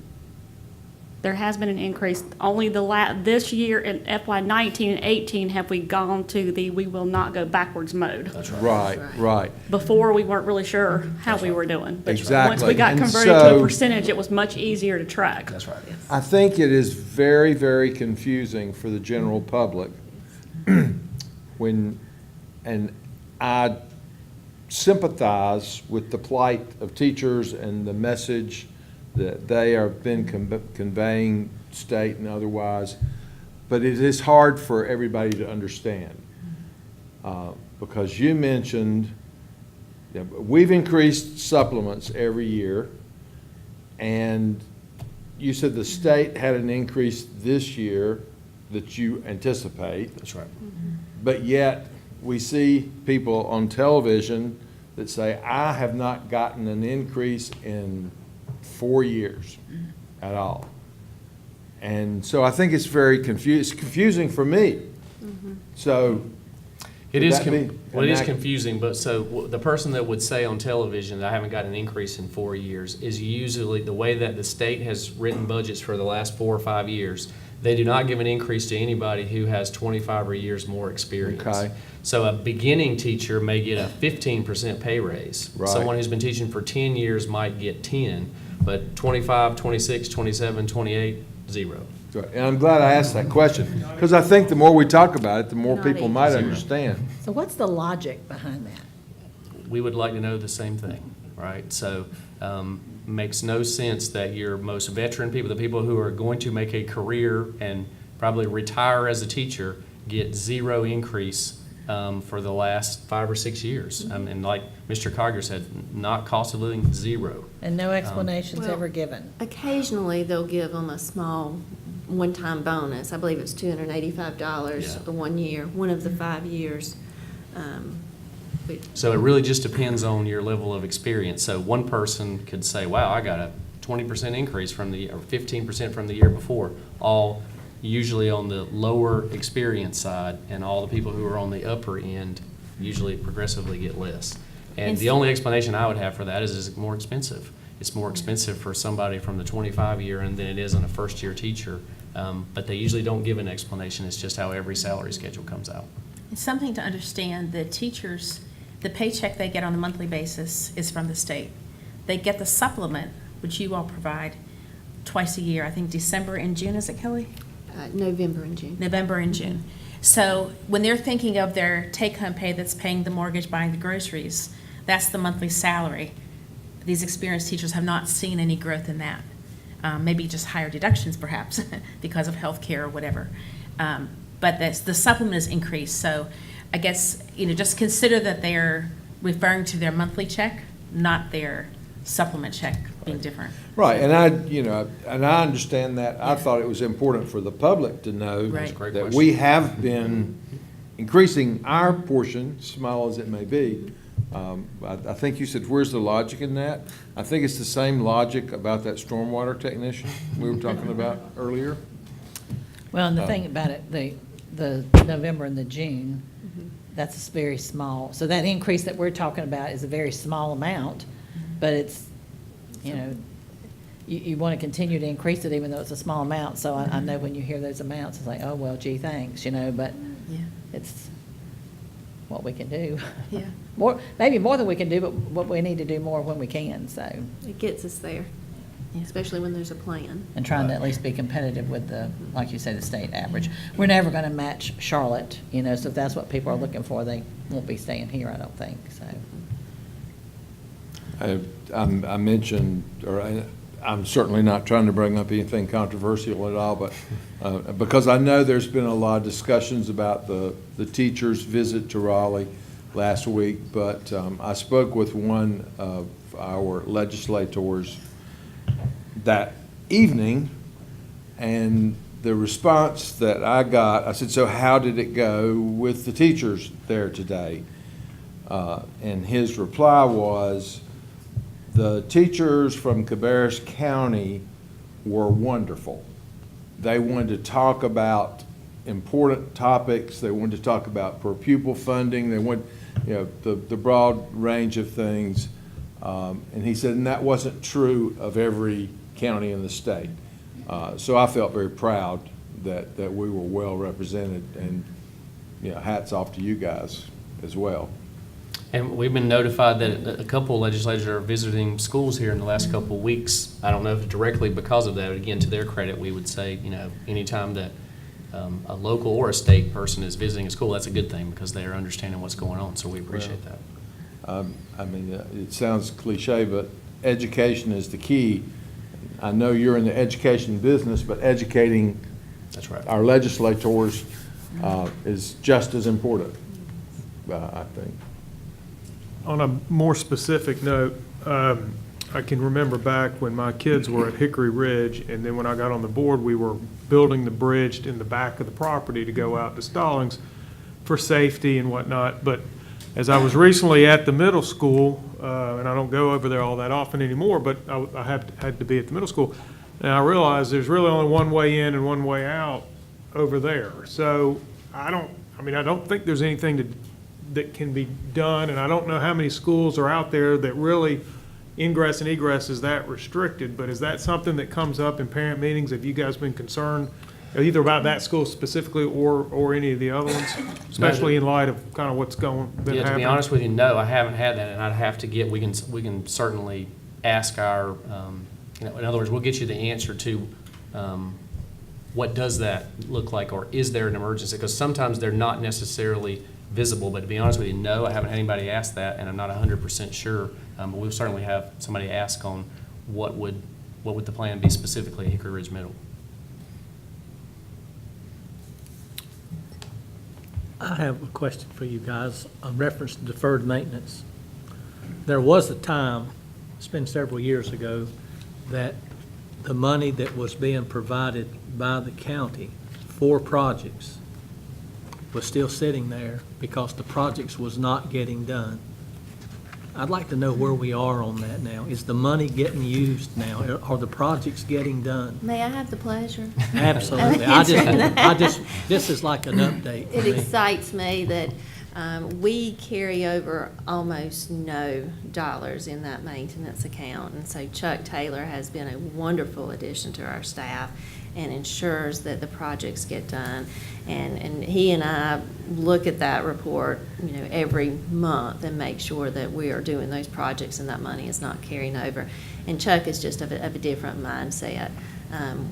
There has been an increase. Only this year in FY 19 and 18 have we gone to the we will not go backwards mode. That's right. Right. Before, we weren't really sure how we were doing. But Exactly. once we got And converted to so- a percentage, it was much easier to track. That's right. I think it is very, very confusing for the general public and I sympathize with the plight of teachers and the message that they have been conveying, state and otherwise, but it is hard for everybody to understand. Because you mentioned, we've increased supplements every year, and you said the state had an increase this year that you anticipate. That's right. But yet, we see people on television that say, I have not gotten an increase in 4 years at all. And so I think it's very confusing for me. So. It would is, that be well, it is an ac- confusing, but so the person that would say on television that I haven't got an increase in 4 years is usually the way that the state has written budgets for the last 4 or 5 years. They do not give an increase to anybody who has 25 or years more experience. Okay. So a beginning teacher may get a 15% pay raise. Right. Someone who's been teaching for 10 years might get 10, but 25, 26, 27, 28, 0. And I'm glad I asked that question, because I think the more we talk about it, the more people might understand. So what's the logic behind that? We would like to know the same thing, right? So, makes no sense that your most veteran people, the people who are going to make a career and probably retire as a teacher, get 0 increase for the last 5 or 6 years. And like Mr. Cogger said, not cost of living, 0. And no explanations Well, ever given? Occasionally, they'll give them a small one-time bonus. I believe it's $285 Yeah. 1 year, one of the 5 years. So it really just depends on your level of experience. So one person could say, wow, I got a 20% increase from or 15% from the year before, all usually on the lower experience side, and all the people who are on the upper end usually progressively get less. And the only explanation I would have for that is it's more expensive. It's more expensive for somebody from the 25-year than it is in a first-year teacher. But they usually don't give an explanation. It's just how every salary schedule comes out. It's something to understand, the teachers, the paycheck they get on a monthly basis is from the state. They get the supplement, which you all provide, twice a year, I think December and June, is it, Kelly? November and June. November and June. So when they're thinking of their take-home pay that's paying the mortgage, buying the groceries, that's the monthly salary. These experienced teachers have not seen any growth in that. Maybe just higher deductions perhaps because of health care or whatever. But the supplement is increased. So I guess, just consider that they're referring to their monthly check, not their supplement check being different. Right, and I understand that. I thought it was important for the public to know Right. That's a great that question. we have been increasing our portion, small as it may be. I think you said, where's the logic in that? I think it's the same logic about that stormwater technician we were talking about earlier. Well, and the thing about it, the November and the June, that's very small. So that increase that we're talking about is a very small amount, but it's, you want to continue to increase it even though it's a small amount. So I know when you hear those amounts, it's like, oh, well, gee, thanks, but Yeah. it's what we can do. Yeah. Maybe more than we can do, but what we need to do more when we can, so. It gets us there, especially when there's a plan. And trying to at least be competitive with the, like you say, the state average. We're never going to match Charlotte, so if that's what people are looking for, they won't be staying here, I don't think, so. I mentioned, or I'm certainly not trying to bring up anything controversial at all, but because I know there's been a lot of discussions about the teacher's visit to Raleigh last week, but I spoke with one of our legislators that evening, and the response that I got, I said, so how did it go with the teachers there today? And his reply was, the teachers from Cabarrus County were wonderful. They wanted to talk about important topics. They wanted to talk about per pupil funding. They wanted, the broad range of things. And he said, and that wasn't true of every county in the state. So I felt very proud that we were well represented, and, you know, hats off to you guys as well. And we've been notified that a couple of legislators are visiting schools here in the last couple of weeks. I don't know if directly because of that. Again, to their credit, we would say, you know, anytime that a local or a state person is visiting a school, that's a good thing because they are understanding what's going on. So we appreciate that. I mean, it sounds cliche, but education is the key. I know you're in the education business, but educating That's right. our legislators is just as important, I think. On a more specific note, I can remember back when my kids were at Hickory Ridge, and then when I got on the board, we were building the bridge in the back of the property to go out to Stallings for safety and whatnot. But as I was recently at the middle school, and I don't go over there all that often anymore, but I had to be at the middle school, and I realized there's really only one way in and one way out over there. So I don't think there's anything that can be done, and I don't know how many schools are out there that really ingress and egress is that restricted, but is that something that comes up in parent meetings? Have you guys been concerned either about that school specifically or any of the other ones, especially in light of kind of what's been happening? Yeah, to be honest with you, no, I haven't had that, and I'd have to get, we can certainly ask our, in other words, we'll get you the answer to what does that look like, or is there an emergency? Because sometimes they're not necessarily visible, but to be honest with you, no, I haven't had anybody ask that, and I'm not 100% sure. But we'll certainly have somebody ask on what would the plan be specifically at Hickory Ridge Middle. I have a question for you guys on reference to deferred maintenance. There was a time, it's been several years ago, that the money that was being provided by the county for projects was still sitting there because the projects was not getting done. I'd like to know where we are on that now. Is the money getting used now? Are the projects getting done? May I have the pleasure? Absolutely. This is like an update for It me. excites me that we carry over almost no dollars in that maintenance account. And so Chuck Taylor has been a wonderful addition to our staff and ensures that the projects get done. And he and I look at that report, you know, every month and make sure that we are doing those projects and that money is not carrying over. And Chuck is just of a different mindset.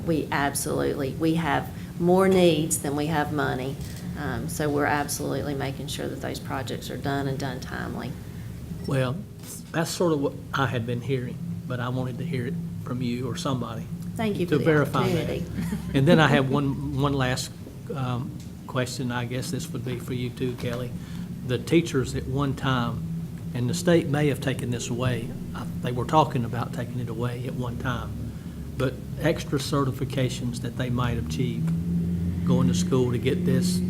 We have more needs than we have money. So we're absolutely making sure that those projects are done and done timely. Well, that's sort of what I had been hearing, but I wanted to hear it from you or somebody. Thank you for to the verify opportunity. that. And then I have one last question. I guess this would be for you too, Kelly. The teachers at one time, and the state may have taken this away. They were talking about taking it away at one time, but extra certifications that they might achieve, going to school to get this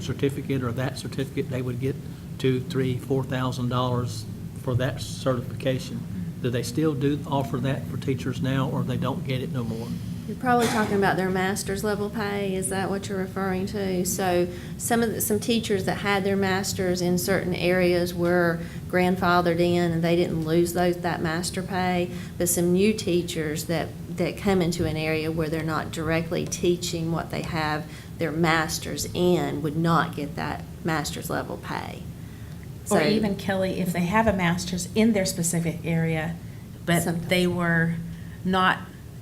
certificate or that certificate, they would get $2,000, $3,000, $4,000 for that certification. Do they still offer that for teachers now, or they don't get it no more? You're probably talking about their master's level pay. Is that what you're referring to? So some teachers that had their masters in certain areas were grandfathered in, and they didn't lose that master pay. But some new teachers that come into an area where they're not directly teaching what they have their masters in would not get that master's level pay. Or even, Kelly, if they have a master's in their specific area, but they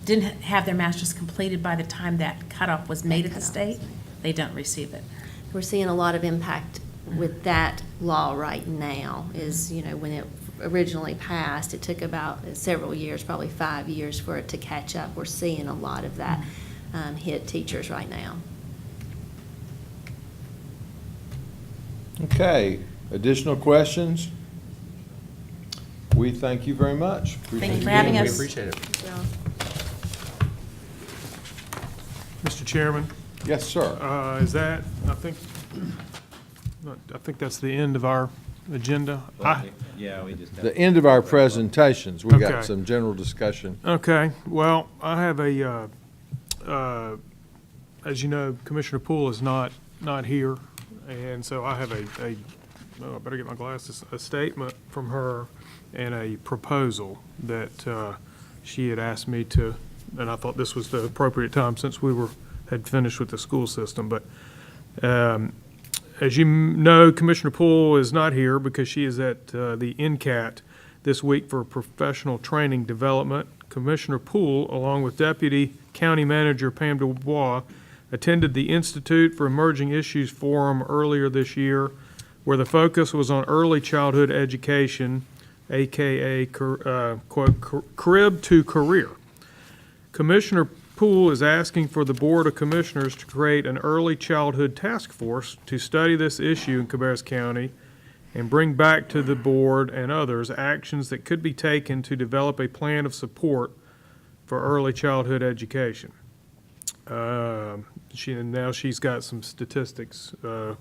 didn't have their master's completed by the time that cutoff was made at the state, they don't receive it. We're seeing a lot of impact with that law right now. Is, you know, when it originally passed, it took about several years, probably 5 years, for it to catch up. We're seeing a lot of that hit teachers right now. Okay, additional questions? We thank you very much. Thank you for having us. We appreciate it. Mr. Chairman? Yes, sir. Is that, I think that's the end of our agenda. Yeah, we just. The end of our presentations. We got Okay. some general discussion. Okay, well, I have as you know, Commissioner Poole is not here, and so I have I better get my glasses, a statement from her and a proposal that she had asked me to and I thought this was the appropriate time since we had finished with the school system. But as you know, Commissioner Poole is not here because she is at the NCAT this week for professional training development. Commissioner Poole, along with Deputy County Manager Pam Dubois, attended the Institute for Emerging Issues Forum earlier this year, where the focus was on early childhood education, AKA, quote, crib to career. Commissioner Poole is asking for the Board of Commissioners to create an early childhood task force to study this issue in Cabarrus County and bring back to the board and others actions that could be taken to develop a plan of support for early childhood education. She's got some statistics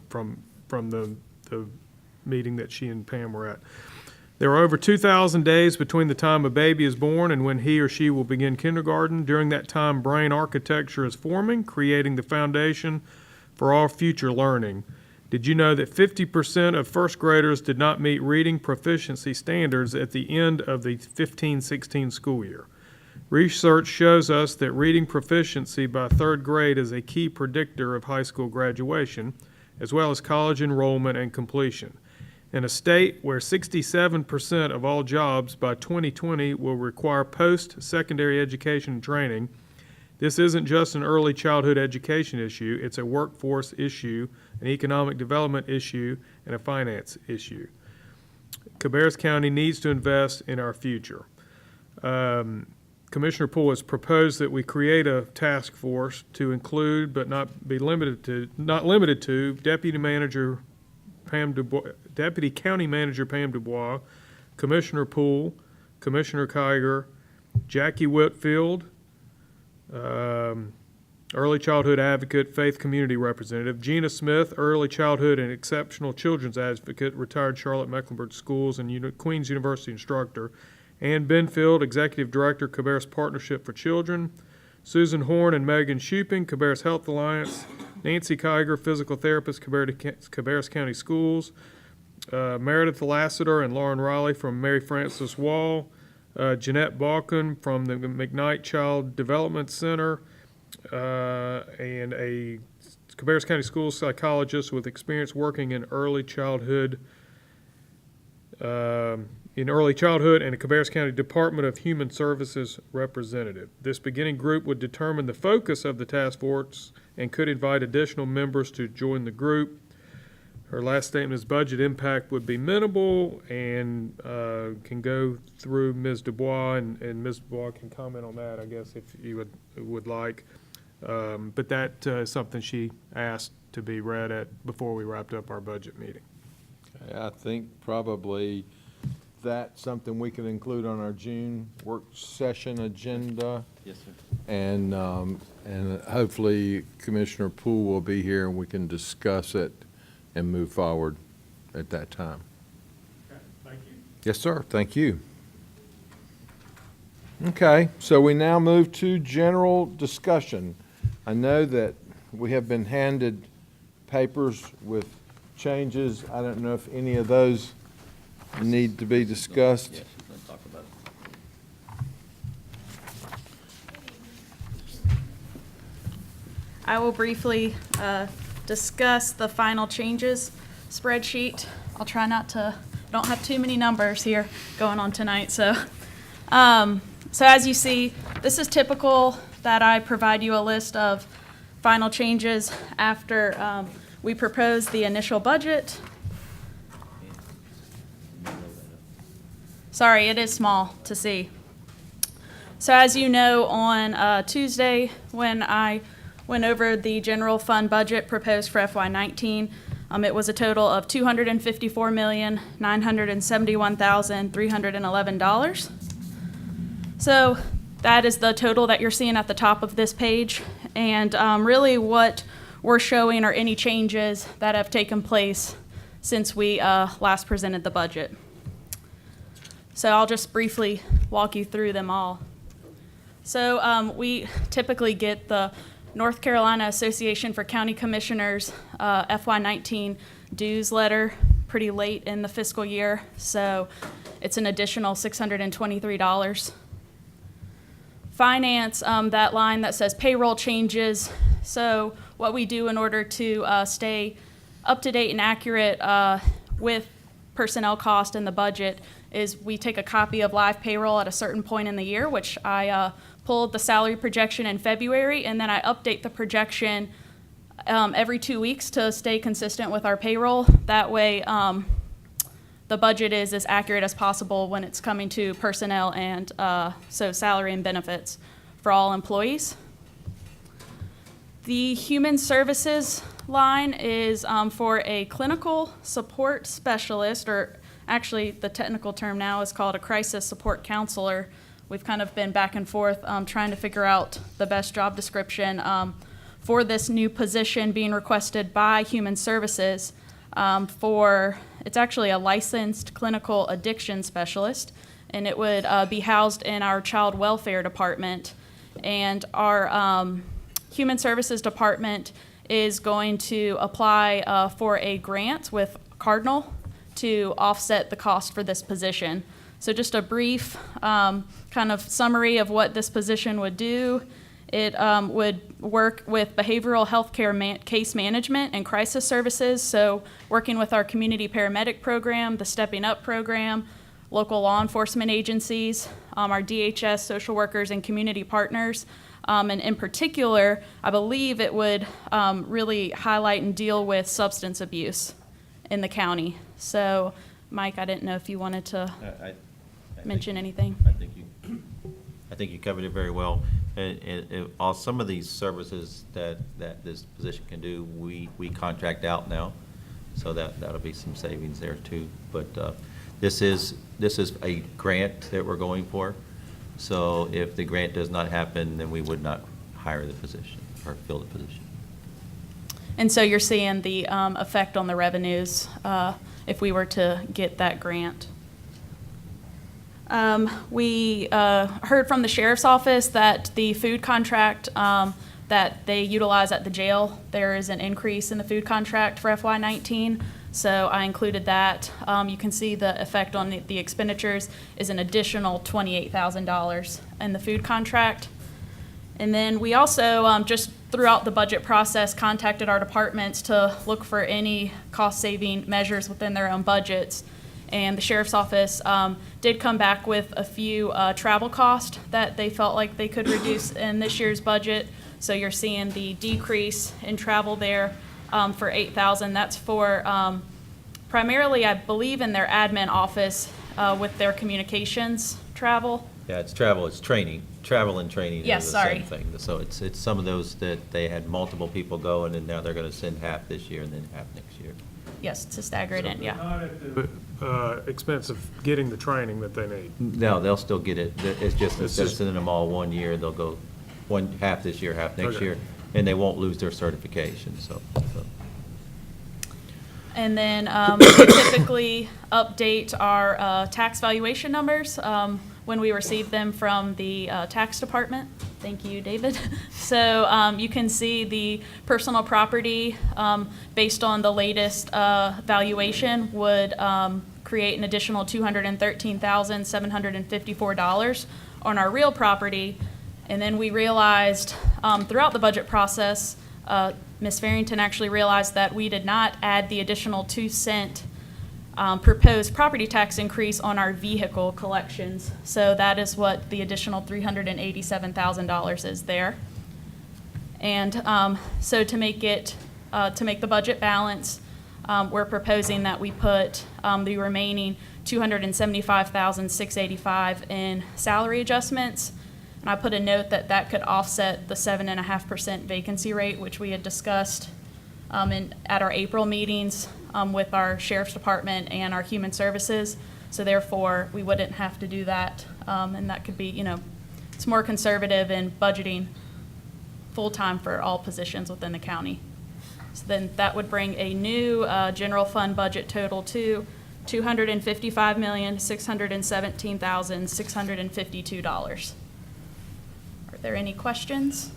from the meeting that she and Pam were at. There are over 2,000 days between the time a baby is born and when he or she will begin kindergarten. During that time, brain architecture is forming, creating the foundation for all future learning. Did you know that 50% of first graders did not meet reading proficiency standards at the end of the 15-16 school year? Research shows us that reading proficiency by third grade is a key predictor of high school graduation, as well as college enrollment and completion. In a state where 67% of all jobs by 2020 will require post-secondary education and training, this isn't just an early childhood education issue, it's a workforce issue, an economic development issue, and a finance issue. Cabarrus County needs to invest in our future. Commissioner Poole has proposed that we create a task force to include, but not limited to, Deputy County Manager Pam Dubois, Commissioner Poole, Commissioner Kiger, Jackie Whitfield, Early Childhood Advocate, Faith Community Representative, Gina Smith, Early Childhood and Exceptional Children's Advocate, retired Charlotte Mecklenburg Schools and Queens University instructor, Ann Benfield, Executive Director, Cabarrus Partnership for Children, Susan Horn and Megan Shuping, Cabarrus Health Alliance, Nancy Kiger, Physical Therapist, Cabarrus County Schools, Meredith Lassiter and Lauren Riley from Mary Frances Wall, Jeanette Balkin from the McKnight Child Development Center, and a Cabarrus County Schools psychologist with experience working in early childhood and a Cabarrus County Department of Human Services representative. This beginning group would determine the focus of the task force and could invite additional members to join the group. Her last statement is budget impact would be minimal and can go through Ms. Dubois, and Ms. Dubois can comment on that, I guess, if you would like. But that is something she asked to be read at before we wrapped up our budget meeting. Okay, I think probably that's something we can include on our June work session agenda. Yes, sir. And hopefully Commissioner Poole will be here and we can discuss it and move forward at that time. Okay, thank you. Yes, sir. Thank you. Okay, so we now move to general discussion. I know that we have been handed papers with changes. I don't know if any of those need to be discussed. Yes, let's talk about it. I will briefly discuss the final changes spreadsheet. I'll try not to, don't have too many numbers here going on tonight. So as you see, this is typical that I provide you a list of final changes after we propose the initial budget. Sorry, it is small to see. So as you know, on Tuesday, when I went over the general fund budget proposed for FY19, it was a total of $254,971,311. So that is the total that you're seeing at the top of this page. And really what we're showing are any changes that have taken place since we last presented the budget. So I'll just briefly walk you through them all. So we typically get the North Carolina Association for County Commissioners FY19 dues letter pretty late in the fiscal year, so it's an additional $623. finance, that line that says payroll changes. So what we do in order to stay up to date and accurate with personnel cost and the budget is we take a copy of live payroll at a certain point in the year, which I pulled the salary projection in February, and then I update the projection every 2 weeks to stay consistent with our payroll. That way the budget is as accurate as possible when it's coming to personnel and so salary and benefits for all employees. The human services line is for a clinical support specialist, or actually the technical term now is called a crisis support counselor. We've kind of been back and forth trying to figure out the best job description for this new position being requested by Human Services it's actually a licensed clinical addiction specialist, and it would be housed in our child welfare department. And our Human Services department is going to apply for a grant with Cardinal to offset the cost for this position. So just a brief kind of summary of what this position would do. It would work with behavioral health care case management and crisis services, so working with our community paramedic program, the Stepping Up program, local law enforcement agencies, our DHS, social workers, and community partners. And in particular, I believe it would really highlight and deal with substance abuse in the county. So, Mike, I didn't know if you wanted to mention anything. I think you covered it very well. And some of these services that this position can do, we contract out now, so that'll be some savings there too. But this is a grant that we're going for. So if the grant does not happen, then we would not hire the position or fill the position. And so you're seeing the effect on the revenues if we were to get that grant. We heard from the sheriff's office that the food contract that they utilize at the jail, there is an increase in the food contract for FY19. So I included that. You can see the effect on the expenditures is an additional $28,000 in the food contract. And then we also, just throughout the budget process, contacted our departments to look for any cost-saving measures within their own budgets. And the sheriff's office did come back with a few travel costs that they felt like they could reduce in this year's budget. So you're seeing the decrease in travel there for $8,000. That's for primarily, I believe, in their admin office with their communications travel. Yeah, it's travel, it's training. Travel and training Yes, is the sorry. same thing. So it's some of those that they had multiple people going, and now they're going to send half this year and then half next year. Yes, to stagger it in, yeah. Not at the expense of getting the training that they need. No, they'll still get it. It's just, It's instead of just- sending them all 1 year, they'll go half this year, half next Okay. year, and they won't lose their certification, so. And then we typically update our tax valuation numbers when we receive them from the tax department. Thank you, David. So you can see the personal property based on the latest valuation would create an additional $213,754 on our real property. And then we realized throughout the budget process, Ms. Farrington actually realized that we did not add the additional 2-cent proposed property tax increase on our vehicle collections. So that is what the additional $387,000 is there. And so to make the budget balance, we're proposing that we put the remaining $275,685 in salary adjustments. And I put a note that that could offset the 7.5% vacancy rate, which we had discussed at our April meetings with our Sheriff's Department and our Human Services. So therefore, we wouldn't have to do that. And that could be, it's more conservative in budgeting full-time for all positions within the county. So then that would bring a new general fund budget total to $255,617,652. Are there any questions?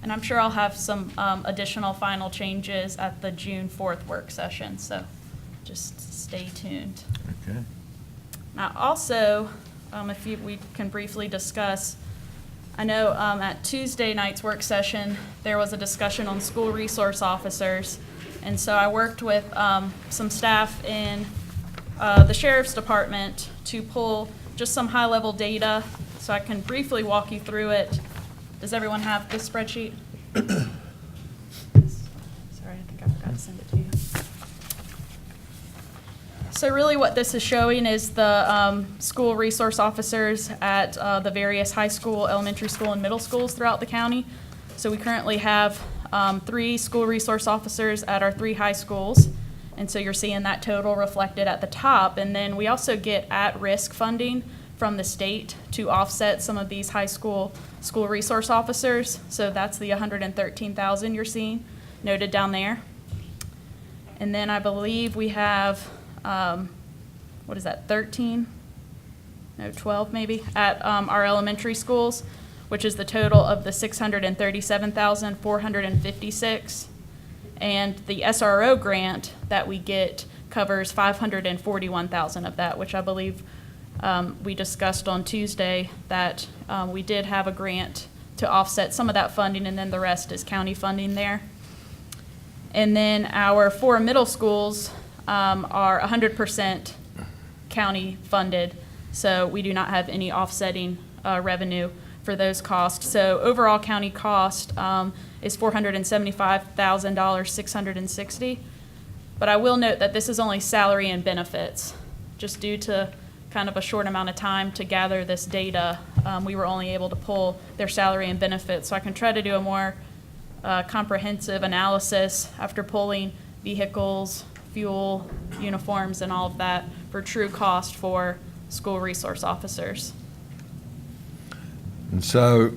And I'm sure I'll have some additional final changes at the June 4th work session, so just stay tuned. Okay. Now, also, we can briefly discuss, I know at Tuesday night's work session, there was a discussion on school resource officers. And so I worked with some staff in the sheriff's department to pull just some high-level data, so I can briefly walk you through it. Does everyone have this spreadsheet? Sorry, I think I forgot to send it to you. So really what this is showing is the school resource officers at the various high school, elementary school, and middle schools throughout the county. So we currently have 3 school resource officers at our 3 high schools. And so you're seeing that total reflected at the top. And then we also get at-risk funding from the state to offset some of these high school resource officers. So that's the $113,000 you're seeing noted down there. And then I believe we have, 12 maybe, at our elementary schools, which is the total of the $637,456. And the SRO grant that we get covers $541,000 of that, which I believe we discussed on Tuesday that we did have a grant to offset some of that funding, and then the rest is county funding there. And then our 4 middle schools are 100% county funded, so we do not have any offsetting revenue for those costs. So overall county cost is $475,660. But I will note that this is only salary and benefits. Just due to kind of a short amount of time to gather this data, we were only able to pull their salary and benefits. So I can try to do a more comprehensive analysis after pulling vehicles, fuel, uniforms, and all of that for true cost for school resource officers. And so,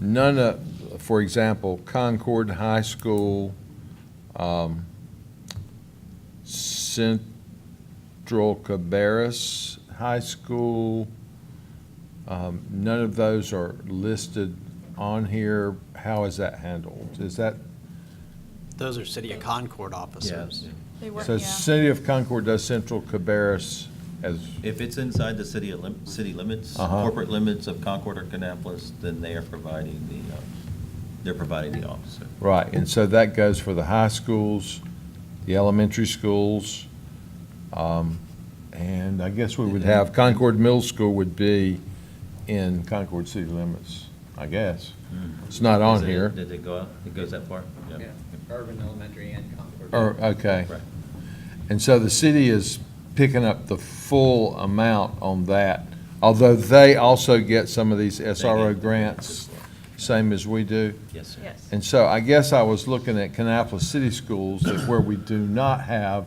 none of, for example, Concord High School, Central Cabarrus High School, none of those are listed on here. How is that handled? Is that? Those are City of Concord officers. Yes. They work, So yeah. City of Concord does Central Cabarrus as, If it's inside the city limits, corporate limits of Concord or Kannapolis, then they are providing they're providing the officer. right, and so that goes for the high schools, the elementary schools, and I guess we would have, Concord Middle School would be in Concord city limits, I guess. It's not on here. Did it go out? It goes that far? Yeah, Urban Elementary and Concord. Okay. Right. And so the city is picking up the full amount on that, although they also get some of these SRO grants, same as we do. Yes, sir. Yes. And so I guess I was looking at Kannapolis City Schools, that where we do not have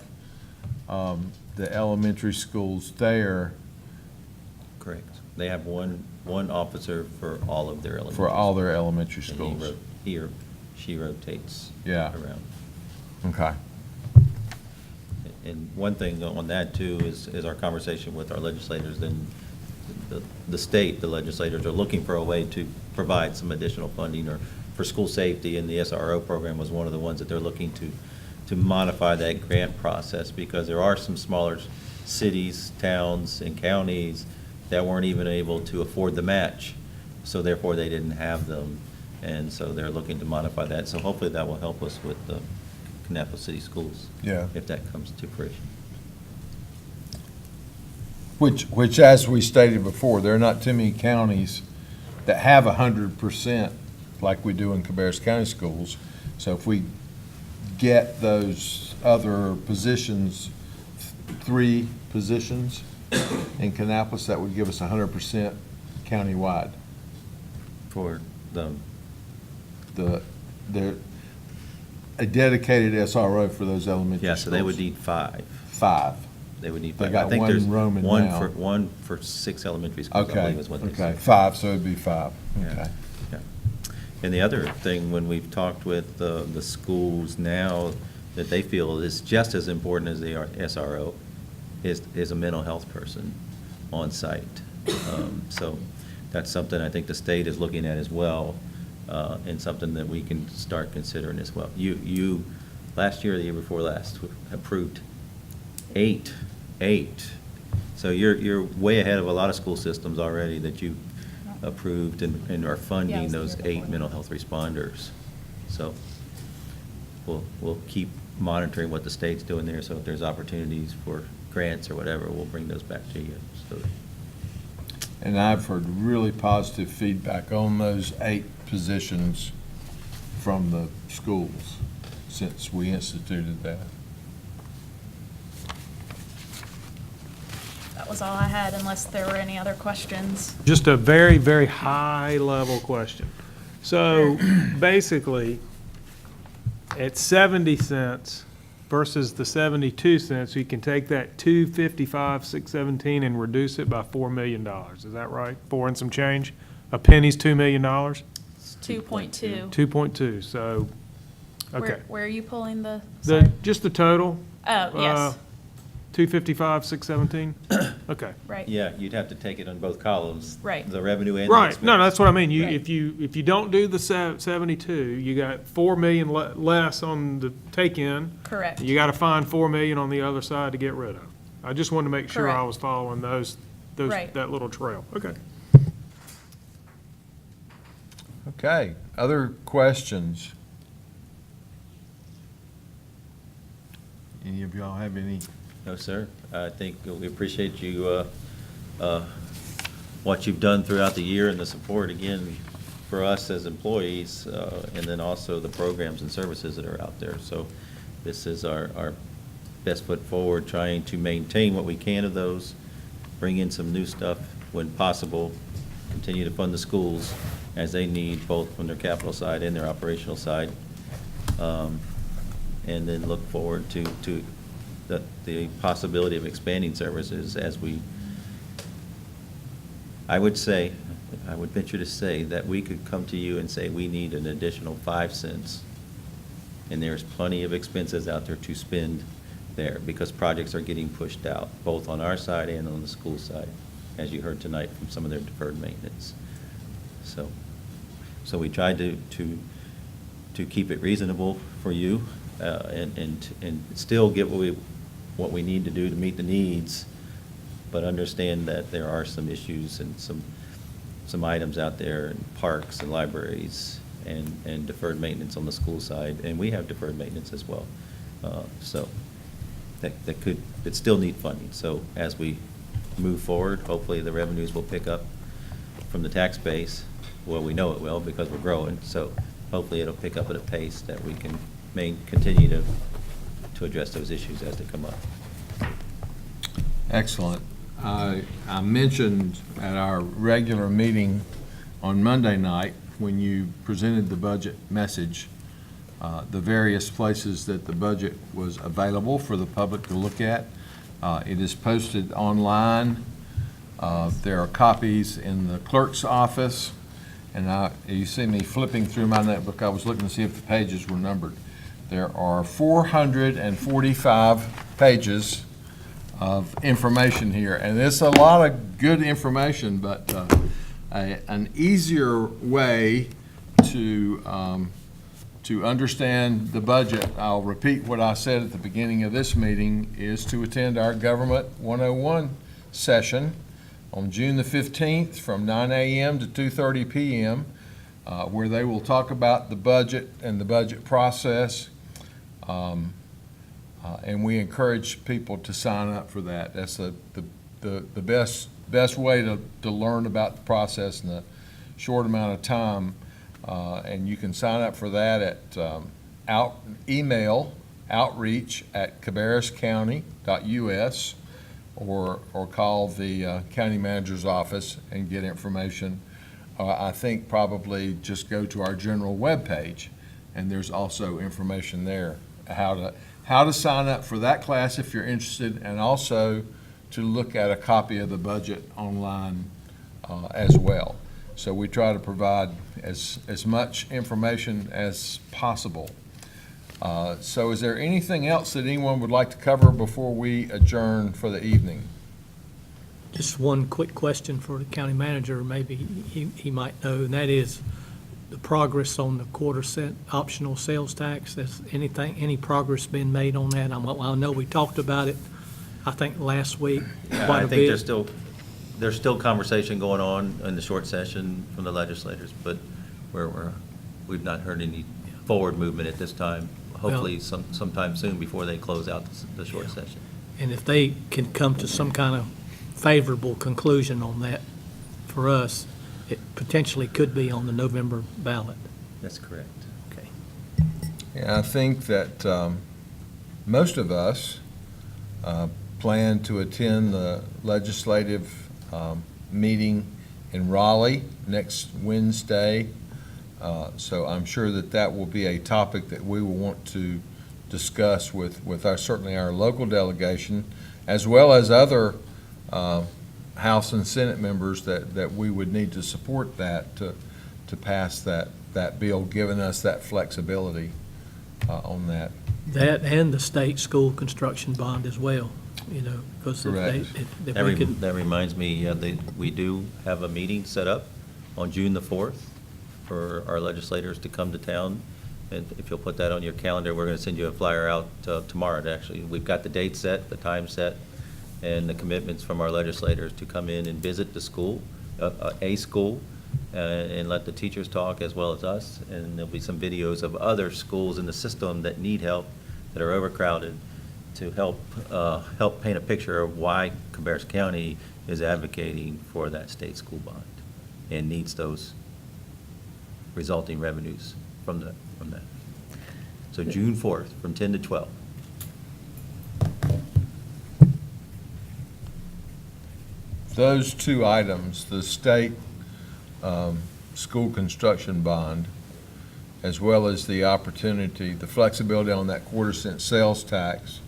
the elementary schools there Correct. They have one officer for all of their elementary. for all their elementary And schools. he or she rotates Yeah. around. Okay. And one thing on that too is our conversation with our legislators. Then the state, the legislators are looking for a way to provide some additional funding or for school safety, and the SRO program was one of the ones that they're looking to modify that grant process, because there are some smaller cities, towns, and counties that weren't even able to afford the match, so therefore they didn't have them, and so they're looking to modify that. So hopefully that will help us with the Kannapolis City Schools. Yeah. If that comes to fruition. Which, as we stated before, there are not too many counties that have 100% like we do in Cabarrus County Schools. So if we get those other positions, 3 positions in Kannapolis, that would give us 100% countywide. For a dedicated SRO for those elementary schools. Yeah, so they would need 5. 5. They would need They 5. got I think one there's Roman one now. for 6 elementary schools, I Okay, believe is what they okay, said. 5, so it'd be 5, Yeah, okay. yeah. And the other thing, when we've talked with the schools now, that they feel is just as important as the SRO, is a mental health person on site. So that's something I think the state is looking at as well, and something that we can start considering as well. You last year or the year before last, approved eight So you're way ahead of a lot of school systems already that you approved and are funding those 8 mental health responders. So we'll keep monitoring what the state's doing there, so if there's opportunities for grants or whatever, we'll bring those back to you. So, And I've heard really positive feedback on those 8 positions from the schools since we instituted that. That was all I had, unless there were any other questions. Just a very, very high-level question. So basically, at 70 cents versus the 72 cents, you can take that 255, 617 and reduce it by $4 million. Is that right? 4 and some change? A penny's $2 million? It's 2.2. 2.2, so, okay. Where are you pulling the? Sorry. Just the total? Oh, yes. 255, 617? Okay. Right. yeah, you'd have to take it on both columns. Right. The revenue and the Right, expense. no, that's what I mean. Right. If you don't do the 72, you got 4 million less on the take-in. Correct. You gotta find 4 million on the other side to get rid of. I just wanted to make sure I Correct. was following those, Right. that little trail. Okay. Okay, other questions? Any of y'all have any? No, sir. I think we appreciate you, what you've done throughout the year and the support, again, for us as employees, and then also the programs and services that are out there. So this is our best foot forward, trying to maintain what we can of those, bring in some new stuff when possible, continue to fund the schools as they need, both from their capital side and their operational side. And then look forward to the possibility of expanding services as I would venture to say that we could come to you and say, we need an additional 5 cents. And there's plenty of expenses out there to spend there because projects are getting pushed out, both on our side and on the school side, as you heard tonight from some of their deferred maintenance. So we tried to keep it reasonable for you, and still get what we need to do to meet the needs, but understand that there are some issues and some items out there in parks and libraries and deferred maintenance on the school side, and we have deferred maintenance as well. So that still need funding. So as we move forward, hopefully the revenues will pick up from the tax base. Well, we know it will because we're growing, so hopefully it'll pick up at a pace that we can continue to address those issues as they come up. Excellent. I mentioned at our regular meeting on Monday night, when you presented the budget message, the various places that the budget was available for the public to look at. It is posted online. There are copies in the clerk's office. And you see me flipping through my notebook. I was looking to see if the pages were numbered. There are 445 pages of information here, and it's a lot of good information, but an easier way to understand the budget, I'll repeat what I said at the beginning of this meeting, is to attend our Government 101 session on June the 15th from 9 a.m. to 2:30 p.m., where they will talk about the budget and the budget process. And we encourage people to sign up for that. That's the best way to learn about the process in a short amount of time. And you can sign up for that at email outreach@cabarruscounty.us or call the county manager's office and get information. I think probably just go to our general webpage, and there's also information there how to sign up for that class if you're interested, and also to look at a copy of the budget online as well. So we try to provide as much information as possible. So is there anything else that anyone would like to cover before we adjourn for the evening? Just one quick question for the county manager, maybe he might know, and that is the progress on the quarter-cent optional sales tax. Has any progress been made on that? I know we talked about it. I think last week, Yeah, quite I a think bit. there's still conversation going on in the short session from the legislators, but we've not heard any forward movement at this time. Hopefully sometime soon before they close out the short session. And if they can come to some kind of favorable conclusion on that, for us, it potentially could be on the November ballot. That's correct. Okay. Yeah, I think that most of us plan to attend the legislative meeting in Raleigh next Wednesday. So I'm sure that will be a topic that we will want to discuss with certainly our local delegation, as well as other House and Senate members that we would need to support that to pass that bill, giving us that flexibility on that. That and the state school construction bond as well, because That reminds me, we do have a meeting set up on June the 4th for our legislators to come to town. And if you'll put that on your calendar, we're going to send you a flyer out tomorrow. Actually, we've got the date set, the time set, and the commitments from our legislators to come in and visit the school, a school, and let the teachers talk as well as us. And there'll be some videos of other schools in the system that need help, that are overcrowded, to help paint a picture of why Cabarrus County is advocating for that state school bond and needs those resulting revenues from that. So June 4th, from 10 to 12. Those two items, the state school construction bond, as well as the opportunity, the flexibility on that quarter-cent sales tax,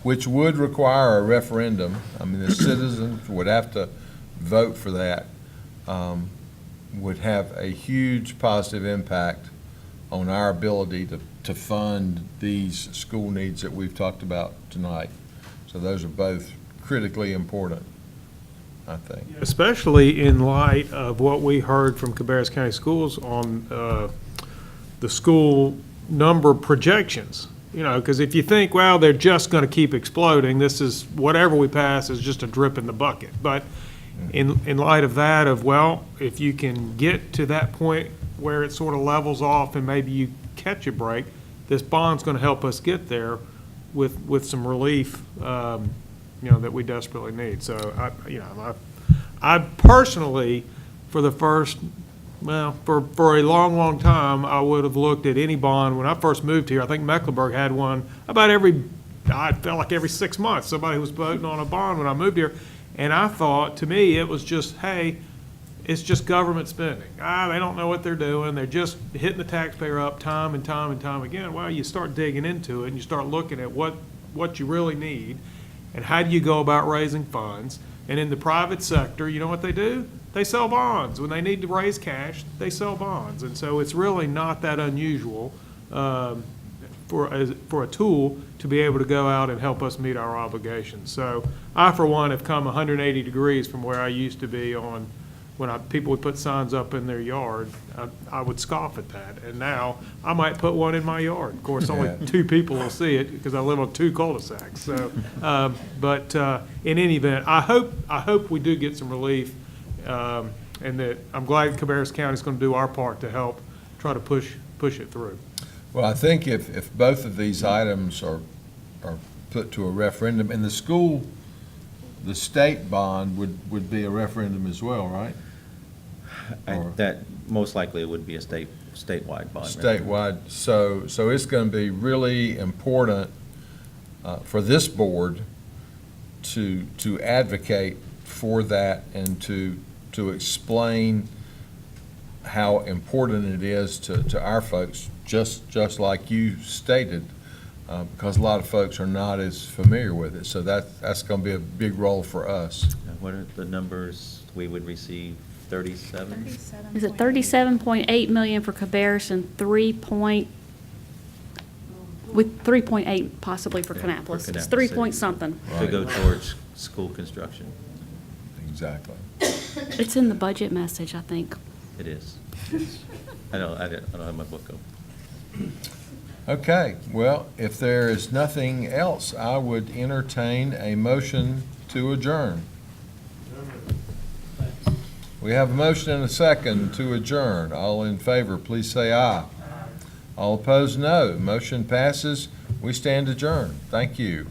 which would require a referendum. I mean, the citizens would have to vote for that, would have a huge positive impact on our ability to fund these school needs that we've talked about tonight. So those are both critically important, I think. Especially in light of what we heard from Cabarrus County Schools on the school number projections. Because if you think, well, they're just going to keep exploding, this is, whatever we pass is just a drip in the bucket. But in light of that, if you can get to that point where it sort of levels off and maybe you catch a break, this bond's going to help us get there with some relief, that we desperately need. So I personally, for a long, long time, I would have looked at any bond. When I first moved here, I think Mecklenburg had one about I felt like every 6 months, somebody was voting on a bond when I moved here. And I thought, to me, it was just, hey, it's just government spending. They don't know what they're doing. They're just hitting the taxpayer up time and time and time again. Well, you start digging into it and you start looking at what you really need and how do you go about raising funds. And in the private sector, you know what they do? They sell bonds. When they need to raise cash, they sell bonds. And so it's really not that unusual for a tool to be able to go out and help us meet our obligations. So I, for one, have come 180 degrees from where I used to be on when people would put signs up in their yard. I would scoff at that. And now I might put one in my yard. Of course, only 2 people will see it because I live on 2 cul-de-sacs. So, but in any event, I hope we do get some relief, and that I'm glad Cabarrus County is going to do our part to help try to push it through. Well, I think if both of these items are put to a referendum, and the state bond would be a referendum as well, right? That most likely it would be a statewide bond. Statewide. So it's going to be really important for this board to advocate for that and to explain how important it is to our folks, just like you stated, because a lot of folks are not as familiar with it. So that's going to be a big role for us. What are the numbers we would receive? 37? Is it 37.8 million for Cabarrus and 3.8 possibly for Kannapolis? It's 3 point something. To go towards school construction. Exactly. It's in the budget message, I think. It is. I don't have my book open. Okay, well, if there is nothing else, I would entertain a motion to adjourn. We have a motion and a second to adjourn. All in favor, please say aye. All opposed, no. Motion passes. We stand adjourned. Thank you.